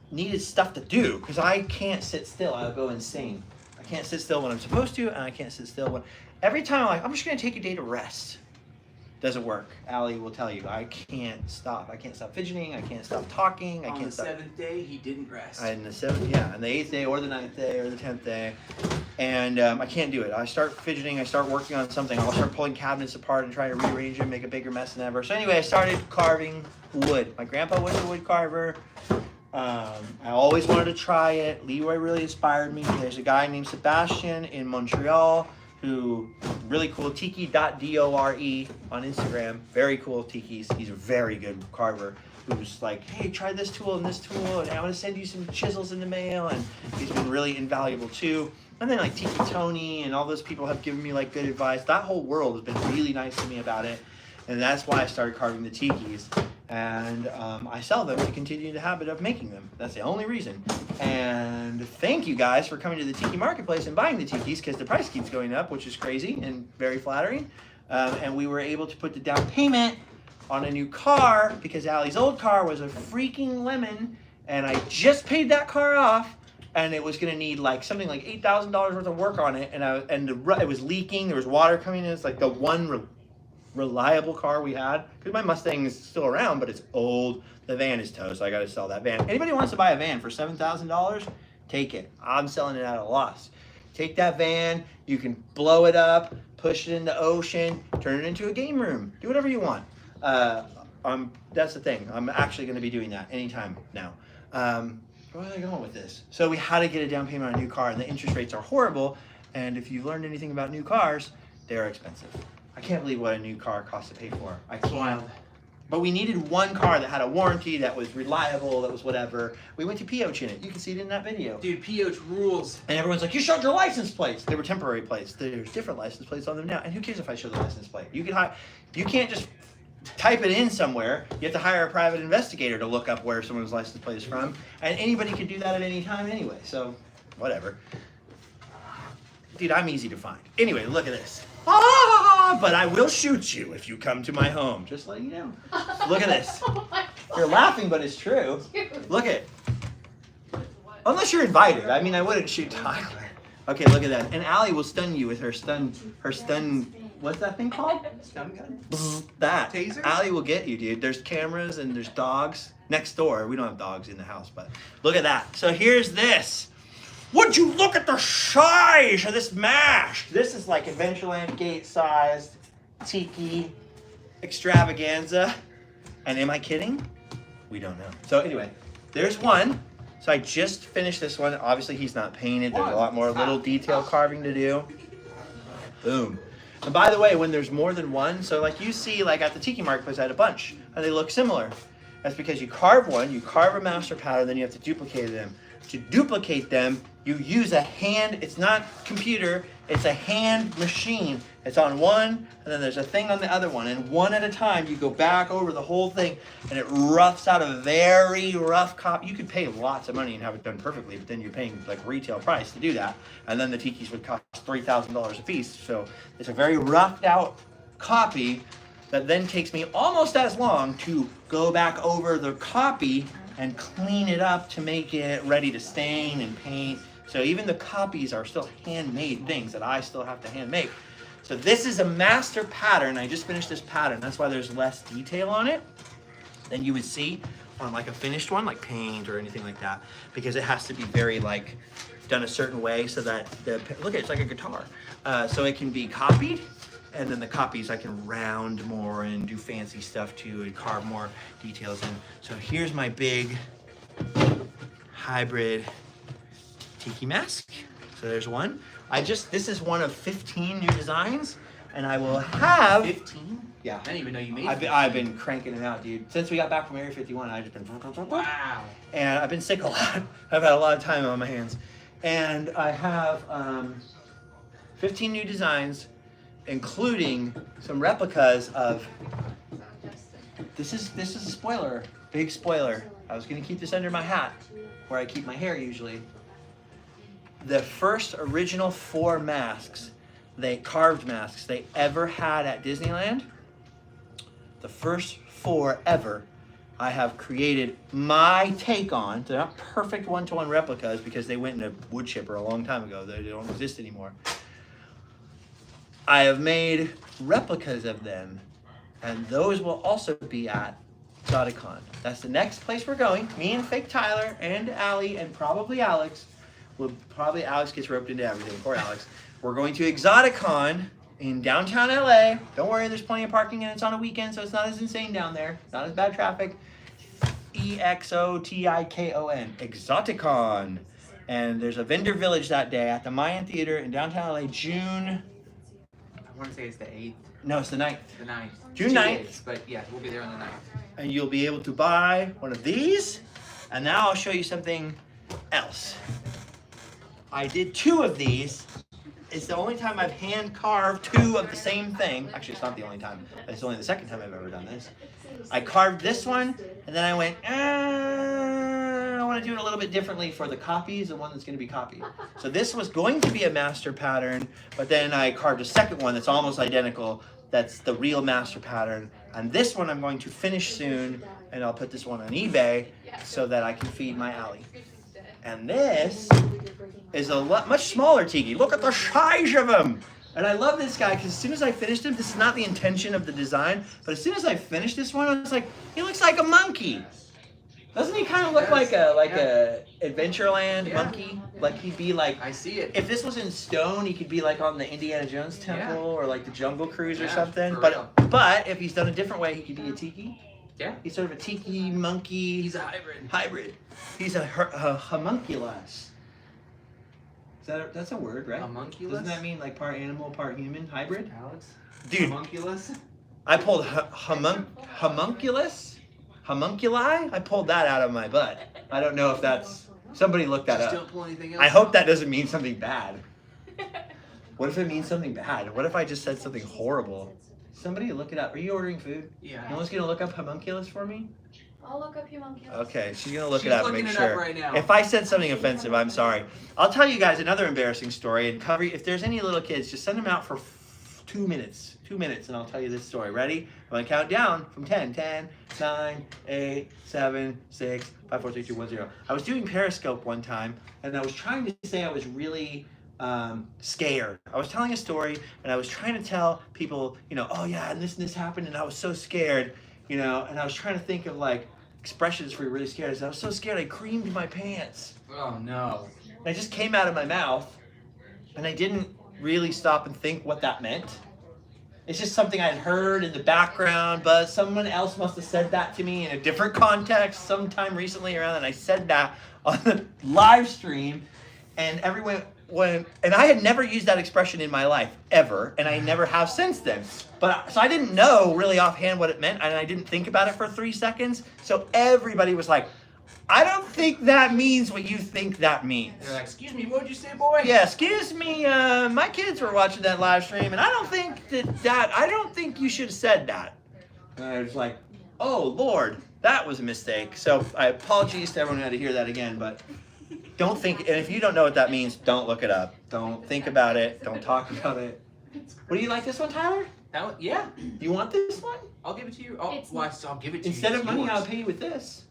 needed stuff to do, because I can't sit still, I'll go insane. I can't sit still when I'm supposed to, and I can't sit still when... Every time I'm like, I'm just gonna take a day to rest. Doesn't work. Allie will tell you, I can't stop. I can't stop fidgeting, I can't stop talking, I can't stop... On the 7th day, he didn't rest. And the 7th, yeah, and the 8th day, or the 9th day, or the 10th day. And I can't do it. I start fidgeting, I start working on something, I'll start pulling cabinets apart and trying to rearrange them, make a bigger mess than ever. So anyway, I started carving wood. My grandpa was a wood carver. I always wanted to try it. Leroy really inspired me. There's a guy named Sebastian in Montreal who, really cool, tiki.dore on Instagram. Very cool tikis. He's a very good carver. Who's like, hey, try this tool and this tool, and I want to send you some chisels in the mail, and he's been really invaluable too. And then like Tiki Tony and all those people have given me like good advice. That whole world has been really nice to me about it, and that's why I started carving the tikis. And I sell them to continue the habit of making them. That's the only reason. And thank you guys for coming to the Tiki Marketplace and buying the tikis, because the price keeps going up, which is crazy and very flattering. And we were able to put the down payment on a new car, because Allie's old car was a freaking lemon, and I just paid that car off, and it was gonna need like something like $8,000 worth of work on it, and it was leaking. There was water coming in. It's like the one reliable car we had, because my Mustang is still around, but it's old. The van is toast, so I gotta sell that van. Anybody wants to buy a van for $7,000? Take it. I'm selling it at a loss. Take that van, you can blow it up, push it in the ocean, turn it into a game room, do whatever you want. That's the thing. I'm actually going to be doing that anytime now. Where was I going with this? So we had to get a down payment on a new car, and the interest rates are horrible. And if you've learned anything about new cars, they're expensive. I can't believe what a new car costs to pay for. I can't. Wild. But we needed one car that had a warranty, that was reliable, that was whatever. We went to Pioch in it. You can see it in that video. Dude, Pioch rules. And everyone's like, you showed your license plates. They were temporary plates. There's different license plates on them now. And who cares if I show the license plate? You can't just type it in somewhere. You have to hire a private investigator to look up where someone's license plate is from. And anybody can do that at any time anyway. So, whatever. Dude, I'm easy to find. Anyway, look at this. Ah, but I will shoot you if you come to my home. Just letting you know. Look at this. You're laughing, but it's true. Look at. Unless you're invited. I mean, I wouldn't shoot Tyler. Okay, look at that. And Allie will stun you with her stun. What's that thing called? Stun gun? That. Taser? Allie will get you, dude. There's cameras and there's dogs next door. We don't have dogs in the house, but look at that. So here's this. Would you look at the size of this mash? This is like Adventureland gate-sized tiki extravaganza. And am I kidding? We don't know. So anyway, there's one. So I just finished this one. Obviously, he's not painted. There's a lot more little detail carving to do. Boom. And by the way, when there's more than one, so like you see, like at the Tiki Marketplace, I had a bunch, and they look similar. That's because you carve one, you carve a master pattern, then you have to duplicate them. To duplicate them, you use a hand, it's not computer, it's a hand machine. It's on one, and then there's a thing on the other one. And one at a time, you go back over the whole thing, and it roughs out a very rough copy. You could pay lots of money and have it done perfectly, but then you're paying like retail price to do that. And then the tikis would cost $3,000 a piece. So it's a very roughed out copy that then takes me almost as long to go back over the copy and clean it up to make it ready to stain and paint. So even the copies are still handmade things that I still have to hand make. So this is a master pattern. I just finished this pattern. That's why there's less detail on it than you would see on like a finished one, like paint or anything like that, because it has to be very like done a certain way so that look, it's like a guitar. So it can be copied, and then the copies I can round more and do fancy stuff too and carve more details in. So here's my big hybrid tiki mask. So there's one. This is one of 15 new designs, and I will have 15? Yeah. I didn't even know you made I've been cranking them out, dude. Since we got back from Area 51, I've just been Wow. and I've been sick a lot. I've had a lot of time on my hands. And I have 15 new designs, including some replicas of this is a spoiler, big spoiler. I was gonna keep this under my hat, where I keep my hair usually. The first original 4 masks, carved masks they ever had at Disneyland, the first 4 ever, I have created my take on. They're not perfect one-to-one replicas because they went in a wood chipper a long time ago. They don't exist anymore. I have made replicas of them, and those will also be at Exoticon. That's the next place we're going. Me and Fake Tyler and Allie and probably Alex. Alex gets roped into everything. Poor Alex. We're going to Exoticon in downtown LA. Don't worry, there's plenty of parking and it's on a weekend, so it's not as insane down there. Not as bad traffic. EXOTIKON. Exoticon. And there's a vendor village that day at the Mayan Theater in downtown LA, June. I want to say it's the 8th. No, it's the 9th. The 9th. June 2 9th. days, but yeah, we'll be there on the 9th. And you'll be able to buy one of these. And now I'll show you something else. I did 2 of these. It's the only time I've hand carved 2 of the same thing. Actually, it's not the only time. It's only the second time I've ever done this. I carved this one, and then I went, I want to do it a little bit differently for the copies, the one that's going to be copied. So this was going to be a master pattern, but then I carved a second one that's almost identical. That's the real master pattern. And this one I'm going to finish soon, and I'll put this one on eBay so that I can feed my Allie. And this is a much smaller tiki. Look at the size of him. And I love this guy because as soon as I finished him, this is not the intention of the design, but as soon as I finished this one, I was like, he looks like a monkey. Doesn't he kind of look like a Adventureland monkey? Like he'd be like, I see it. If this was in stone, he could be like on the Indiana Jones temple or like the Jungle Cruise or something. For But if he's done a different way, he could be a tiki. Yeah. He's sort of a tiki monkey. He's a hybrid. Hybrid. He's a homunculus. That's a word, right? Homunculus? Doesn't that mean like part animal, part human? Hybrid? Alex? Dude. Homunculus? I pulled homunculus? Homunculi? I pulled that out of my butt. I don't know if that's... Somebody look that Just up. don't pull anything else I hope out. that doesn't mean something bad. What if it means something bad? What if I just said something horrible? Somebody look it up. Are you ordering food? Yeah. No one's gonna look up homunculus for me? I'll look up homunculus. Okay, she's gonna look She's it up and looking make it sure. up right now. If I said something offensive, I'm sorry. I'll tell you guys another embarrassing story and cover. If there's any little kids, just send them out for 2 minutes. 2 minutes, and I'll tell you this story. Ready? I'm gonna count down from 10. 10, 9, 8, 7, 6, 5, 4, 3, 2, 1, 0. I was doing Periscope one time, and I was trying to say I was really scared. I was telling a story, and I was trying to tell people, oh yeah, and this happened, and I was so scared, and I was trying to think of like expressions for really scared. I was so scared I creamed my pants. Oh no. And it just came out of my mouth, and I didn't really stop and think what that meant. It's just something I'd heard in the background, but someone else must have said that to me in a different context sometime recently around, and I said that on the live stream, and everyone went, and I had never used that expression in my life, ever, and I never have since then. So I didn't know really offhand what it meant, and I didn't think about it for 3 seconds, so everybody was like, I don't think that means what you think that means. They're like, excuse me, what'd you say, boy? Yeah, excuse me, my kids were watching that live stream, and I don't think you should have said that. And I was like, oh, Lord, that was a mistake. So I apologize to everyone who had to hear that again, but don't think, and if you don't know what that means, don't look it up. Don't think about it. Don't talk about it. What do you like this one, Tyler? That one, yeah. You want this one? I'll give it to you. Oh, I'll give it to Instead you. of money, yours. I'll pay you with this.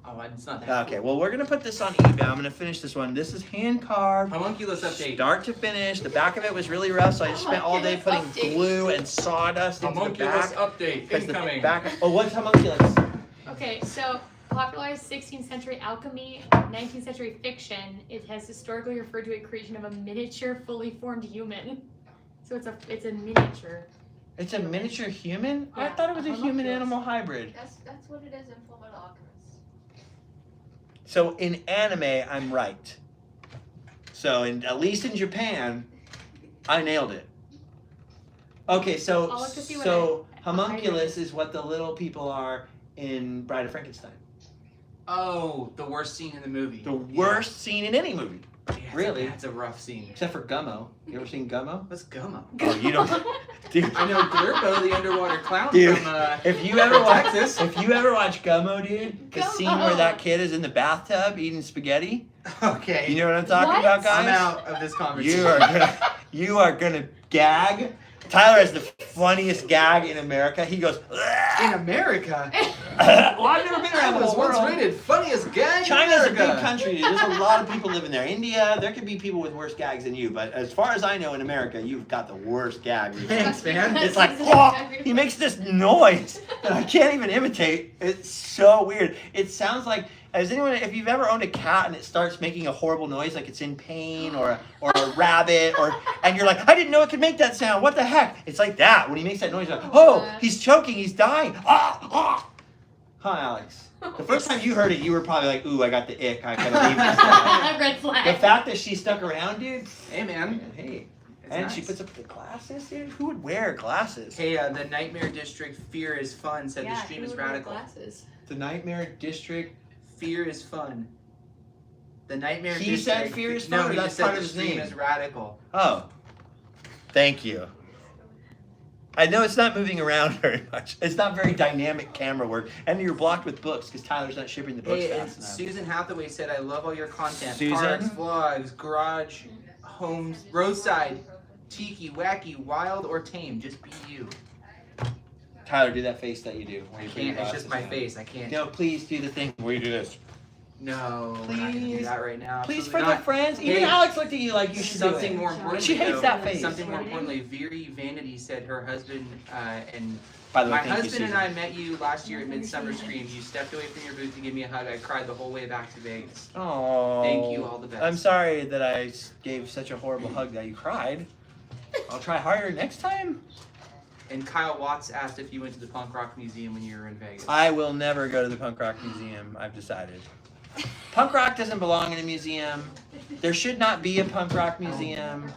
Oh, it's not that. Okay, well, we're going to put this on eBay. I'm going to finish this one. This is hand carved. Homunculus update. Start to finish. The back of it was really rough, so I just spent all day putting glue and sawdust into the Homunculus back. update Because the incoming. back. Oh, what's homunculus? Okay, so popularized 16th century alchemy, 19th century fiction. It has historically referred to a creation of a miniature, fully formed human. So it's a miniature. It's a miniature human? I Yeah, thought it was a homunculus. human-animal hybrid. That's what it is in Fullmetal Alchemist. So in anime, I'm right. So at least in Japan, I nailed it. Okay, so I'll look to see what homunculus is what the little people are in Bride of Frankenstein. Oh, the worst scene in the movie. The worst scene in any movie, Yeah, really. That's a rough scene. Except for Gummo. You ever seen Gummo? What's Gummo? Oh, you don't. Dude, I know Glurbo, the underwater clown Dude, from if you ever watch Texas. if you ever watch Gummo, dude, the scene where that kid is in the bathtub eating spaghetti. Okay. You know what I'm talking What? about, guys? I'm out of this conversation. You are gonna gag. Tyler has the funniest gag in America. He goes, In America? well, I've never been I around the was whole once world. rated funniest gag China's a in big America. country, dude. There's a lot of people living there. India, there could be people with worse gags than you, but as far as I know, in America, you've got the worst gag. Thanks, man. It's like, oh, he makes this noise that I can't even imitate. It's so weird. It sounds like, if you've ever owned a cat and it starts making a horrible noise, like it's in pain, or a rabbit, and you're like, I didn't know it could make that sound. What the heck? It's like that. When he makes that noise, you're like, oh, he's choking, he's dying. Ah. Huh, Alex? The first time you heard it, you were probably like, ooh, I got the ick. I gotta leave this guy. Red flag. The fact that she stuck around, dude. Hey, man. Hey. It's And nice. she puts up the glasses, dude. Who would wear glasses? Hey, the Nightmare District Fear is Fun said the stream is radical. Glasses. The Nightmare District. Fear is fun. The Nightmare He District. said Fear is No, Fun, or he that's just said part the of his stream name? is radical. Oh. Thank you. I know it's not moving around very much. It's not very dynamic camera work. And you're blocked with books because Tyler's not shipping the books Hey, and fast enough. Susan Hathaway said, I love all your content. Susan? Parks, vlogs, garage, homes, roadside, tiki, wacky, wild, or tame. Just be you. Tyler, do that face that you do. Where I you put your can't. It's just my glasses on. face. I can't. No, please do the thing where you do this. No, we're not gonna do Please. that right now. Please, Absolutely for the not. friends. Even Hey, Alex looked at you like you should do Something it. more important. She hates though, that face. Something more importantly, Viri Vanity said her husband and By the way, my thank you, husband and Susan. I met you last year at Midsummer Scream. You stepped away from your booth to give me a hug. I cried the whole way back to Vegas. Oh. Thank you, all the best. I'm sorry that I gave such a horrible hug that you cried. I'll try harder next time. And Kyle Watts asked if you went to the Punk Rock Museum when you were in Vegas. I will never go to the Punk Rock Museum, I've decided. Punk rock doesn't belong in a museum. There should not be a punk rock museum.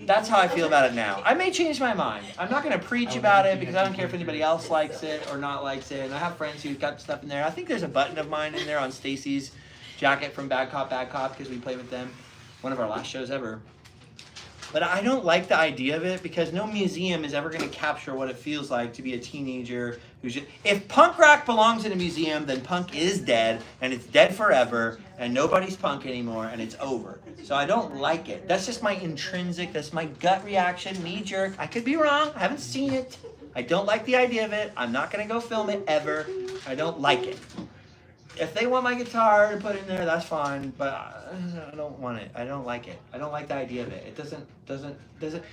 That's how I feel about it now. I may change my mind. I'm not going to preach about it because I don't care if anybody else likes it or not likes it. And I have friends who've got stuff in there. I think there's a button of mine in there on Stacy's jacket from Bad Cop, because we played with them. One of our last shows ever. But I don't like the idea of it because no museum is ever going to capture what it feels like to be a teenager who's just... If punk rock belongs in a museum, then punk is dead, and it's dead forever, and nobody's punk anymore, and it's over. So I don't like it. That's just my intrinsic, that's my gut reaction, knee-jerk. I could be wrong. I haven't seen it. I don't like the idea of it. I'm not going to go film it ever. I don't like it. If they want my guitar to put in there, that's fine, but I don't want it. I don't like it. I don't like the idea of it. It doesn't.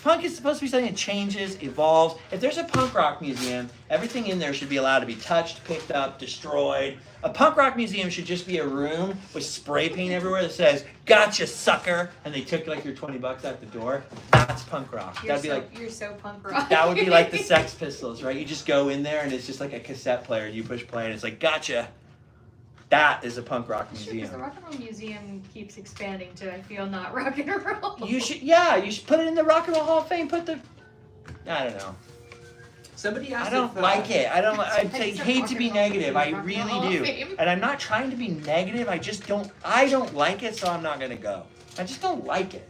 Punk is supposed to be something that changes, evolves. If there's a punk rock museum, everything in there should be allowed to be touched, picked up, destroyed. A punk rock museum should just be a room with spray paint everywhere that says, "Gotcha, sucker," and they took like your $20 out the door. That's punk rock. You're That'd so punk rock. that would be like the Sex Pistols, right? You just go in there and it's just like a cassette player. You push play and it's like, "Gotcha." That is a punk rock Because the museum. Rock and Roll Museum keeps expanding to, I feel, not rock and roll. You should put it in the Rock and Roll Hall of Fame. I don't know. Somebody asked I don't if, like it. I Somebody's a hate Rock to and be Roll negative. I Museum, Rock and Roll Hall really of do. Fame. And I'm not trying to be negative. I don't like it, so I'm not gonna go. I just don't like it.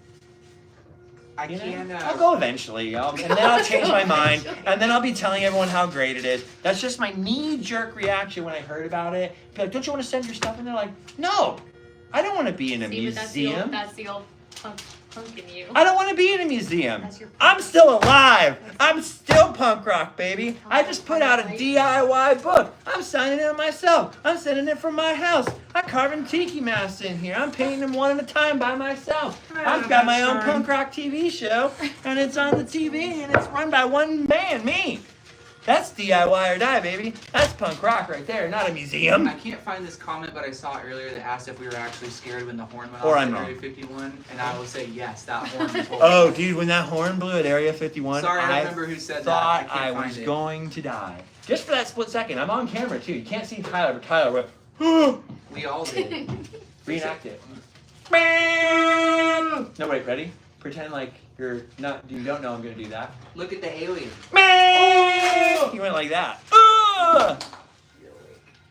I You know? can. I'll go eventually, and then I'll change my mind, and then I'll be telling everyone how great it is. That's just my knee-jerk reaction when I heard about it. Be like, don't you want to send your stuff in there? Like, no, I don't want to be in a See, but museum. that's the old punk in you. I don't want to be in a museum. That's your I'm still alive. I'm still punk rock, baby. I just put out a DIY book. I'm signing it myself. I'm sending it from my house. I'm carving tiki masks in here. I'm painting them one at a time by myself. I've got my own punk rock TV show, and it's on the TV, and it's run by one man, me. That's DIY or die, baby. That's punk rock right there, not a museum. I can't find this comment, but I saw it earlier that asked if we were actually scared when the horn went Or off I'm at wrong. Area 51, and I will say yes, that horn was horrible. Oh, dude, when that horn blew at Area 51, Sorry, I don't remember who said that. thought I I can't was find it. going to die. Just for that split second. I'm on camera, too. You can't see Tyler, but Tyler went, We all did. reenact it. No, wait, ready? Pretend like you don't know I'm going to do that. Look at the alien. He went like that.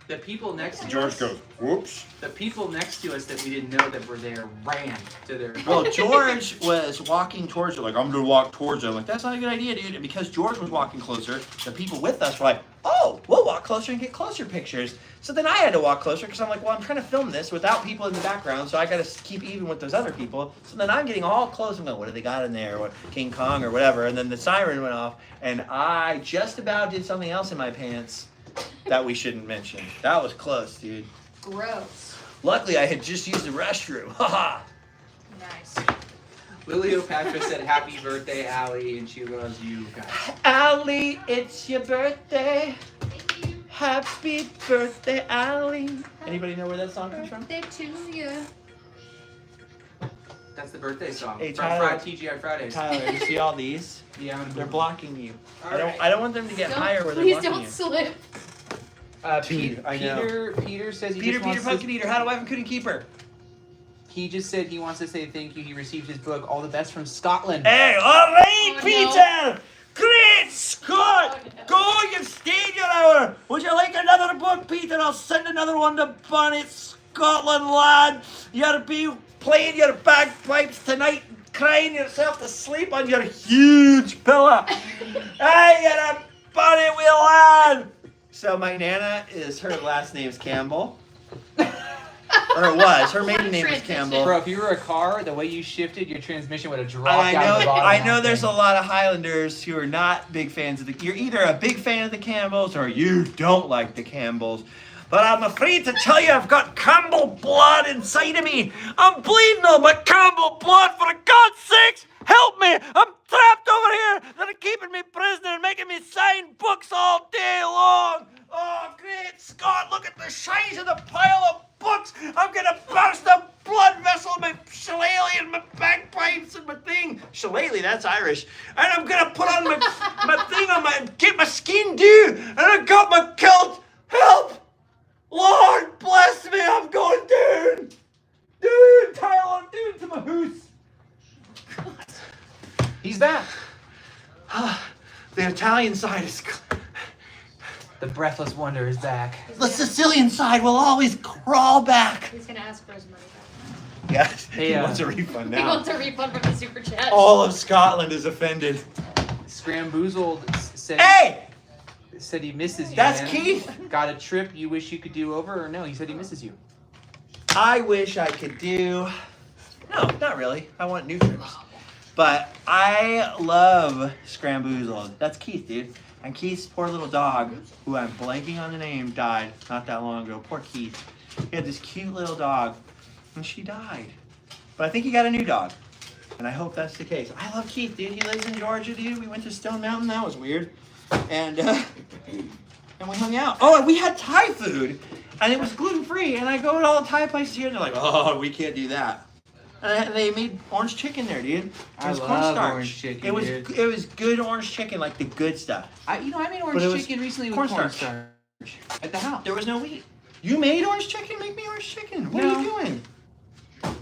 The people next to George us. goes, whoops. The people next to us that we didn't know that were there ran to their. Well, George was walking towards it, like, I'm going to walk towards it. I'm like, that's not a good idea, dude. And because George was walking closer, the people with us were like, oh, we'll walk closer and get closer pictures. So then I had to walk closer because I'm like, well, I'm trying to film this without people in the background, so I got to keep even with those other people. So then I'm getting all close. I'm going, what do they got in there? What, King Kong or whatever. And then the siren went off, and I just about did something else in my pants that we shouldn't mention. That was close, dude. Gross. Luckily, I had just used the restroom. Haha. Nice. Liliopatra said, "Happy birthday, Allie," and she loves you guys. Allie, it's your birthday. Thank you. Happy birthday, Allie. Anybody know where that song comes from? Birthday to you. That's the birthday song. Hey, From Tyler. TGI Fridays. Tyler, you see all these? Yeah, I'm They're blocking you. All I don't. right. I don't want them to get higher where they're Please blocking don't you. slip. Dude, I know. Peter says he Peter, just wants Pumpkin Eater, how do I have a couldn't keep her? He just said he wants to say thank you. He received his book, All the Best from Scotland. Hey, all right, Oh, Peter. Great Scott! Oh, no. Go, you've stayed your hour. Would you like another book, Peter? I'll send another one to Bonnet, Scotland, lad. You'll be playing your bagpipes tonight, crying yourself to sleep on your huge pillow. Hey, you're a Bonnet wheel lad. So my Nana her last name's Campbell. Or it was. Her maiden name was Campbell. Bro, if you were a car, the way you shifted, your transmission would have dropped I out of the know. bottom. I of know. that There's a thing. lot of Highlanders who are not big fans of the. You're either a big fan of the Campbells or you don't like the Campbells. But I'm afraid to tell you, I've got Campbell blood inside of me. I'm bleeding on my Campbell blood. For God's sakes, help me! I'm trapped over here. They're keeping me prisoner and making me sign books all day long. Oh, great Scott! Look at the size of the pile of books. I'm gonna burst a blood vessel in my shillelagh and my bagpipes and my thing. Shillelagh, that's Irish. And I'm gonna put on my thing on get my skin due. And I got my kilt. Help! Lord bless me, I'm going down. Dude, Tyler, I'm doing to my hoose. He's back. The Italian side is. The breathless wonder is back. The Sicilian side will always crawl back. He's gonna ask for his money back. Yes, Hey, he wants a refund He now. wants a refund from the super chat. All of Scotland is offended. Scramboozled said Hey! said he misses you. That's man. Keith. Got a trip you wish you could do over, or no? He said he misses you. I wish I could do. No, not really. I want new trips. But I love Scramboozled. That's Keith, dude. And Keith's poor little dog, who I'm blanking on the name, died not that long ago. Poor Keith. He had this cute little dog, and she died. But I think he got a new dog. And I hope that's the case. I love Keith, dude. He lives in Georgia, dude. We went to Stone Mountain. That was weird. And we hung out. Oh, and we had Thai food. And it was gluten-free. And I go to all the Thai places here, and they're like, oh, we can't do that. And they made orange chicken there, dude. It I was love cornstarch. orange chicken, It was dude. it was good orange chicken, like the good stuff. I made But orange it was chicken recently with cornstarch. cornstarch at the house. There was no wheat. You made orange chicken? Make me orange chicken. What are No. you doing?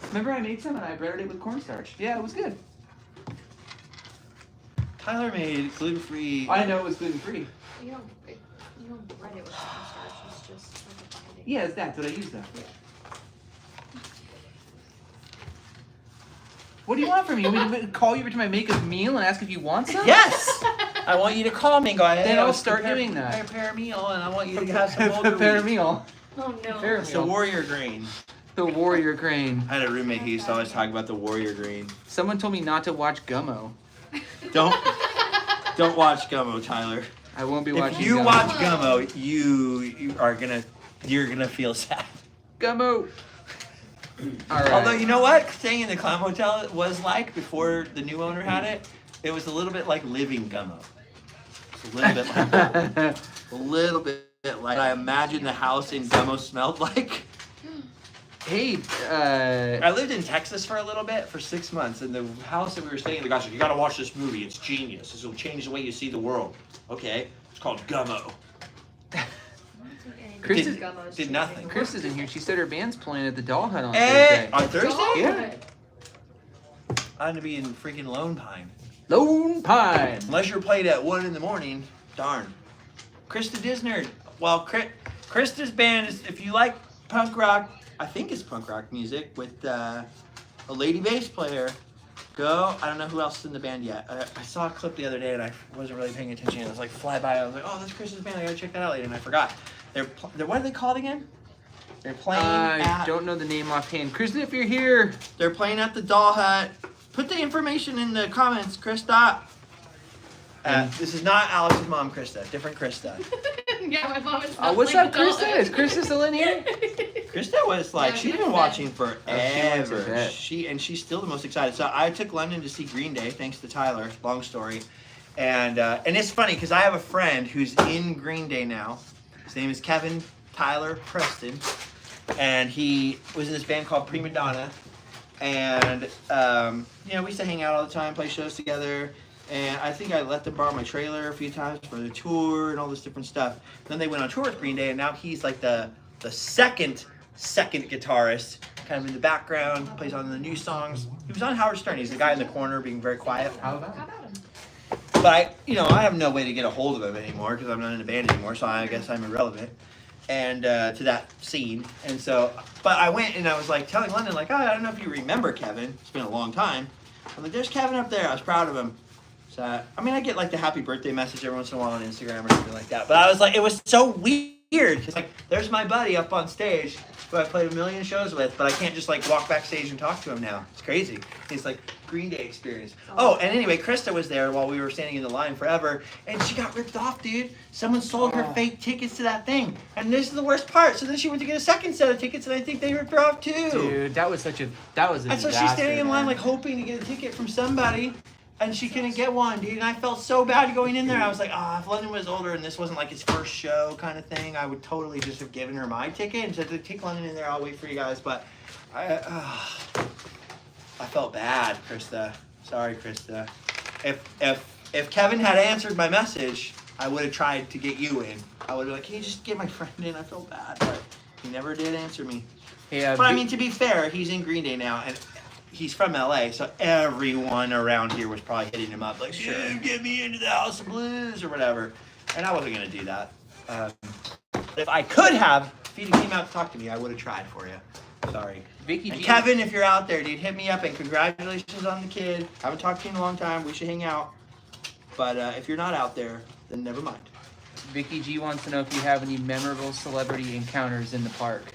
Remember, I made some and I breaded it with cornstarch. Yeah, it was good. Tyler made gluten-free. I know it was gluten free. You don't bread it with cornstarch. It's just like a binding. Yeah, that's what I used though. What do you want from me? You want me to call you every time I make a meal and ask if you want some? Yes! I want you to call me and go, hey, Then I'll let's start prepare- doing that. Prepare a meal, and I want you to have some older Prepare a wheat. meal. Oh no. Prepare a It's the meal. warrior grain. The warrior grain. I had a roommate who used to always talk about the warrior grain. Someone told me not to watch Gummo. Don't watch Gummo, Tyler. I won't be If watching you Gummo. watch Gummo, you're gonna feel sad. Gummo. All right. Although you know what, staying in the Clown Motel was like before the new owner had it. It was a little bit like living Gummo. A little bit like that. A little bit like I imagine the house in Gummo smelled like. Hey, I lived in Texas for a little bit, for 6 months, and the house that we were staying in, the guy said, you gotta watch this movie, it's genius. This will change the way you see the world. Okay, it's called Gummo. Chris Did nothing. Chris is in here. She said her band's playing at the Doll Hut on Hey, Thursday. on Thursday? Yeah. I'm gonna be in freaking Lone Pine. Lone Pine. Unless you're played at 1 in the morning, darn. Krista Disney. Well, Krista's band is, if you like punk rock, I think it's punk rock music with a lady bass player. Go. I don't know who else is in the band yet. I saw a clip the other day and I wasn't really paying attention. It was like fly by. I was like, oh, that's Krista's band. I gotta check that out later. And I forgot. They're what are they called again? They're playing. I don't know the name offhand. Krista, if you're here, they're playing at the Doll Hut. Put the information in the comments, Krista. This is not Alex's mom, Krista. Different Krista. Yeah, my mom is. what's like up, Krista? Is Krista still in here? Krista was like, Yeah, she's she been was watching Oh, forever. she She's still the most excited. So I took London to see Green Day, thanks to Tyler. Long story, and it's funny because I have a friend who's in Green Day now. His name is Kevin Tyler Preston, and he was in this band called Prima Donna, and we used to hang out all the time, play shows together. And I think I let them borrow my trailer a few times for the tour and all this different stuff. Then they went on tour with Green Day, and now he's like the second guitarist, kind of in the background, plays on the new songs. He was on Howard Stern. He's the guy in the corner being very quiet. How about How about him? But I have no way to get a hold of him anymore because I'm not in a band anymore, so I guess I'm irrelevant and to that scene. And so, but I went and I was like telling London, like, oh, I don't know if you remember Kevin. It's been a long time. I'm like, there's Kevin up there. I was proud of him. So, I mean, I get like the happy birthday message every once in a while on Instagram or something like that. But I was like, it was so weird. It's like, there's my buddy up on stage who I played a million shows with, but I can't just like walk backstage and talk to him now. It's crazy. It's like Green Day experience. Oh, and anyway, Krista was there while we were standing in the line forever, and she got ripped off, dude. Someone sold her fake tickets to that thing. And this is the worst part. So then she went to get a second set of tickets, and I think they ripped her off too. Dude, that was a And so disaster, she's standing in line man. like hoping to get a ticket from somebody. And she couldn't get one, dude. And I felt so bad going in there. I was like, if London was older and this wasn't like his first show kind of thing, I would totally just have given her my ticket and said, take London in there. I'll wait for you guys. But I felt bad, Krista. Sorry, Krista. If Kevin had answered my message, I would have tried to get you in. I would have been like, can you just get my friend in? I feel bad, but he never did answer me. Hey, But I mean, to be fair, he's in Green Day now, and he's from LA, so everyone around here was probably hitting him up like, "Dude, get me into the House of Blues or whatever." And I wasn't gonna do that. If I could have, if he came out to talk to me, I would have tried for you. Sorry. Vicky And G. Kevin, if you're out there, dude, hit me up and congratulations on the kid. Haven't talked to you in a long time. We should hang out. But if you're not out there, then never mind. Vicky G wants to know if you have any memorable celebrity encounters in the park.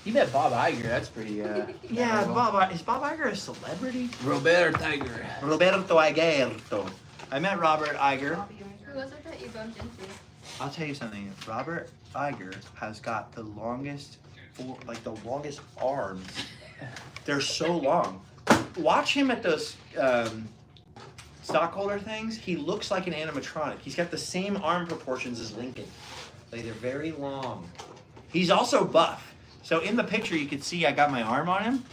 You met Bob Iger. That's pretty. Yeah, memorable. is Bob Iger a celebrity? Robert Iger. Roberto Igerto. I met Robert Iger. Who was it that you bumped into? I'll tell you something. Robert Iger has got the longest arms. They're so long. Watch him at those stockholder things. He looks like an animatronic. He's got the same arm proportions as Lincoln. Like, they're very long. He's also buff. So in the picture, you can see I got my arm on him.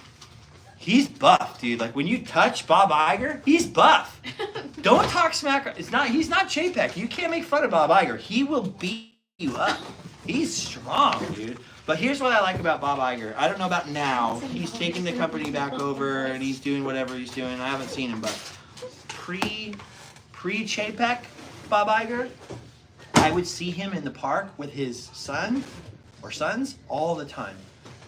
He's buff, dude. Like, when you touch Bob Iger, he's buff. Don't talk smack. He's not Chapek. You can't make fun of Bob Iger. He will beat you up. He's strong, dude. But here's what I like about Bob Iger. I don't know about now. He's taking the company back over and he's doing whatever he's doing. I haven't seen him, but pre-Chapek Bob Iger, I would see him in the park with his son or sons all the time.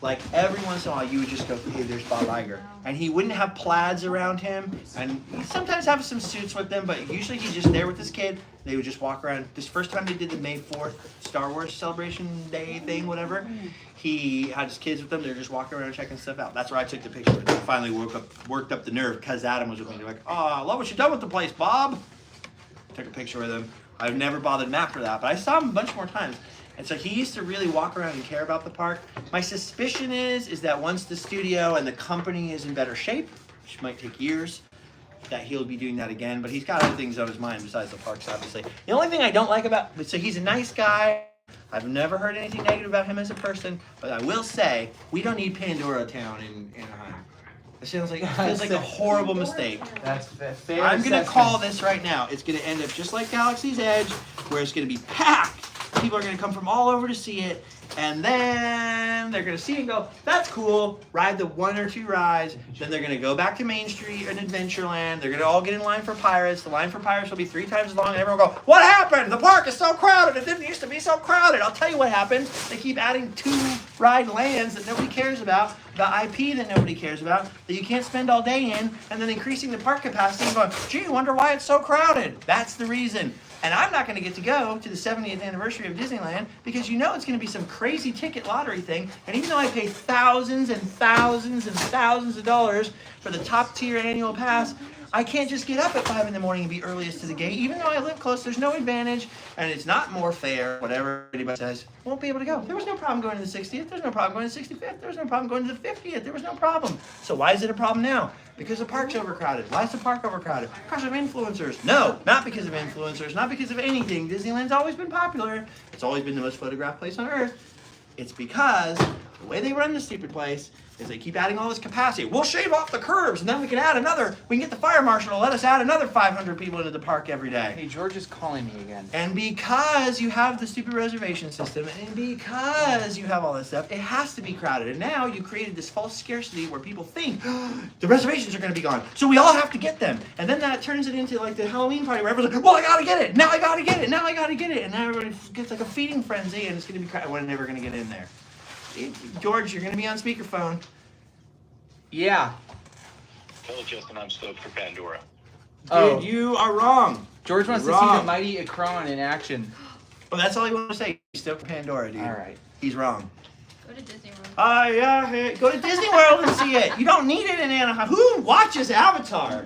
Like, every once in a while, you would just go, hey, there's Bob Iger. And he wouldn't have plaids around him. And he'd sometimes have some suits with them, but usually he's just there with his kid. They would just walk around. This first time they did the May 4th Star Wars Celebration Day thing, whatever, he had his kids with them. They were just walking around checking stuff out. That's where I took the picture. I finally worked up the nerve because Adam was with me. They're like, oh, I love what you've done with the place, Bob. Took a picture with him. I've never bothered him after that, but I saw him a bunch more times. And so he used to really walk around and care about the park. My suspicion is that once the studio and the company is in better shape, which might take years, that he'll be doing that again, but he's got other things on his mind besides the parks, obviously. The only thing I don't like about, so he's a nice guy. I've never heard anything negative about him as a person, but I will say, we don't need Pandora Town in Anaheim. It feels like a horrible mistake. That's fair. I'm going to call this right now. It's going to end up just like Galaxy's Edge, where it's going to be packed. People are going to come from all over to see it, and then they're going to see it and go, that's cool, ride the 1 or 2 rides, then they're going to go back to Main Street and Adventureland, they're going to all get in line for Pirates, the line for Pirates will be 3 times as long, and everyone will go, what happened? The park is so crowded, it didn't used to be so crowded. I'll tell you what happened, they keep adding 2 ride lands that nobody cares about, the IP that nobody cares about, that you can't spend all day in, and then increasing the park capacity and going, gee, I wonder why it's so crowded. That's the reason. And I'm not going to get to go to the 70th anniversary of Disneyland because you know it's going to be some crazy ticket lottery thing. And even though I pay thousands and thousands and thousands of dollars for the top tier annual pass, I can't just get up at 5 in the morning and be earliest to the gate. Even though I live close, there's no advantage, and it's not more fair, whatever anybody says. Won't be able to go. There was no problem going to the 60th. There's no problem going to the 65th. There was no problem going to the 50th. There was no problem. So why is it a problem now? Because the park's overcrowded. Why is the park overcrowded? Because of influencers. No, not because of influencers. Not because of anything. Disneyland's always been popular. It's always been the most photographed place on earth. It's because the way they run the stupid place is they keep adding all this capacity. We'll shave off the curbs, and then we can get the fire marshal to let us add another 500 people into the park every day. Hey, George is calling me again. And because you have the stupid reservation system, and because you have all this stuff, it has to be crowded. And now you created this false scarcity where people think, the reservations are going to be gone, so we all have to get them. And then that turns it into like the Halloween party where everyone's like, well, I got to get it. Now I got to get it. Now I got to get it. And now everybody gets like a feeding frenzy, and it's going to be crowded. We're never going to get in there. George, you're going to be on speakerphone. Yeah. Tell Justin I'm stoked for Pandora. Dude, you are wrong. George wants to see the mighty Ikron in action. Well, that's all he wants to say. He's still for Pandora, dude. All right. He's wrong. Go to Disney World. Yeah, hey, go to Disney World and see it. You don't need it in Anaheim. Who watches Avatar?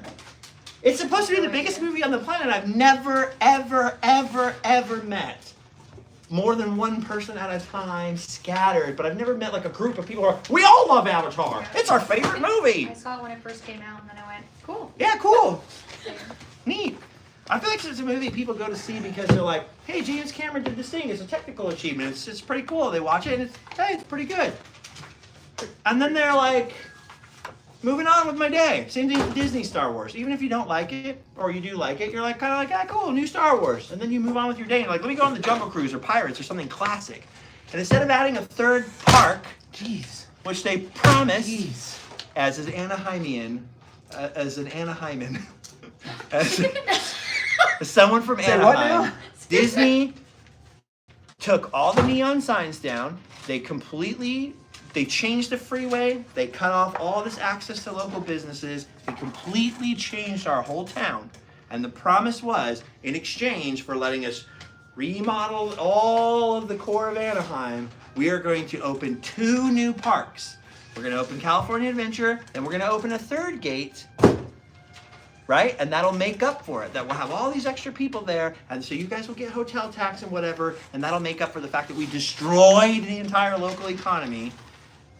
It's supposed to be the biggest movie on the planet. I've never, ever, ever, ever met more than one person at a time, scattered, but I've never met like a group of people who are, we all love Avatar. It's our favorite movie. I saw it when it first came out, and then I went, cool. Yeah, cool. Neat. I feel like it's a movie people go to see because they're like, hey, James Cameron did this thing. It's a technical achievement. It's pretty cool. They watch it and it's pretty good. And then they're like, moving on with my day. Same thing with Disney Star Wars. Even if you don't like it, or you do like it, you're like kind of like, ah, cool, new Star Wars. And then you move on with your day and you're like, let me go on the Jungle Cruise or Pirates or something classic. And instead of adding a third park, which they promise, as an Anaheimian, as someone from Anaheim, Disney took all the neon signs down. They changed the freeway. They cut off all this access to local businesses. They completely changed our whole town. And the promise was, in exchange for letting us remodel all of the core of Anaheim, we are going to open 2 new parks. We're going to open California Adventure, and we're going to open a 3rd gate, right? And that'll make up for it. That we'll have all these extra people there, and so you guys will get hotel tax and whatever, and that'll make up for the fact that we destroyed the entire local economy.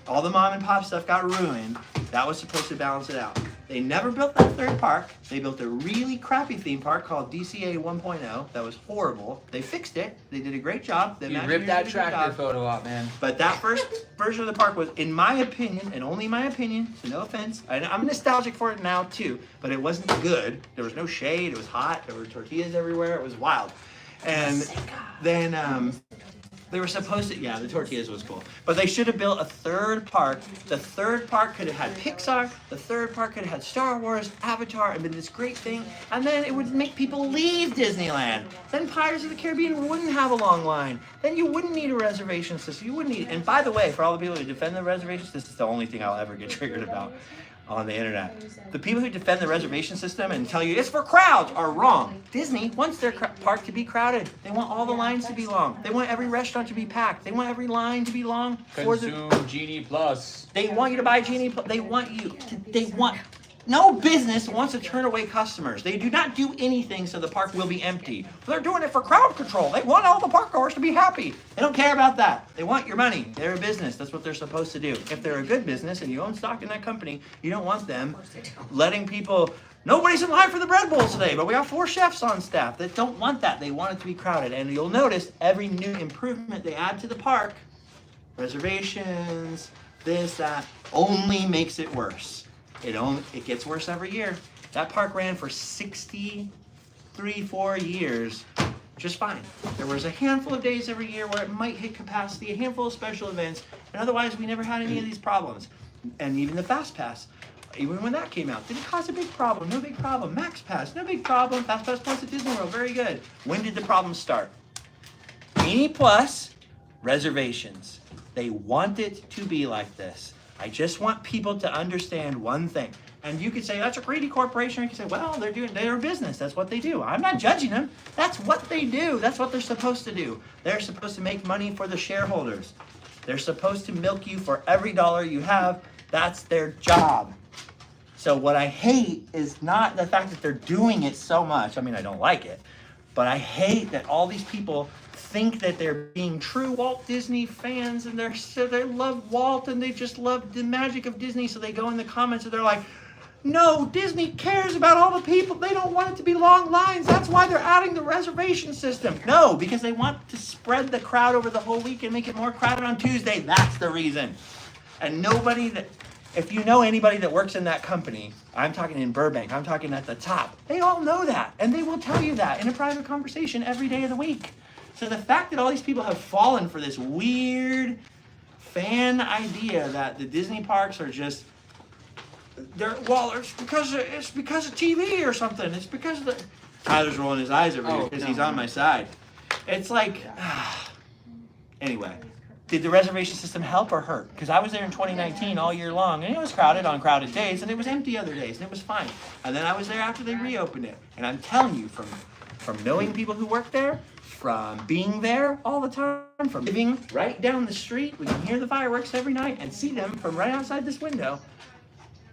All the mom and pop stuff got ruined. That was supposed to balance it out. They never built that 3rd park. They built a really crappy theme park called DCA 1.0. That was horrible. They fixed it. They did a great job. You ripped that tractor photo up, man. But that first version of the park was, in my opinion, and only my opinion, so no offense, I'm nostalgic for it now too, but it wasn't good. There was no shade. It was hot. There were tortillas everywhere. It was wild. And then they were supposed to, the tortillas was cool. But they should have built a 3rd park. The 3rd park could have had Pixar. The 3rd park could have had Star Wars, Avatar, and been this great thing. And then it would make people leave Disneyland. Then Pirates of the Caribbean wouldn't have a long line. Then you wouldn't need a reservation system. You wouldn't need, and by the way, for all the people who defend the reservations, this is the only thing I'll ever get triggered about on the internet. The people who defend the reservation system and tell you it's for crowds are wrong. Disney wants their park to be crowded. They want all the lines to be long. They want every restaurant to be packed. They want every line to be long. Consume Genie Plus. They want you to buy Genie Plus. No business wants to turn away customers. They do not do anything so the park will be empty. They're doing it for crowd control. They want all the park goers to be happy. They don't care about that. They want your money. They're a business. That's what they're supposed to do. If they're a good business and you own stock in that company, you don't want them letting people Nobody's in line for the bread bowls today, but we got 4 chefs on staff that don't want that. They want it to be crowded. And you'll notice every new improvement they add to the park, reservations, this, that, only makes it worse. It gets worse every year. That park ran for 4 years just fine. There was a handful of days every year where it might hit capacity, a handful of special events, and otherwise we never had any of these problems. And even the Fast Pass, even when that came out, didn't cause a big problem, no big problem. Max Pass, no big problem. Fast Pass Plus at Disney World, very good. When did the problem start? Genie Plus, reservations. They want it to be like this. I just want people to understand one thing. And you could say, that's a greedy corporation. You could say, well, they're a business. That's what they do. I'm not judging them. That's what they do. That's what they're supposed to do. They're supposed to make money for the shareholders. They're supposed to milk you for every dollar you have. That's their job. So what I hate is not the fact that they're doing it so much. I mean, I don't like it. But I hate that all these people think that they're being true Walt Disney fans and they love Walt and they just love the magic of Disney. So they go in the comments and they're like, no, Disney cares about all the people. They don't want it to be long lines. That's why they're adding the reservation system. No, because they want to spread the crowd over the whole week and make it more crowded on Tuesday. That's the reason. And if you know anybody that works in that company, I'm talking in Burbank, I'm talking at the top, they all know that. And they will tell you that in a private conversation every day of the week. So the fact that all these people have fallen for this weird fan idea that the Disney parks are just, it's because of TV or something. It's because of the... Tyler's rolling his eyes over here because he's on my side. It's like... Anyway. Did the reservation system help or hurt? Because I was there in 2019 all year long, and it was crowded on crowded days, and it was empty other days, and it was fine. And then I was there after they reopened it. And I'm telling you, from knowing people who work there, from being there all the time, from living right down the street, we can hear the fireworks every night and see them from right outside this window.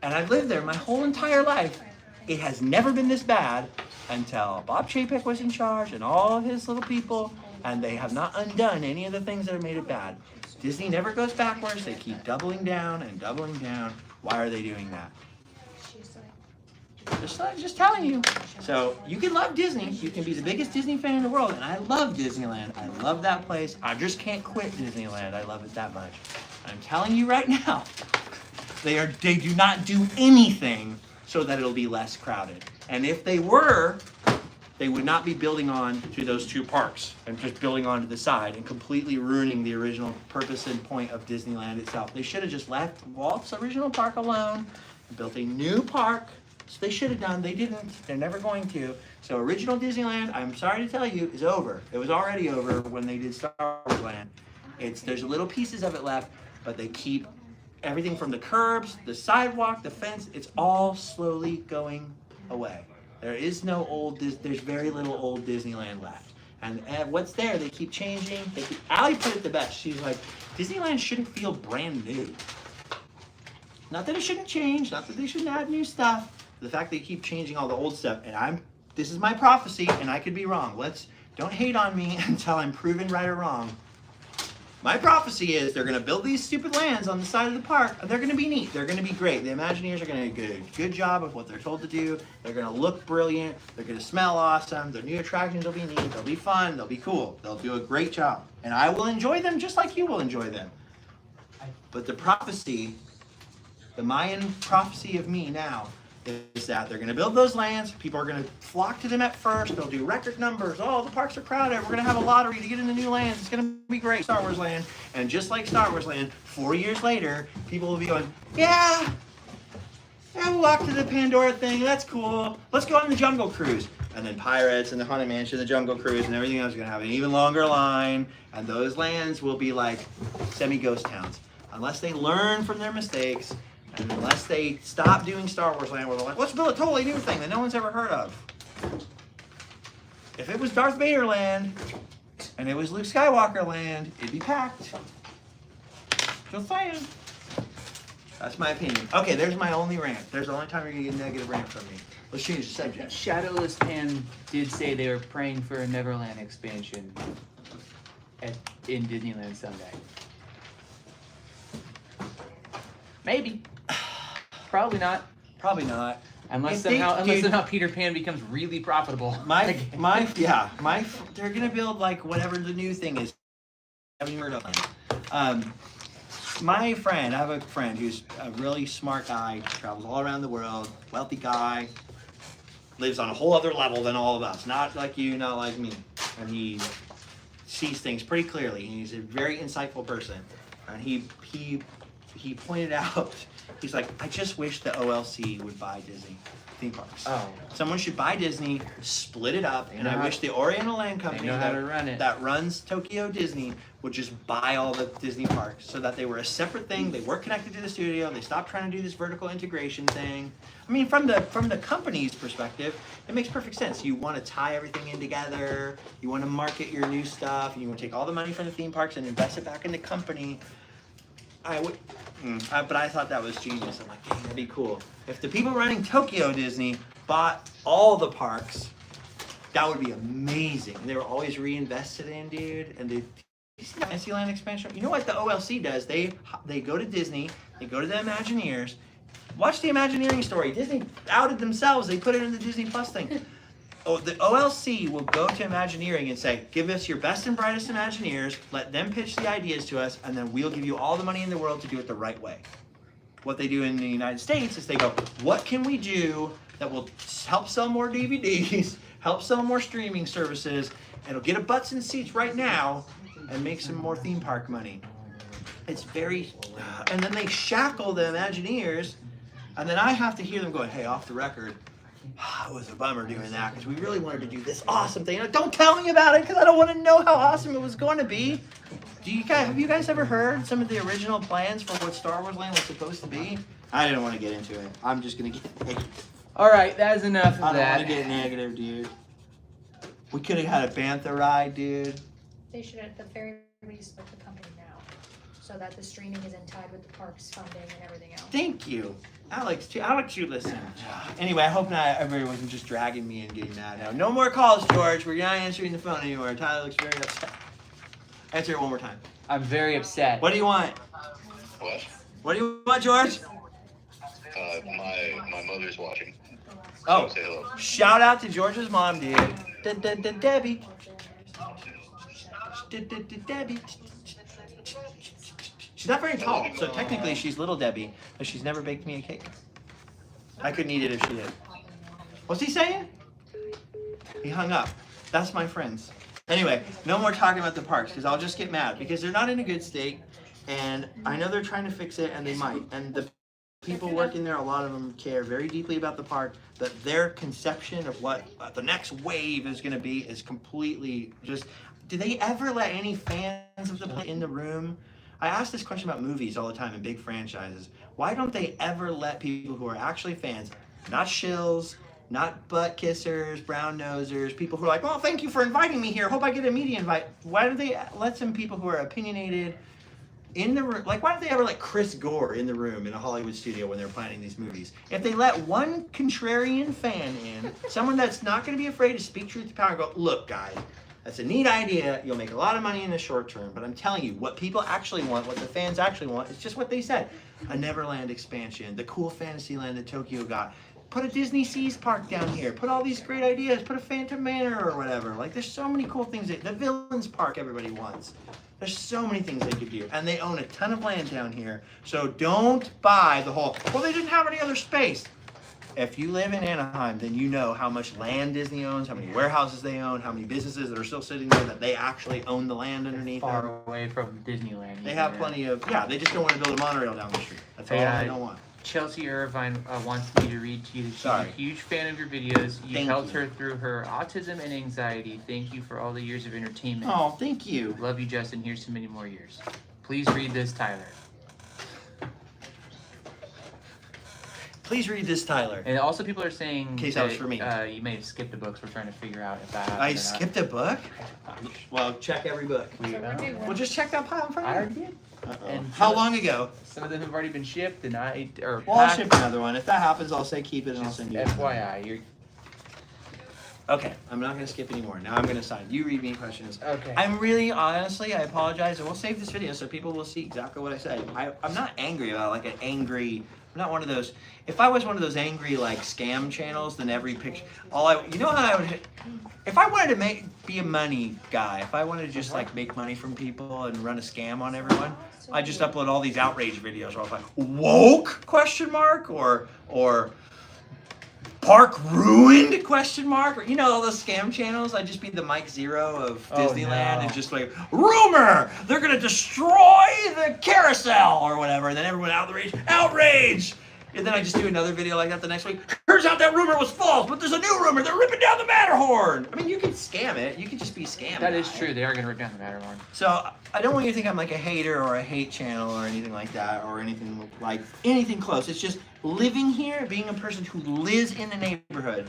And I've lived there my whole entire life. It has never been this bad until Bob Chapek was in charge and all of his little people, and they have not undone any of the things that have made it bad. Disney never goes backwards. They keep doubling down and doubling down. Why are they doing that? Just telling you. So you can love Disney. You can be the biggest Disney fan in the world, and I love Disneyland. I love that place. I just can't quit Disneyland. I love it that much. I'm telling you right now, they do not do anything so that it'll be less crowded. And if they were, they would not be building on to those 2 parks and just building on to the side and completely ruining the original purpose and point of Disneyland itself. They should have just left Walt's original park alone and built a new park. So they should have done. They didn't. They're never going to. So original Disneyland, I'm sorry to tell you, is over. It was already over when they did Star Wars Land. There's little pieces of it left, but they keep everything from the curbs, the sidewalk, the fence. It's all slowly going away. There is no there's very little old Disneyland left. And what's there, they keep changing. Allie put it the best. She's like, Disneyland shouldn't feel brand new. Not that it shouldn't change, not that they shouldn't add new stuff. The fact they keep changing all the old stuff, and this is my prophecy, and I could be wrong. Don't hate on me until I'm proven right or wrong. My prophecy is they're going to build these stupid lands on the side of the park, and they're going to be neat. They're going to be great. The Imagineers are going to do a good job of what they're told to do. They're going to look brilliant. They're going to smell awesome. Their new attractions will be neat. They'll be fun. They'll be cool. They'll do a great job. And I will enjoy them just like you will enjoy them. But the prophecy, the Mayan prophecy of me now, is that they're going to build those lands. People are going to flock to them at first. They'll do record numbers. Oh, the parks are crowded. We're going to have a lottery to get in the new lands. It's going to be great. Star Wars Land. And just like Star Wars Land, 4 years later, people will be going, yeah, we'll walk to the Pandora thing. That's cool. Let's go on the Jungle Cruise. And then Pirates and the Haunted Mansion, the Jungle Cruise, and everything else is going to have an even longer line. And those lands will be like semi-ghost towns. Unless they learn from their mistakes. And unless they stop doing Star Wars Land, where they're like, let's build a totally new thing that no one's ever heard of. If it was Darth Vader Land, and it was Luke Skywalker Land, it'd be packed. Just saying. That's my opinion. Okay, there's my only rant. There's the only time you're going to get a negative rant from me. Let's change the subject. Shadowless Pan did say they were praying for a Neverland expansion in Disneyland someday. Maybe. Probably not. Probably not. Unless If they- somehow dude, Peter Pan becomes really profitable. they're gonna build like whatever the new thing is. I haven't heard of it. My friend, I have a friend who's a really smart guy, travels all around the world, wealthy guy, lives on a whole other level than all of us. Not like you, not like me. And he sees things pretty clearly. And he's a very insightful person. And he pointed out, he's like, I just wish the OLC would buy Disney theme parks. Oh. Someone should buy Disney, split it up, and I wish the Oriental Land Company that runs Tokyo Disney would just buy all the Disney parks so that they were a separate thing. They weren't connected to the studio. They stopped trying to do this vertical integration thing. I mean, from the company's perspective, it makes perfect sense. You want to tie everything in together. You want to market your new stuff. And you want to take all the money from the theme parks and invest it back in the company. But I thought that was genius. I'm like, dang, that'd be cool. If the people running Tokyo Disney bought all the parks, that would be amazing. They were always reinvested in, dude. And you see the Fantasyland expansion? You know what the OLC does? They go to Disney, they go to the Imagineers. Watch the Imagineering story. Disney outed themselves. They put it in the Disney Plus thing. Oh, the OLC will go to Imagineering and say, give us your best and brightest Imagineers, let them pitch the ideas to us, and then we'll give you all the money in the world to do it the right way. What they do in the United States is they go, what can we do that will help sell more DVDs, help sell more streaming services, and it'll get a butts in seats right now and make some more theme park money. It's very, and then they shackle the Imagineers, and then I have to hear them going, hey, off the record, it was a bummer doing that because we really wanted to do this awesome thing. Don't tell me about it because I don't want to know how awesome it was going to be. Have you guys ever heard some of the original plans for what Star Wars Land was supposed to be? I didn't want to get into it. I'm just going to get negative. All right, that is enough of I don't that. want to get negative, dude. We could have had a Bantha ride, dude. They should at the very least split the company now, so that the streaming isn't tied with the parks funding and everything else. Thank you. Alex, you listen. Anyway, I hope not everybody wasn't just dragging me and getting mad now. No more calls, George. We're not answering the phone anymore. Tyler looks very upset. Answer it one more time. I'm very upset. What do you want? What? What do you want, George? My mother's watching. Oh, Say hello. shout out to George's mom, dude. Debbie. Debbie. She's not very tall, so technically she's little Debbie, but she's never baked me a cake. I couldn't eat it if she did. What's he saying? He hung up. That's my friends. Anyway, no more talking about the parks because I'll just get mad because they're not in a good state, and I know they're trying to fix it, and they might. And the people working there, a lot of them care very deeply about the park, but their conception of what the next wave is going to be is completely just. Do they ever let any fans of the play in the room? I ask this question about movies all the time in big franchises. Why don't they ever let people who are actually fans, not shills, not butt kissers, brown nosers, people who are like, well, thank you for inviting me here. Hope I get a media invite. Why do they let some people who are opinionated in the room? Like, why don't they ever let Chris Gore in the room in a Hollywood studio when they're planning these movies? If they let one contrarian fan in, someone that's not going to be afraid to speak truth to power and go, look, guys, that's a neat idea. You'll make a lot of money in the short term, but I'm telling you, what people actually want, what the fans actually want, is just what they said. A Neverland expansion, the cool Fantasyland that Tokyo got. Put a Disney Seas park down here. Put all these great ideas. Put a Phantom Manor or whatever. Like, there's so many cool things. The Villains Park everybody wants. There's so many things they could do. And they own a ton of land down here. So don't buy the whole, well, they didn't have any other space. If you live in Anaheim, then you know how much land Disney owns, how many warehouses they own, how many businesses that are still sitting there that they actually own the land underneath Far them. away from Disneyland. They have plenty of, they just don't want to build a monorail down the street. That's all they don't want. Chelsea Irvine wants me to read to you that she's Sorry. a huge fan of your videos. You Thank helped you. her through her autism and anxiety. Thank you for all the years of entertainment. Oh, thank you. Love you, Justin. Here's to many more years. Please read this, Tyler. Please read this, Tyler. And also, people are saying In case that was for me. You may have skipped a book, so we're trying to figure out if that happened. I skipped a book? Well, check every book. Well, just check that pile in front I of already you. did. And how long ago? Some of them have already been shipped, and Well, I'll packed. ship another one. If that happens, I'll say keep it and I'll send you. FYI, you're Okay, I'm not going to skip anymore. Now I'm going to sign. You read me questions. okay. I'm really, honestly, I apologize, and we'll save this video so people will see exactly what I said. I'm not angry about it, like an angry, not one of those. If I was one of those angry like scam channels, then every picture, you know how I would, if I wanted to be a money guy, if I wanted to just like make money from people and run a scam on everyone, I just upload all these outrage videos where I was like, woke question mark or park ruined question mark, or you know all those scam channels. I'd just be the Mike Zero of Disneyland and just like, rumor they're gonna destroy the carousel or whatever, and then everyone outrage. And then I just do another video like that the next week. Turns out that rumor was false, but there's a new rumor. They're ripping down the Matterhorn. I mean, you can scam it. You can just be scammed. That is true. They are going to rip down the Matterhorn. So I don't want you to think I'm like a hater or a hate channel or anything like that or anything close. It's just living here, being a person who lives in the neighborhood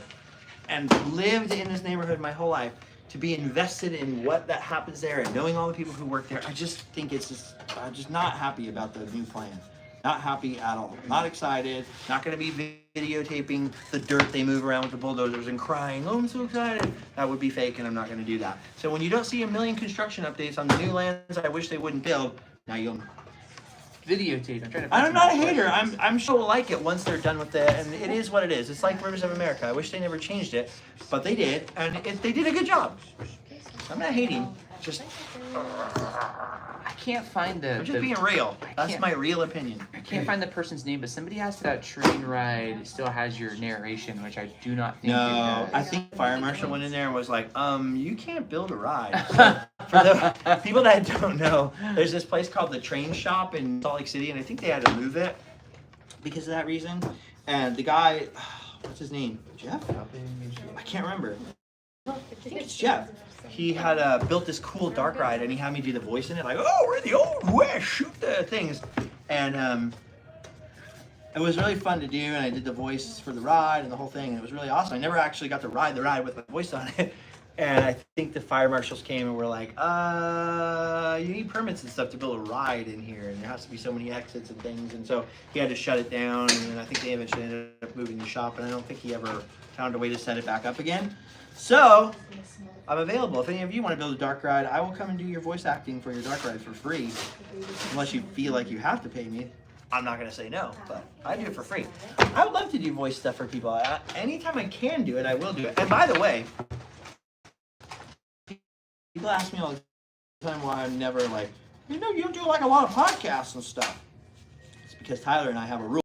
and lived in this neighborhood my whole life, to be invested in what that happens there and knowing all the people who work there. I just think I'm just not happy about the new plan. Not happy at all. Not excited. Not going to be videotaping the dirt they move around with the bulldozers and crying, oh, I'm so excited. That would be fake, and I'm not going to do that. So when you don't see a million construction updates on the new lands I wish they wouldn't build, now you'll Videotape. I'm not a hater. I'm sure we'll like it once they're done with it, and it is what it is. It's like Rivers of America. I wish they never changed it, but they did, and they did a good job. I'm not hating. Just I can't find the. I'm just being real. That's my real opinion. I can't find the person's name, but somebody asked that train ride still has your narration, which I do not think. No, I think the fire marshal went in there and was like, you can't build a ride. So, for the people that don't know, there's this place called the Train Shop in Salt Lake City, and I think they had to move it because of that reason. And the guy, what's his name? Jeff? I can't remember. I think it's Jeff. He had built this cool dark ride, and he had me do the voice in it, like, oh, we're in the old west, shoot the things. And it was really fun to do, and I did the voice for the ride and the whole thing, and it was really awesome. I never actually got to ride the ride with my voice on it. And I think the fire marshals came and were like, you need permits and stuff to build a ride in here, and there has to be so many exits and things. And so he had to shut it down, and then I think they eventually ended up moving the shop, and I don't think he ever found a way to set it back up again. So I'm available. If any of you want to build a dark ride, I will come and do your voice acting for your dark ride for free. Unless you feel like you have to pay me. I'm not going to say no, but I do it for free. I would love to do voice stuff for people. Anytime I can do it, I will do it. And by the way, people ask me all the time why I'm never like, you don't do like a lot of podcasts and stuff. It's because Tyler and I have a rule.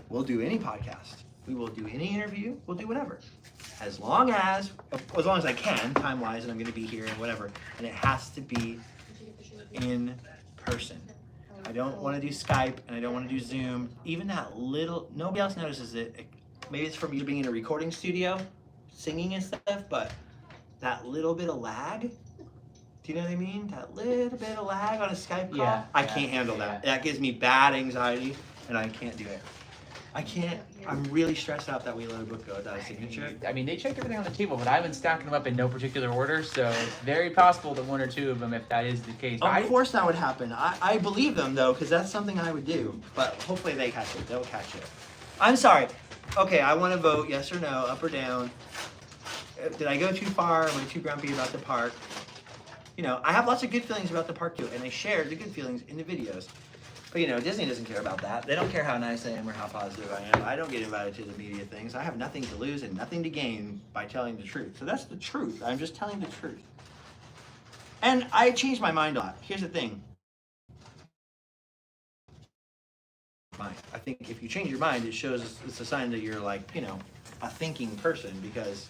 We'll do any podcast. We will do any interview. We'll do whatever. As long as I can, time-wise, and I'm going to be here and whatever. And it has to be in person. I don't want to do Skype, and I don't want to do Zoom. Even that little, nobody else notices it. Maybe it's from you being in a recording studio, singing and stuff, but that little bit of lag, do you know what I mean? That little bit of lag on a Skype call, yeah, I can't handle that. That gives me bad anxiety, and I can't do it. I can't. I'm really stressed out that we let a book go without a signature. I mean, they checked everything on the table, but I've been stacking them up in no particular order, so it's very possible that one or two of them, if that is the case. Of course that would happen. I believe them, though, because that's something I would do. But hopefully they catch it. They'll catch it. I'm sorry. Okay, I want to vote yes or no, up or down. Did I go too far? Am I too grumpy about the park? You know, I have lots of good feelings about the park, too, and I share the good feelings in the videos. But, you know, Disney doesn't care about that. They don't care how nice I am or how positive I am. I don't get invited to the media things. I have nothing to lose and nothing to gain by telling the truth. So that's the truth. I'm just telling the truth. And I changed my mind a lot. Here's the thing. I think if you change your mind, it shows it's a sign that you're like, you know, a thinking person, because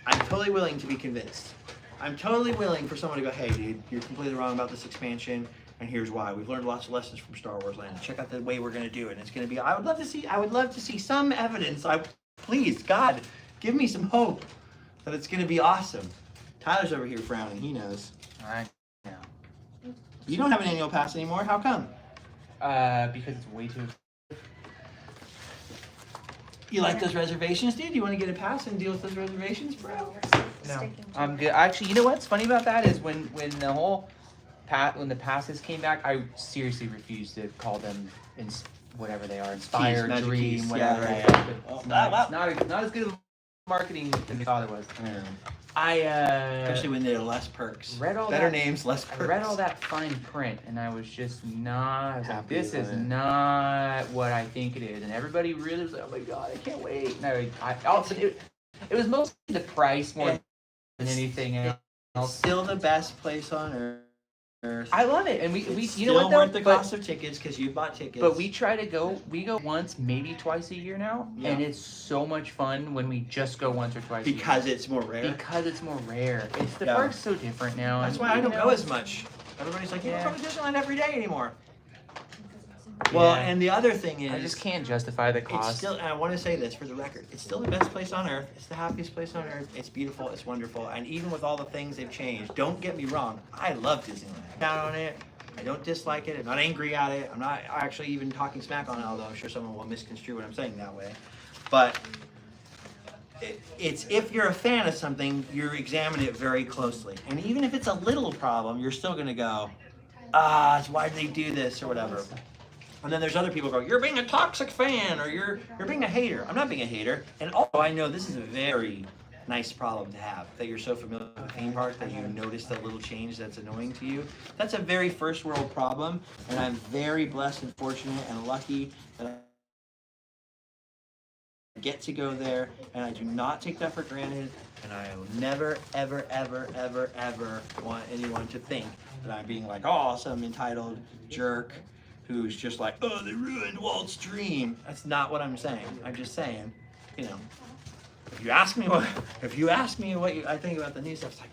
I'm totally willing to be convinced. I'm totally willing for someone to go, hey, dude, you're completely wrong about this expansion. And here's why. We've learned lots of lessons from Star Wars Land. Check out the way we're going to do it. And it's going to be, I would love to see some evidence. Please, God, give me some hope that it's going to be awesome. Tyler's over here frowning. He knows. I know. You don't have an annual pass anymore. How come? Because it's way too. You like those reservations, dude? You want to get a pass and deal with those reservations, bro? No. I'm good. Actually, you know what's funny about that is when the whole when the passes came back, I seriously refused to call them whatever they are, Inspire, Keys, Dream, keys, whatever. yeah. But it's not as good of marketing as we thought it was. Yeah. Especially when there are less perks. read all Better that, names, less I perks. read all that fine print, and I was just not. I was like, Happy this is with it. not what I think it is. And everybody really was like, oh my god, I can't wait. And I also it was mostly the price more than anything It's else. still the best place on earth. I love it, and we It's you know still what though? worth the cost of tickets because you bought tickets. But we try to go. We go once, maybe twice a year now, Yeah. and it's so much fun when we just go once or twice. because a year. it's more rare. Because it's more rare. It's the Yeah. park's so different now. That's and, why I you don't know, go as much. Everybody's like, you Yeah. don't go to Disneyland every day anymore. Well, Yeah. and the other thing is, I just can't justify the it's cost. still, and I want to say this for the record, it's still the best place on earth. It's the happiest place on earth. It's beautiful. It's wonderful. And even with all the things they've changed, don't get me wrong, I love Disneyland. Down on it. I don't dislike it. I'm not angry at it. I'm not actually even talking smack on it, although I'm sure someone will misconstrue what I'm saying that way. But it's if you're a fan of something, you examine it very closely. And even if it's a little problem, you're still going to go, why did they do this or whatever. And then there's other people who go, you're being a toxic fan or you're being a hater. I'm not being a hater. And also I know this is a very nice problem to have, that you're so familiar with a theme park that you notice a little change that's annoying to you. That's a very first world problem, and I'm very blessed and fortunate and lucky that I get to go there, and I do not take that for granted, and I will never, ever, ever, ever, ever want anyone to think that I'm being like, oh, some entitled jerk who's just like, oh, they ruined Walt's dream. That's not what I'm saying. I'm just saying, you know, if you ask me what I think about the new stuff, it's like,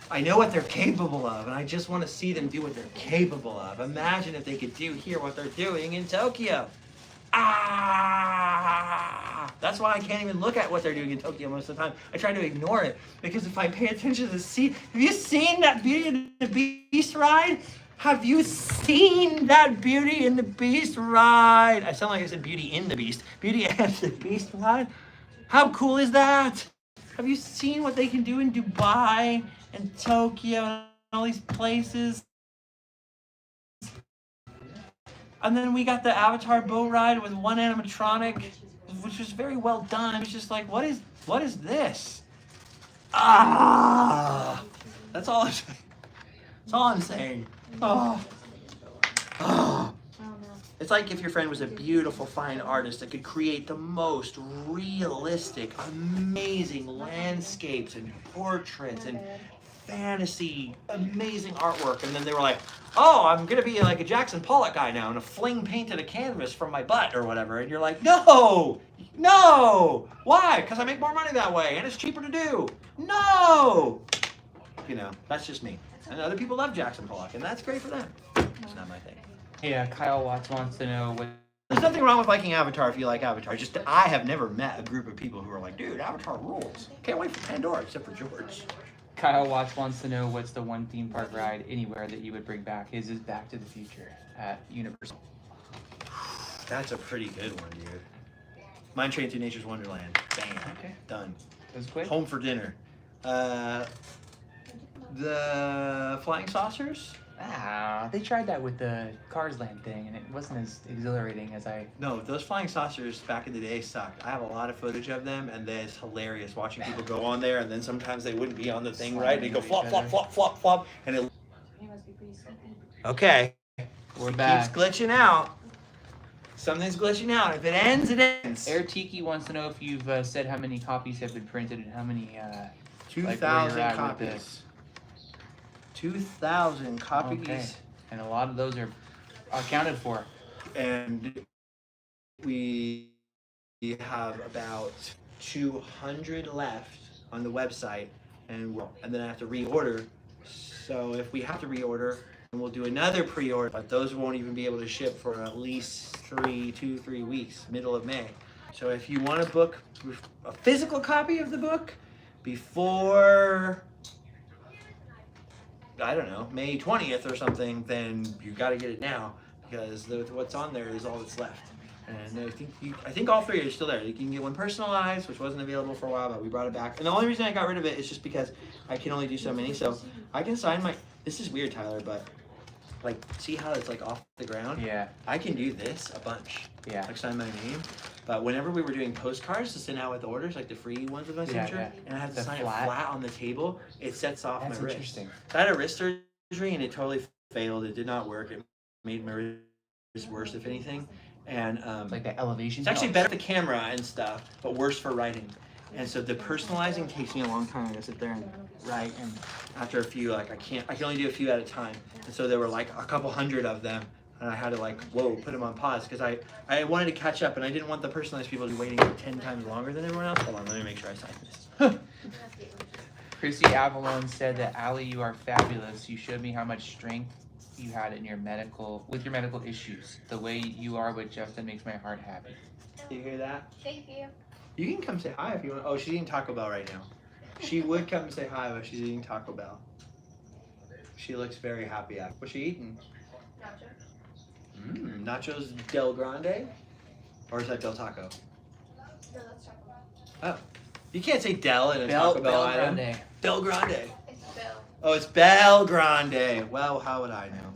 I know what they're capable of, and I just want to see them do what they're capable of. Imagine if they could do here what they're doing in Tokyo. That's why I can't even look at what they're doing in Tokyo most of the time. I try to ignore it, because if I pay attention to the scene, have you seen that Beauty and the Beast ride? Have you seen that Beauty and the Beast ride? I sound like I said Beauty in the Beast. Beauty and the Beast ride? How cool is that? Have you seen what they can do in Dubai and Tokyo and all these places? And then we got the Avatar boat ride with one animatronic, which was very well done. It was just like, what is this? That's all I'm saying. That's all I'm saying. It's like if your friend was a beautiful, fine artist that could create the most realistic, amazing landscapes and portraits and fantasy, amazing artwork, and then they were like, oh, I'm gonna be like a Jackson Pollock guy now and a fling painted a canvas from my butt or whatever, and you're like, no, why? Because I make more money that way and it's cheaper to do. No, you know, that's just me. And other people love Jackson Pollock, and that's great for them. It's not my thing. Yeah, Kyle Watts wants to know what. There's nothing wrong with liking Avatar if you like Avatar. Just I have never met a group of people who are like, dude, Avatar rules. Can't wait for Pandora, except for George. Kyle Watts wants to know what's the one theme park ride anywhere that you would bring back. His is Back to the Future at Universal. That's a pretty good one, dude. Mine Train Through Nature's Wonderland. Bam. Okay. Done. That was quick. Home for dinner. The Flying Saucers? They tried that with the Cars Land thing, and it wasn't as exhilarating as I. No, those Flying Saucers back in the day sucked. I have a lot of footage of them, and it's hilarious watching people go on there, and then sometimes they wouldn't be on the thing right, and they go flop, flop, flop, flop, flop, and it. Okay. We're It back. keeps glitching out. Something's glitching out. If it ends, it ends. Air Tiki wants to know if you've said how many copies have been printed and how many. 2,000 at with copies. 2,000 copies. Okay. And a lot of those are accounted for. And we have about 200 left on the website, and then I have to reorder. So if we have to reorder, then we'll do another pre-order, but those won't even be able to ship for at least 3 weeks, middle of May. So if you want to book a physical copy of the book before, I don't know, May 20th or something, then you got to get it now, because what's on there is all that's left. And I think all three are still there. You can get one personalized, which wasn't available for a while, but we brought it back. And the only reason I got rid of it is just because I can only do so many. So I can sign my. This is weird, Tyler, but like, see how it's like off the ground? Yeah. I can do this a bunch. Yeah. Like sign my name. But whenever we were doing postcards to send out with orders, like the free ones with my signature, and I had to The sign flat? it flat on the table, it sets off That's my wrist. interesting. So I had a wrist surgery and it totally failed. It did not work. It made my wrist worse, if anything. And It's like that elevation. it's actually better for the camera and stuff, but worse for writing. And so the personalizing takes me a long time. I gotta sit there and write, and after a few, like I can only do a few at a time. And so there were like a couple hundred of them, and I had to like, put them on pause because I wanted to catch up, and I didn't want the personalized people to be waiting 10 times longer than everyone else. Hold on, let me make sure I sign this. Chrissy Avalon said that Allie, you are fabulous. You showed me how much strength you had in your medical issues. The way you are with Justin makes my heart happy. Do you hear that? Thank you. You can come say hi if you want. Oh, she's eating Taco Bell right now. She would come say hi, but she's eating Taco Bell. She looks very happy. What's she eating? Nacho. Nachos Del Grande? Or is that Del Taco? No, that's Taco Bell. Oh. You can't say Del in a Taco Bell item. Grande. Del Grande. It's Bill. Oh, it's Bel Grande. Well, how would I know?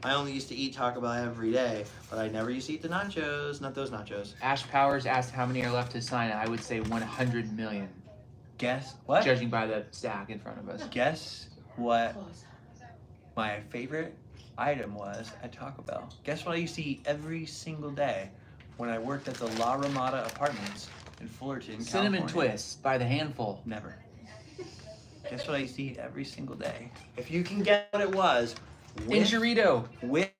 I only used to eat Taco Bell every day, but I never used to eat the nachos. Not those nachos. Ash Powers asked how many are left to sign. I would say 100 million, Guess what? judging by the stack in front of us. Guess what my favorite item was at Taco Bell. Guess what I used to eat every single day when I worked at the La Ramada Apartments in Fullerton, Cinnamon California. twists by the handful. Never. Guess what I used to eat every single day? If you can get what it was, Inchurrito. with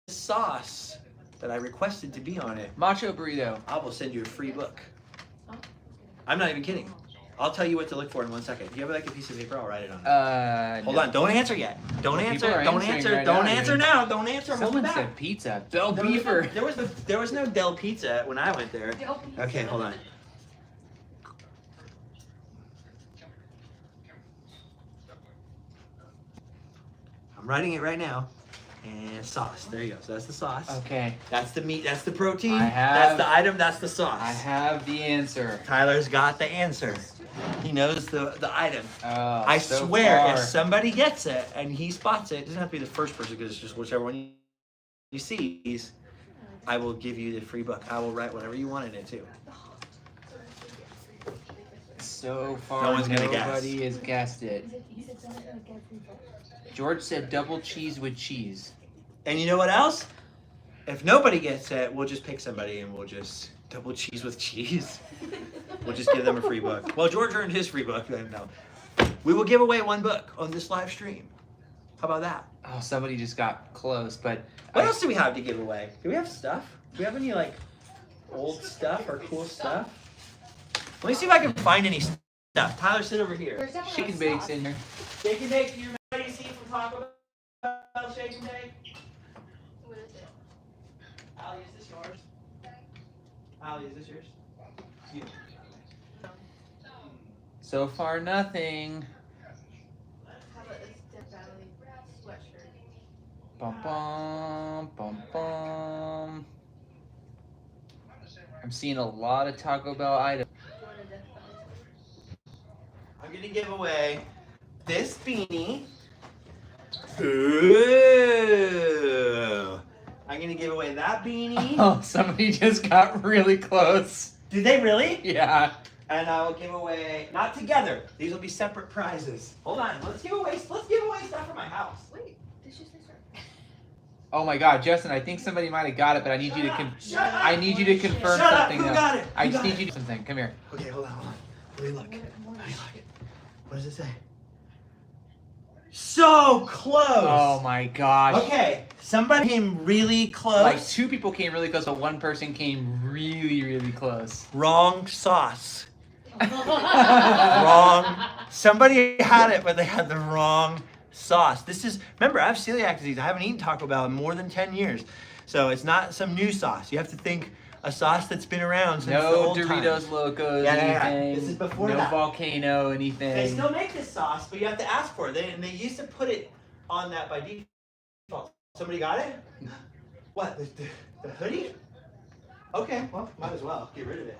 sauce that I requested to be on it, Macho burrito. I will send you a free book. I'm not even kidding. I'll tell you what to look for in 1 second. If you have like a piece of paper, I'll write it on it. Hold on, don't answer yet. Don't Well, people answer. are Don't answering answer. right Don't now, answer dude. now. Don't answer. Hold Someone back. said pizza. Del Beefer. There was no Del Pizza when I went there. Del Pizza. Okay, hold on. I'm writing it right now. And sauce. There you go. So that's the sauce. Okay. That's the meat. That's the protein. I have- That's the item. That's the sauce. I have the answer. Tyler's got the answer. He knows the item. Oh, I so swear, far. if somebody gets it and he spots it, it doesn't have to be the first person because it's just whichever one you sees, I will give you the free book. I will write whatever you want in it too. So far, No one's gonna guess. nobody has guessed it. George said double cheese with cheese. And you know what else? If nobody gets it, we'll just pick somebody and we'll just double cheese with cheese. We'll just give them a free book. Well, George earned his free book. No. We will give away one book on this live stream. How about that? Oh, somebody just got close, but What else do we have to give away? Do we have stuff? Do we have any like old stuff or cool stuff? Let me see if I can find any stuff. Tyler, sit over here. There's definitely chicken sauce. bakes in here. Shake and bake. You're ready to see from Taco Bell. Shake and bake. What is it? Allie, is this yours? Allie, is this yours? You. So far, nothing. How about this Death Valley sweatshirt? Bum bum bum bum. I'm seeing a lot of Taco Bell items. What a Death Valley sweatshirt. I'm gonna give away this beanie. Ooh. I'm gonna give away that beanie. Oh, somebody just got really close. Did they really? Yeah. And I will give away, not together. These will be separate prizes. Hold on. Let's give away stuff from my house. Wait, did you say start? Oh my God, Justin, I think somebody might have got it, but I need you to Shut up. I need you to confirm Shut up. something Who though. got it? I Who just got need it? you to something. Come here. Okay, hold on. Let me look. What does it say? So close. Oh my gosh. Okay, somebody came really close. Like 2 people came really close, but 1 person came really, really close. Wrong sauce. Wrong. Somebody had it, but they had the wrong sauce. This is, remember, I have celiac disease. I haven't eaten Taco Bell in more than 10 years. So it's not some new sauce. You have to think a sauce that's been around since the No old Doritos times. Locos, Yeah. anything. This is before no that. Volcano, anything. They still make this sauce, but you have to ask for it. And they used to put it on that by default. Somebody got it? What, the hoodie? Okay, well, might as well get rid of it.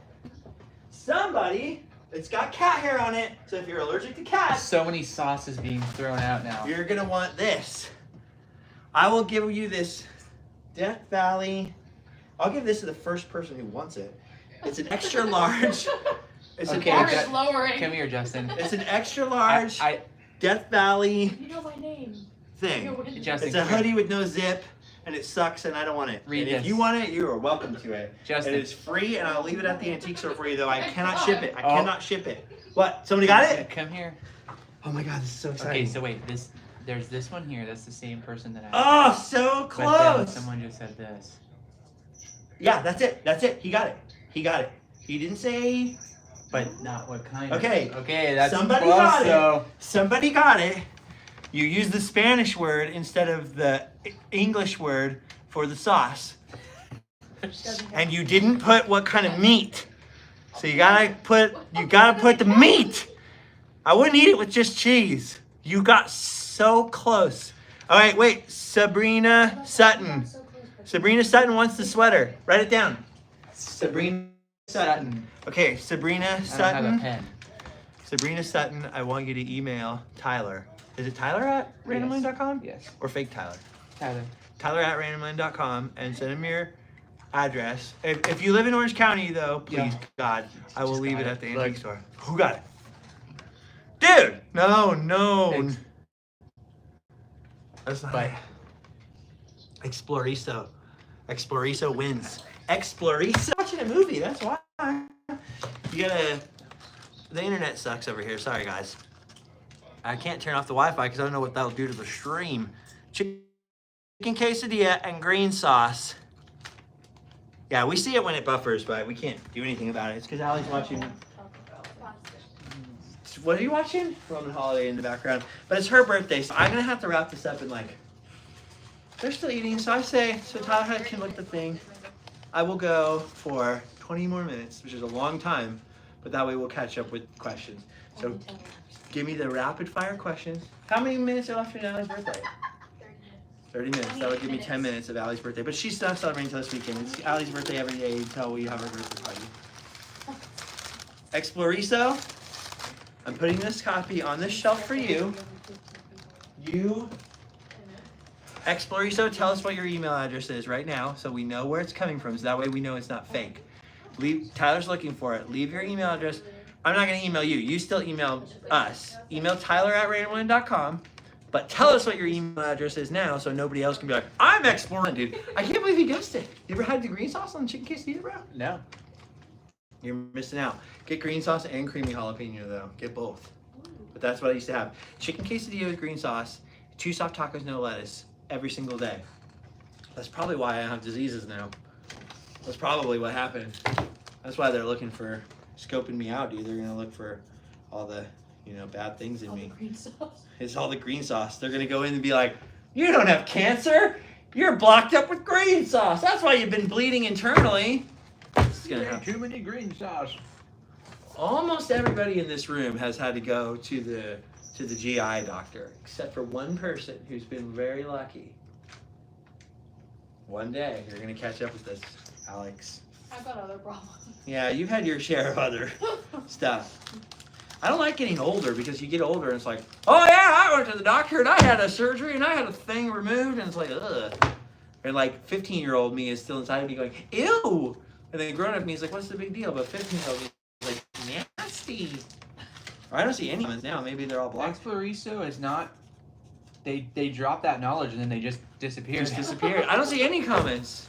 Somebody It's got cat hair on it, so if you're allergic to cats, So many sauces being thrown out now. you're gonna want this. I will give you this Death Valley. I'll give this to the first person who wants it. It's an extra large. It's Okay, an Bar extra, is lowering. Come here, Justin. it's an extra large I Death Valley You know my name. thing. Justin, It's a come here. hoodie with no zip, and it sucks, and I don't want it. Read and if this. you want it, you are welcome to it. Justin. It is free, and I'll leave it at the antique store for you, though I cannot ship it. I Oh. cannot ship it. What? Somebody got it? Come here. Oh my god, this is so exciting. Okay, so wait, there's this one here. That's the same person that I. Oh, so But then close. someone just said this. Yeah, that's it. That's it. He got it. He got it. He didn't say. But not what kind. Okay. Okay, that's Somebody close, got it. though. Somebody got it. You use the Spanish word instead of the English word for the sauce. And you didn't put what kind of meat. So you gotta put the meat. I wouldn't eat it with just cheese. You got so close. All right, wait. Sabrina Sutton. Sabrina Sutton wants the sweater. Write it down. Sabrina Sutton. Okay, Sabrina I don't have a Sutton. pen. Sabrina Sutton, I want you to email Tyler. Is it Tyler at randomland.com? Yes. Or fake Tyler? Tyler. Tyler at randomland.com and send him your address. If you live in Orange County, though, please, Yeah. God, I will Just leave got it it. at the Look. antique store. Who got it? Dude! No. Thanks. That's not But- it. Exploriso. Exploriso wins. Exploriso? Watching a movie, that's why. You gotta... The internet sucks over here. Sorry, guys. I can't turn off the Wi-Fi because I don't know what that'll do to the stream. Chicken quesadilla and green sauce. Yeah, we see it when it buffers, but we can't do anything about it. It's because Allie's watching... What are you watching? Roman Holiday in the background. But it's her birthday, so I'm going to have to wrap this up in like... They're still eating, so I say... So Tyler can look at the thing. I will go for 20 more minutes, which is a long time. But that way we'll catch up with questions. So give me the rapid fire questions. How many minutes are left in Allie's birthday? 30 minutes. That would give me 10 minutes of Allie's birthday. But she's not celebrating until this weekend. It's Allie's birthday every day until we have our birthday party. Exploriso. I'm putting this copy on this shelf for you. Exploriso, tell us what your email address is right now so we know where it's coming from. So that way we know it's not fake. Tyler's looking for it. Leave your email address. I'm not going to email you. You still email us. Email Tyler at randomland.com. But tell us what your email address is now so nobody else can be like, I'm exploring, dude. I can't believe he ghosted. You ever had the green sauce on chicken quesadilla, bro? No. You're missing out. Get green sauce and creamy jalapeno, though. Get both. But that's what I used to have. Chicken quesadilla with green sauce, 2 soft tacos, no lettuce, every single day. That's probably why I have diseases now. That's probably what happened. That's why they're looking for, scoping me out, dude. They're going to look for all the, bad things in me. Green sauce. It's all the green sauce. They're going to go in and be like, you don't have cancer. You're blocked up with green sauce. That's why you've been bleeding internally. It's gonna happen. Too many green sauce. Almost everybody in this room has had to go to the GI doctor, except for one person who's been very lucky. One day, you're going to catch up with this, Alex. I've got other problems. Yeah, you've had your share of other stuff. I don't like getting older because you get older and it's like, oh yeah, I went to the doctor and I had a surgery and I had a thing removed and it's like, ugh. And like 15-year-old me is still inside of me going, ew. And then grown-up me is like, what's the big deal? But 15-year-old me is like, nasty. Or I don't see any comments now. Maybe they're all blocked. Exploriso is not. They drop that knowledge and then they just disappear. Just disappeared. I don't see any comments.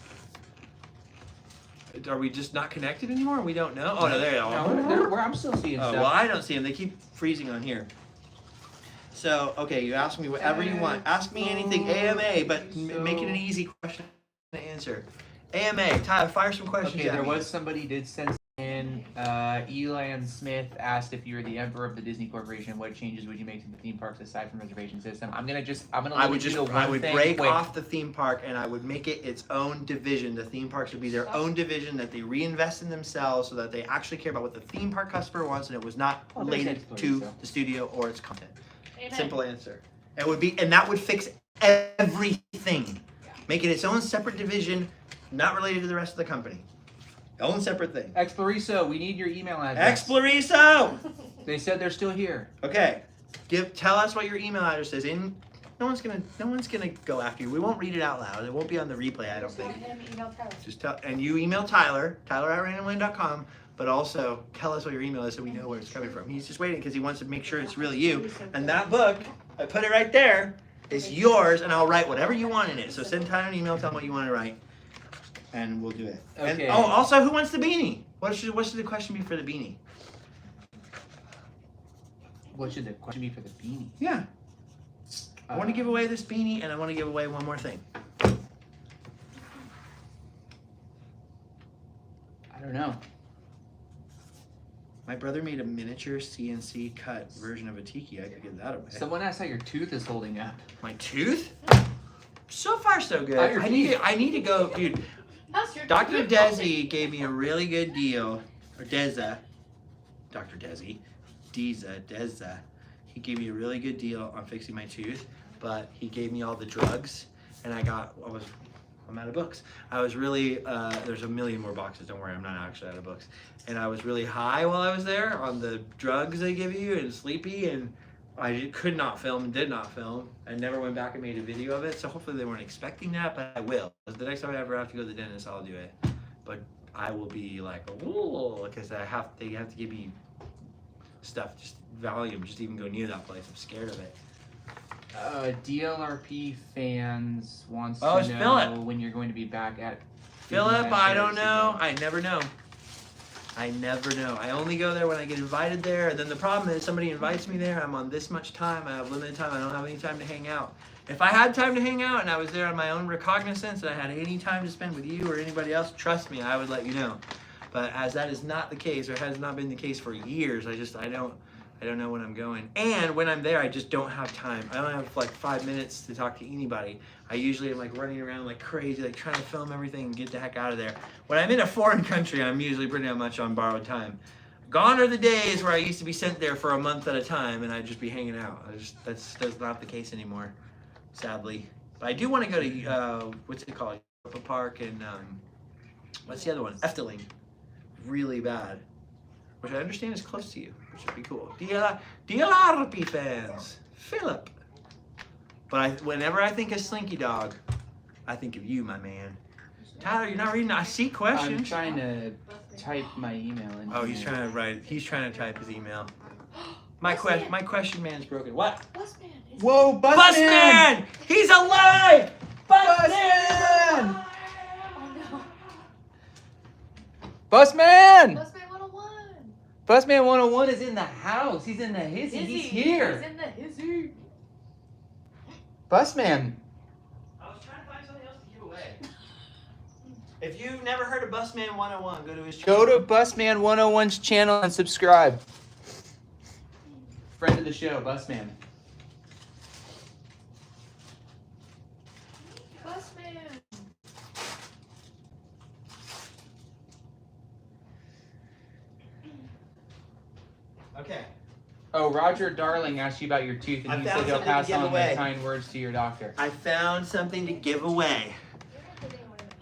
Are we just not connected anymore? We don't know. Oh no, there you are. Where I'm still seeing Oh, stuff. well, I don't see them. They keep freezing on here. So, okay, you ask me whatever you want. Ask me anything, AMA, but make it an easy question to answer. AMA, Tyler, fire some questions Okay, at there me. was somebody did send in. Elan Smith asked if you were the emperor of the Disney Corporation, what changes would you make to the theme parks aside from reservation system? I'm gonna I would limit you to one I would thing. break Wait. off the theme park and I would make it its own division. The theme parks would be their own division that they reinvest in themselves so that they actually care about what the theme park customer wants and it was not Oh, there's related Exploriso. to the studio or its content. Amen. Simple answer. It would be, and that would fix everything. Make it its own separate division, not related to the rest of the company. Own separate thing. Exploriso, we need your email address. Exploriso! They said they're still here. Okay. Tell us what your email address is. No one's gonna go after you. We won't read it out loud. It won't be on the replay, I don't think. Just tell, and you email Tyler at randomland.com, but also tell us what your email is so we know where it's coming from. He's just waiting because he wants to make sure it's really you. And that book, I put it right there, is yours, and I'll write whatever you want in it. So send Tyler an email, tell him what you want to write, and we'll do it. Okay. And, also, who wants the beanie? What should the question be for the beanie? What should the question be for the beanie? Yeah. I want to give away this beanie, and I want to give away one more thing. I don't know. My brother made a miniature CNC cut version of a tiki. I could give that away. Someone asked how your tooth is holding up. My tooth? So far, so good. Your I need to go, dude. Dr. Desi gave me a really good deal, or Deza. Dr. Desi. Deza. He gave me a really good deal on fixing my tooth, but he gave me all the drugs, and I'm out of books. I was really, there's a million more boxes, don't worry, I'm not actually out of books. And I was really high while I was there on the drugs they give you and sleepy, and I could not film and did not film. I never went back and made a video of it, so hopefully they weren't expecting that, but I will. The next time I ever have to go to the dentist, I'll do it. But I will be like, ooh, because they have to give me stuff, just Valium, just even go near that place. I'm scared of it. DLRP fans wants Oh, to it's know Philip. when you're going to be back at Philip, I don't Disneyland know. again. I never know. I never know. I only go there when I get invited there, and then the problem is somebody invites me there, I'm on this much time, I have limited time, I don't have any time to hang out. If I had time to hang out and I was there on my own recognizance and I had any time to spend with you or anybody else, trust me, I would let you know. But as that is not the case, or has not been the case for years, I don't know when I'm going. And when I'm there, I just don't have time. I don't have like 5 minutes to talk to anybody. I usually am like running around like crazy, like trying to film everything and get the heck out of there. When I'm in a foreign country, I'm usually pretty much on borrowed time. Gone are the days where I used to be sent there for a month at a time and I'd just be hanging out. That's not the case anymore, sadly. But I do want to go to, what's it called? Europa Park and, what's the other one? Efteling. Really bad. Which I understand is close to you, which would be cool. DLRP fans, Philip. But whenever I think of Slinky Dog, I think of you, my man. Tyler, you're not reading. I see questions. I'm trying to type my email in. Oh, he's trying to write. He's trying to type his email. My question man's broken. What? Busman. Whoa, Busman! He's alive! Busman! Oh no. Busman! Busman 101. Busman 101 is in the house. He's in the hizzy. He's here. He's in the hizzy. Busman. I was trying to find something else to give away. If you've never heard of Busman 101, go to his channel. Go to Busman 101's channel and subscribe. Friend of the show, Busman. Busman. Okay. Oh, Roger Darling asked you about your tooth, and I he found said he'll something to pass give on away. the kind words to your doctor. I found something to give away.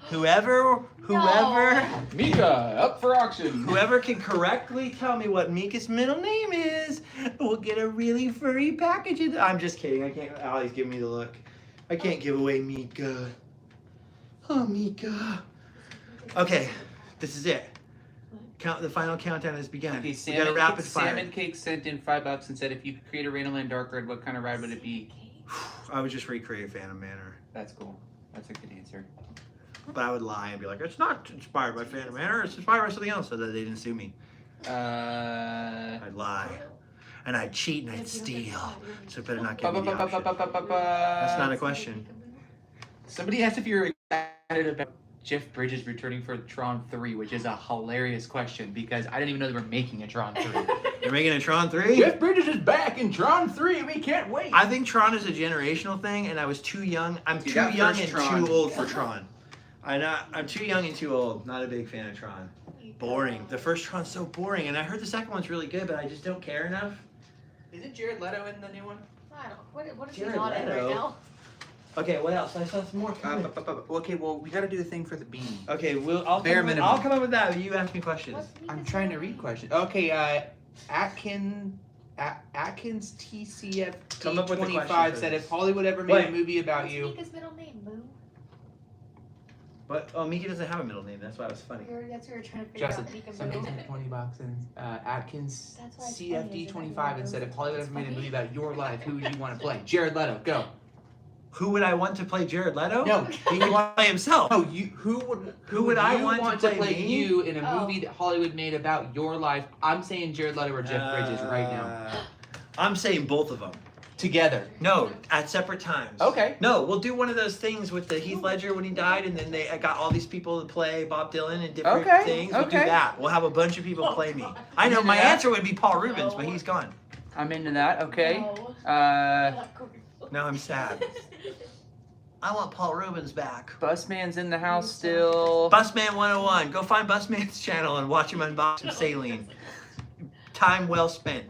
Whoever Mika, up for auction. Whoever can correctly tell me what Mika's middle name is will get a really furry package. I'm just kidding. I can't. Allie's giving me the look. I can't give away Mika. Oh, Mika. Okay, this is it. The final countdown has begun. Okay, We got a rapid fire. Salmon Cake sent in $5 and said, if you could create a Randomland Dark Ride, what kind of ride would it be? I would just recreate Phantom Manor. That's cool. That's a good answer. But I would lie and be like, it's not inspired by Phantom Manor, it's inspired by something else, so that they didn't sue me. I'd lie. And I'd cheat and I'd steal. So it better not give me the option. That's not a question. Somebody asked if you're excited about Jeff Bridges returning for Tron 3, which is a hilarious question because I didn't even know they were making a Tron 3. They're making a Tron 3? Jeff Bridges is back in Tron 3. We can't wait. I think Tron is a generational thing, and I was too young. I'm too young and too old for Tron. I'm too young and too old. Not a big fan of Tron. Boring. The first Tron's so boring, and I heard the second one's really good, but I just don't care enough. Isn't Jared Leto in the new one? I don't. What is he Jared not in right Leto? now? Okay, what else? I saw some more. Okay, well, we gotta do the thing for the beanie. Okay, I'll come up with that. You ask me questions. I'm trying to read questions. Okay, Atkins TCF Come up with the 25 question said first. if Hollywood ever made a movie about you. What's Mika's middle name, Boo? But Mika doesn't have a middle name. That's why it was funny. That's what we're trying to figure Justin, out. Mika somebody Boo. sent $20 and Atkins That's why it's funny, isn't CFD it? 25 and said if Hollywood It's ever made a funny. movie about your life, who would you want to play? Jared Leto, go. Who would I want to play Jared Leto? No, He can play himself. No, who would I you want to play me? you in a Oh. movie that Hollywood made about your life? I'm saying Jared Leto or Jeff Bridges right now. I'm saying both of them. Together. No, at separate times. Okay. No, we'll do one of those things with the Heath Ledger when he died, and then I got all these people to play Bob Dylan and different things. We'll do Okay. that. We'll have a bunch of people play me. I know into my that. answer would be Paul Rubens, but he's gone. I'm into that. Okay. No. Now I'm sad. I want Paul Rubens back. Busman's in the house still. Busman 101. Go find Busman's channel and watch him unbox some saline. Time well spent.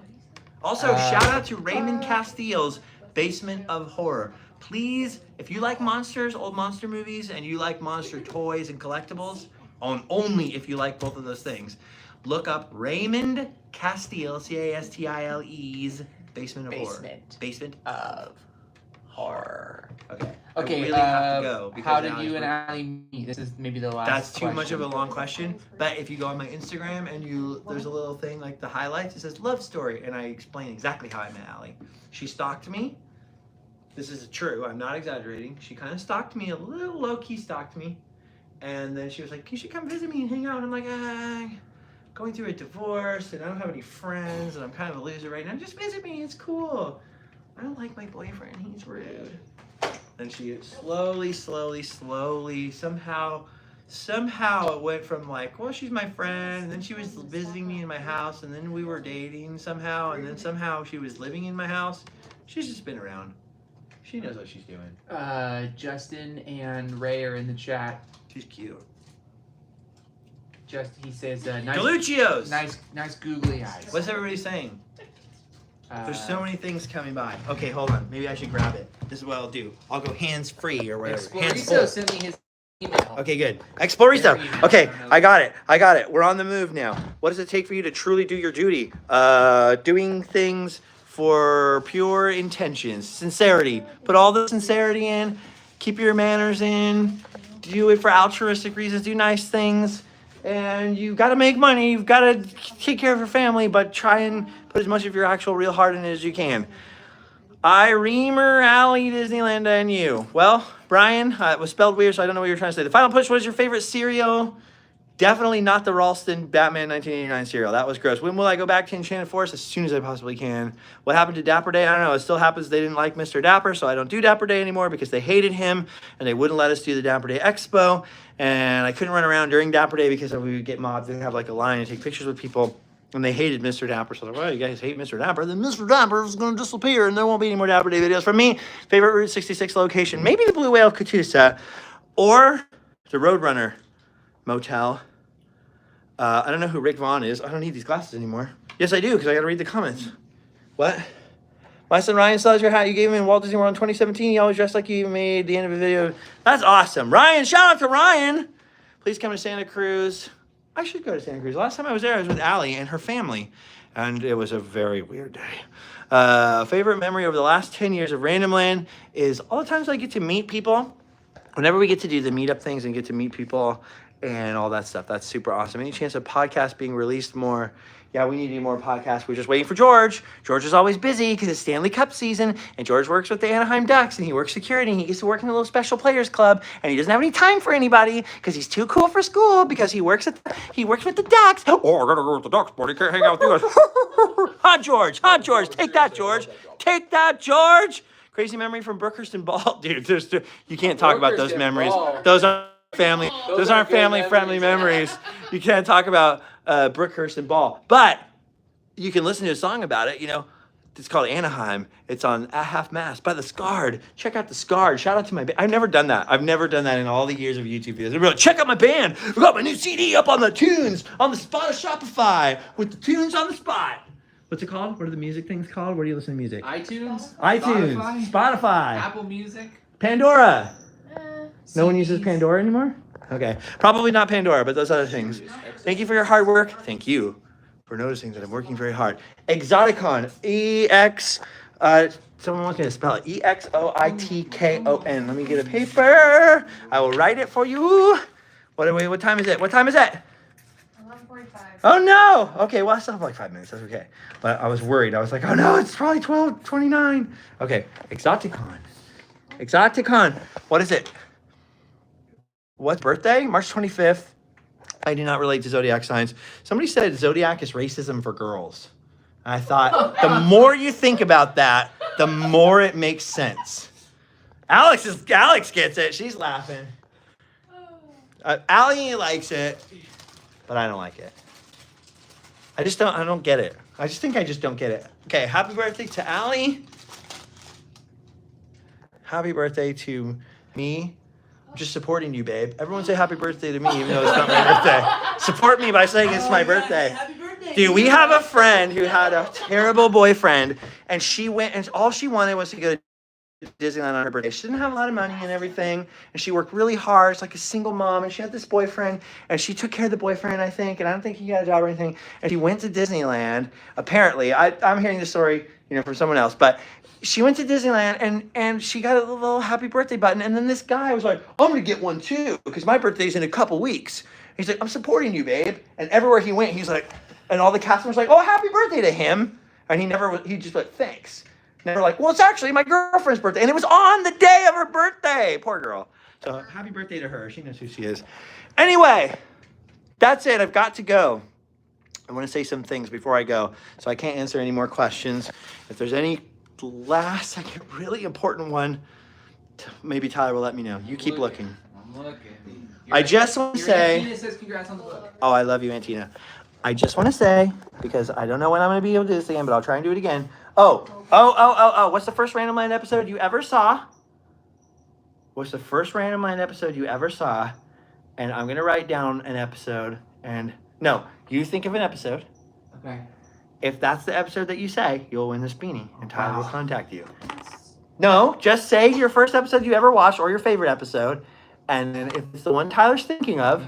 Also, shout out to Raymond Castile's Basement of Horror. Please, if you like monsters, old monster movies, and you like monster toys and collectibles, only if you like both of those things, look up Raymond Castile, Castile's Basement of Horror. Basement of Horror. Okay. Okay, I really have to go. how because did you and Allie meet? This is maybe the last That's too much of a question. long question. But if you go on my Instagram and there's a little thing like the highlights, it says love story, and I explain exactly how I met Allie. She stalked me. This is true. I'm not exaggerating. She kind of stalked me, a little low key stalked me, and then she was like, "You should come visit me and hang out." And I'm like, going through a divorce, and I don't have any friends, and I'm kind of a loser right now. Just visit me. It's cool. I don't like my boyfriend. He's rude. And she slowly, somehow it went from like, well, she's my friend, and then she was visiting me in my house, and then we were dating somehow, and then somehow she was living in my house. She's just been around. She knows what she's doing. Justin and Ray are in the chat. She's cute. He says, nice, Galuccios! nice googly eyes. What's everybody saying? There's so many things coming by. Okay, hold on. Maybe I should grab it. This is what I'll do. I'll go hands-free or whatever. Hands Explorizo full. sent me his email. Okay, good. Explorizo. Okay, I got it. We're on the move now. What does it take for you to truly do your duty? Doing things for pure intentions. Sincerity. Put all the sincerity in. Keep your manners in. Do it for altruistic reasons. Do nice things. And you got to make money. You've got to take care of your family, but try and put as much of your actual real heart in it as you can. Reamer, Allie, Disneyland, and you. Well, Brian, it was spelled weird, so I don't know what you're trying to say. The final push, what is your favorite cereal? Definitely not the Ralston Batman 1989 cereal. That was gross. When will I go back to Enchanted Forest? As soon as I possibly can. What happened to Dapper Day? I don't know. It still happens. They didn't like Mr. Dapper, so I don't do Dapper Day anymore because they hated him, and they wouldn't let us do the Dapper Day Expo. And I couldn't run around during Dapper Day because we would get mobbed and have like a line and take pictures with people. And they hated Mr. Dapper. So I was like, well, you guys hate Mr. Dapper. Then Mr. Dapper is going to disappear, and there won't be any more Dapper Day videos from me. Favorite Route 66 location? Maybe the Blue Whale Catoosa or the Roadrunner Motel. I don't know who Rick Vaughn is. I don't need these glasses anymore. Yes, I do, because I got to read the comments. What? My son Ryan still has your hat you gave him in Walt Disney World in 2017. He always dressed like you made the end of a video. That's awesome. Ryan, shout out to Ryan. Please come to Santa Cruz. I should go to Santa Cruz. Last time I was there, I was with Allie and her family, and it was a very weird day. Favorite memory over the last 10 years of Randomland is all the times I get to meet people. Whenever we get to do the meetup things and get to meet people and all that stuff, that's super awesome. Any chance of podcasts being released more? Yeah, we need to do more podcasts. We're just waiting for George. George is always busy because it's Stanley Cup season, and George works with the Anaheim Ducks, and he works security, and he gets to work in a little special players club, and he doesn't have any time for anybody because he's too cool for school because he works with the Ducks. Oh, I gotta go with the Ducks, but he can't hang out with you guys. Hot George. Take that, George. Take that, George. Crazy memory from Brookhurst and Ball, dude. You can't talk about those memories. Those aren't family. Those aren't family-friendly memories. You can't talk about Brookhurst and Ball, but you can listen to a song about it. You know, it's called Anaheim. It's on At Half Mast by The Scarred. Check out The Scarred. Shout out to my band. I've never done that. I've never done that in all the years of YouTube videos. Like, check out my band. We got my new CD up on the tunes on the spot of Shopify with the tunes on the spot. What's it called? What are the music things called? Where do you listen to music? iTunes? iTunes, Spotify. Apple Music? Pandora. No one uses CDs. Pandora anymore? Okay. Probably not Pandora, but those other things. Thank you for your hard work. Thank you for noticing that I'm working very hard. Exoticon. Someone wants me to spell it. EXOITKON. Let me get a paper. I will write it for you. What time is it? What time is it? 11:45. Oh no! Okay, well I still have like 5 minutes. That's okay. But I was worried. I was like, oh no, it's probably 12:29. Okay, Exoticon. Exoticon. What is it? What's birthday? March 25th. I do not relate to zodiac signs. Somebody said zodiac is racism for girls. And I thought, the more you think about that, the more it makes sense. Alex gets it. She's laughing. Allie likes it, but I don't like it. I don't get it. I just don't get it. Okay, happy birthday to Allie. Happy birthday to me. I'm just supporting you, babe. Everyone say happy birthday to me, even though it's not my birthday. Support me by saying it's my birthday. Happy birthday. Dude, we have a friend who had a terrible boyfriend, and she went, and all she wanted was to go to Disneyland on her birthday. She didn't have a lot of money and everything, and she worked really hard. She's like a single mom, and she had this boyfriend, and she took care of the boyfriend, I think, and I don't think he got a job or anything. And she went to Disneyland. Apparently, I'm hearing the story, from someone else, but she went to Disneyland and she got a little happy birthday button. And then this guy was like, I'm going to get one too, because my birthday's in a couple weeks. He's like, I'm supporting you, babe. And everywhere he went, he's like, and all the cast members were like, oh, happy birthday to him. And he just like, thanks. Never like, well, it's actually my girlfriend's birthday. And it was on the day of her birthday. Poor girl. So happy birthday to her. She knows who she is. Anyway, that's it. I've got to go. I want to say some things before I go. So I can't answer any more questions. If there's any last second really important one, maybe Tyler will let me know. You keep looking. I'm looking. I just want to say, Tina says congrats on the book. oh, I love you, Antina. I just want to say, because I don't know when I'm going to be able to do this again, but I'll try and do it again. Oh, what's the first Randomland episode you ever saw? What's the first Randomland episode you ever saw? And I'm going to write down an episode, and no, you think of an episode. Okay. If that's the episode that you say, you'll win this beanie, and Tyler will contact you. No, just say your first episode you ever watched or your favorite episode, and then if it's the one Tyler's thinking of,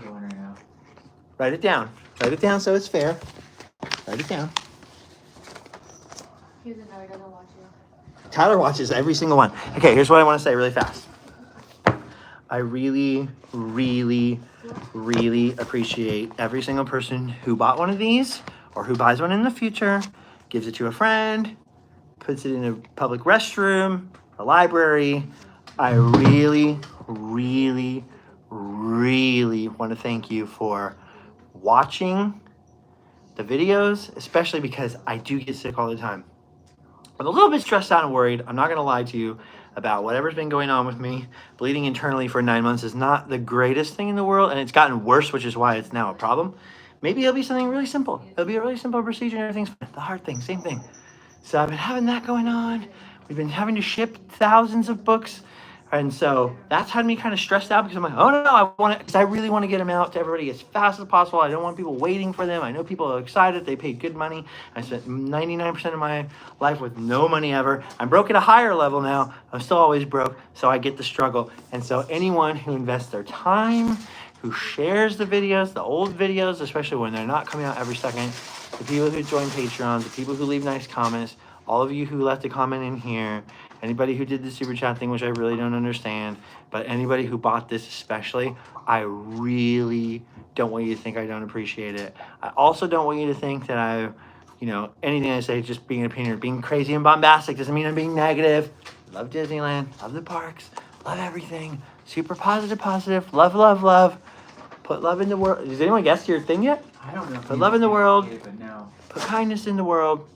write it down. Write it down so it's fair. Write it down. He doesn't know, he doesn't watch you. Tyler watches every single one. Okay, here's what I want to say really fast. I really, really, really appreciate every single person who bought one of these or who buys one in the future, gives it to a friend, puts it in a public restroom, a library. I really, really, really want to thank you for watching the videos, especially because I do get sick all the time. I'm a little bit stressed out and worried. I'm not going to lie to you about whatever's been going on with me. Bleeding internally for 9 months is not the greatest thing in the world, and it's gotten worse, which is why it's now a problem. Maybe it'll be something really simple. It'll be a really simple procedure and everything's fine. The hard thing, same thing. So I've been having that going on. We've been having to ship thousands of books. And so that's had me kind of stressed out because I'm like, oh no, because I really want to get them out to everybody as fast as possible. I don't want people waiting for them. I know people are excited. They paid good money. I spent 99% of my life with no money ever. I'm broke at a higher level now. I'm still always broke, so I get the struggle. And so anyone who invests their time, who shares the videos, the old videos, especially when they're not coming out every second, the people who join Patreon, the people who leave nice comments, all of you who left a comment in here, anybody who did the super chat thing, which I really don't understand, but anybody who bought this especially, I really don't want you to think I don't appreciate it. I also don't want you to think that anything I say is just being an opinion or being crazy and bombastic. Doesn't mean I'm being negative. Love Disneyland, love the parks, love everything. Super positive, love. Put love in the world. Does anyone guess your thing yet? I don't know. Put love in the world. But no. Put kindness in the world.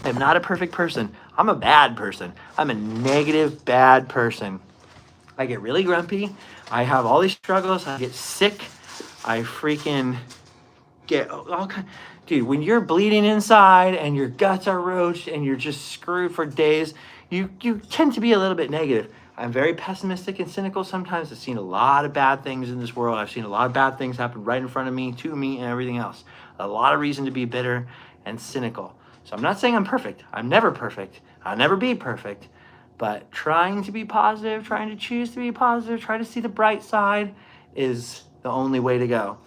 I'm not a perfect person. I'm a bad person. I'm a negative, bad person. I get really grumpy. I have all these struggles. I get sick. I freaking get all kind. Dude, when you're bleeding inside and your guts are roached and you're just screwed for days, you tend to be a little bit negative. I'm very pessimistic and cynical sometimes. I've seen a lot of bad things in this world. I've seen a lot of bad things happen right in front of me, to me, and everything else. A lot of reason to be bitter and cynical. So I'm not saying I'm perfect. I'm never perfect. I'll never be perfect. But trying to be positive, trying to choose to be positive, try to see the bright side is the only way to go.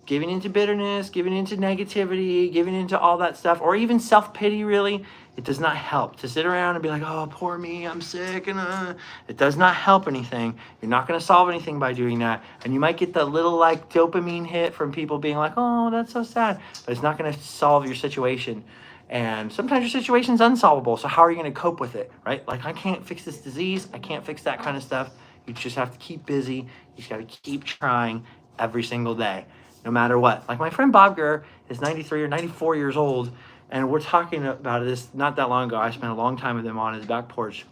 Giving into bitterness, giving into negativity, giving into all that stuff, or even self-pity, really, it does not help. To sit around and be like, oh, poor me, I'm sick, and it does not help anything. You're not going to solve anything by doing that. And you might get the little, like, dopamine hit from people being like, oh, that's so sad. But it's not going to solve your situation. And sometimes your situation's unsolvable, so how are you going to cope with it, right? Like, I can't fix this disease. I can't fix that kind of stuff. You just have to keep busy. You just got to keep trying every single day, no matter what. Like my friend Bob Gurr is 93 or 94 years old, and we're talking about this not that long ago. I spent a long time with him on his back porch,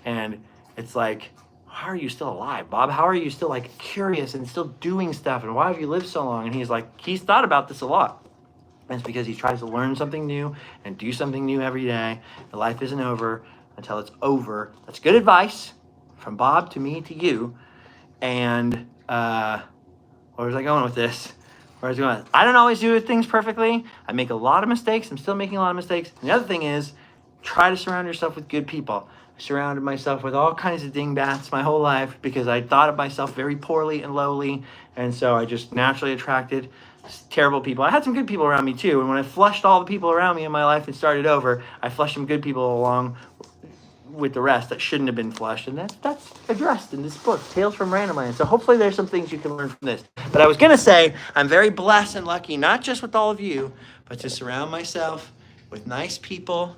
and it's like, how are you still alive, Bob? How are you still like curious and still doing stuff? And why have you lived so long? And he's like, he's thought about this a lot. And it's because he tries to learn something new and do something new every day. And life isn't over until it's over. That's good advice from Bob to me to you. And where was I going with this? Where was I going? I don't always do things perfectly. I make a lot of mistakes. I'm still making a lot of mistakes. And the other thing is, try to surround yourself with good people. I surrounded myself with all kinds of dingbats my whole life because I thought of myself very poorly and lowly. And so I just naturally attracted terrible people. I had some good people around me too. And when I flushed all the people around me in my life and started over, I flushed some good people along with the rest that shouldn't have been flushed. And that's addressed in this book, Tales from Randomland. So hopefully there's some things you can learn from this. But I was going to say, I'm very blessed and lucky, not just with all of you, but to surround myself with nice people.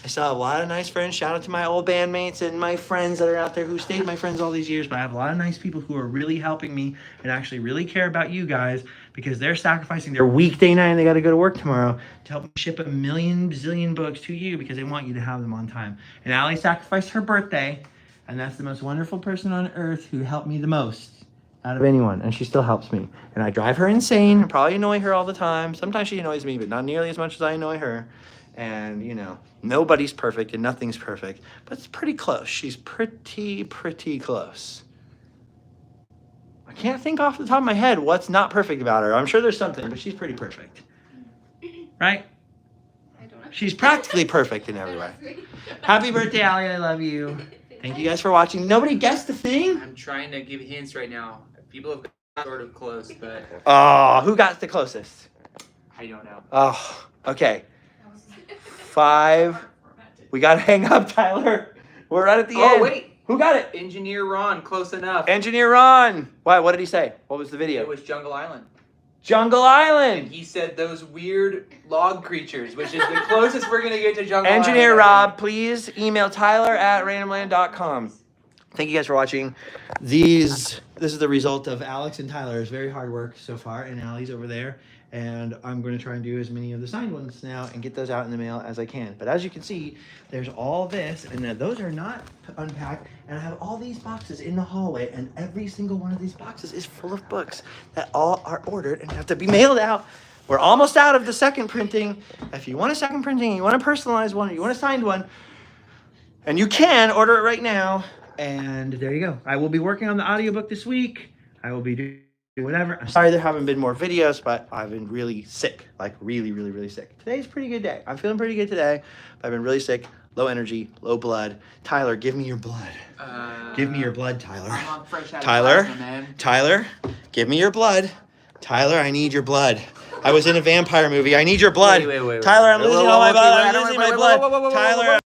I still have a lot of nice friends. Shout out to my old bandmates and my friends that are out there who stayed my friends all these years. But I have a lot of nice people who are really helping me and actually really care about you guys because they're sacrificing their weekday night and they got to go to work tomorrow to help me ship 1 million bazillion books to you because they want you to have them on time. And Allie sacrificed her birthday, and that's the most wonderful person on earth who helped me the most out of anyone, and she still helps me. And I drive her insane and probably annoy her all the time. Sometimes she annoys me, but not nearly as much as I annoy her. And, you know, nobody's perfect and nothing's perfect, but it's pretty close. She's pretty close. I can't think off the top of my head what's not perfect about her. I'm sure there's something, but she's pretty perfect. Right? I don't know. She's practically perfect in every way. Happy birthday, Allie. I love you. Thank you guys for watching. Nobody guessed the thing? I'm trying to give hints right now. People have got sort of close, but Oh, who got the closest? I don't know. Oh, okay. 5. We got to hang up, Tyler. We're right at the end. Oh, wait. Who got it? Engineer Ron, close enough. Engineer Ron. Why? What did he say? What was the video? It was Jungle Island. Jungle And Island. he said those weird log creatures, which is the closest we're going to get to Jungle Island. Engineer Rob, please email tyler@randomland.com. Thank you guys for watching. This is the result of Alex and Tyler's very hard work so far, and Allie's over there. And I'm going to try and do as many of the signed ones now and get those out in the mail as I can. But as you can see, there's all this, and those are not unpacked. And I have all these boxes in the hallway, and every single one of these boxes is full of books that all are ordered and have to be mailed out. We're almost out of the second printing. If you want a second printing, you want a personalized one, or you want a signed one, and you can order it right now. And there you go. I will be working on the audiobook this week. I will be doing whatever. I'm sorry there haven't been more videos, but I've been really sick, like really sick. Today's a pretty good day. I'm feeling pretty good today, but I've been really sick, low energy, low blood. Tyler, give me your blood. Give me your blood, Tyler. I'm on fresh out of Tyler, plasma, man. Tyler, give me your blood. Tyler, I need your blood. I was in a vampire movie. I need your blood. Wait. Tyler, I'm losing all my blood. I'm losing my blood. Whoa. Tyler.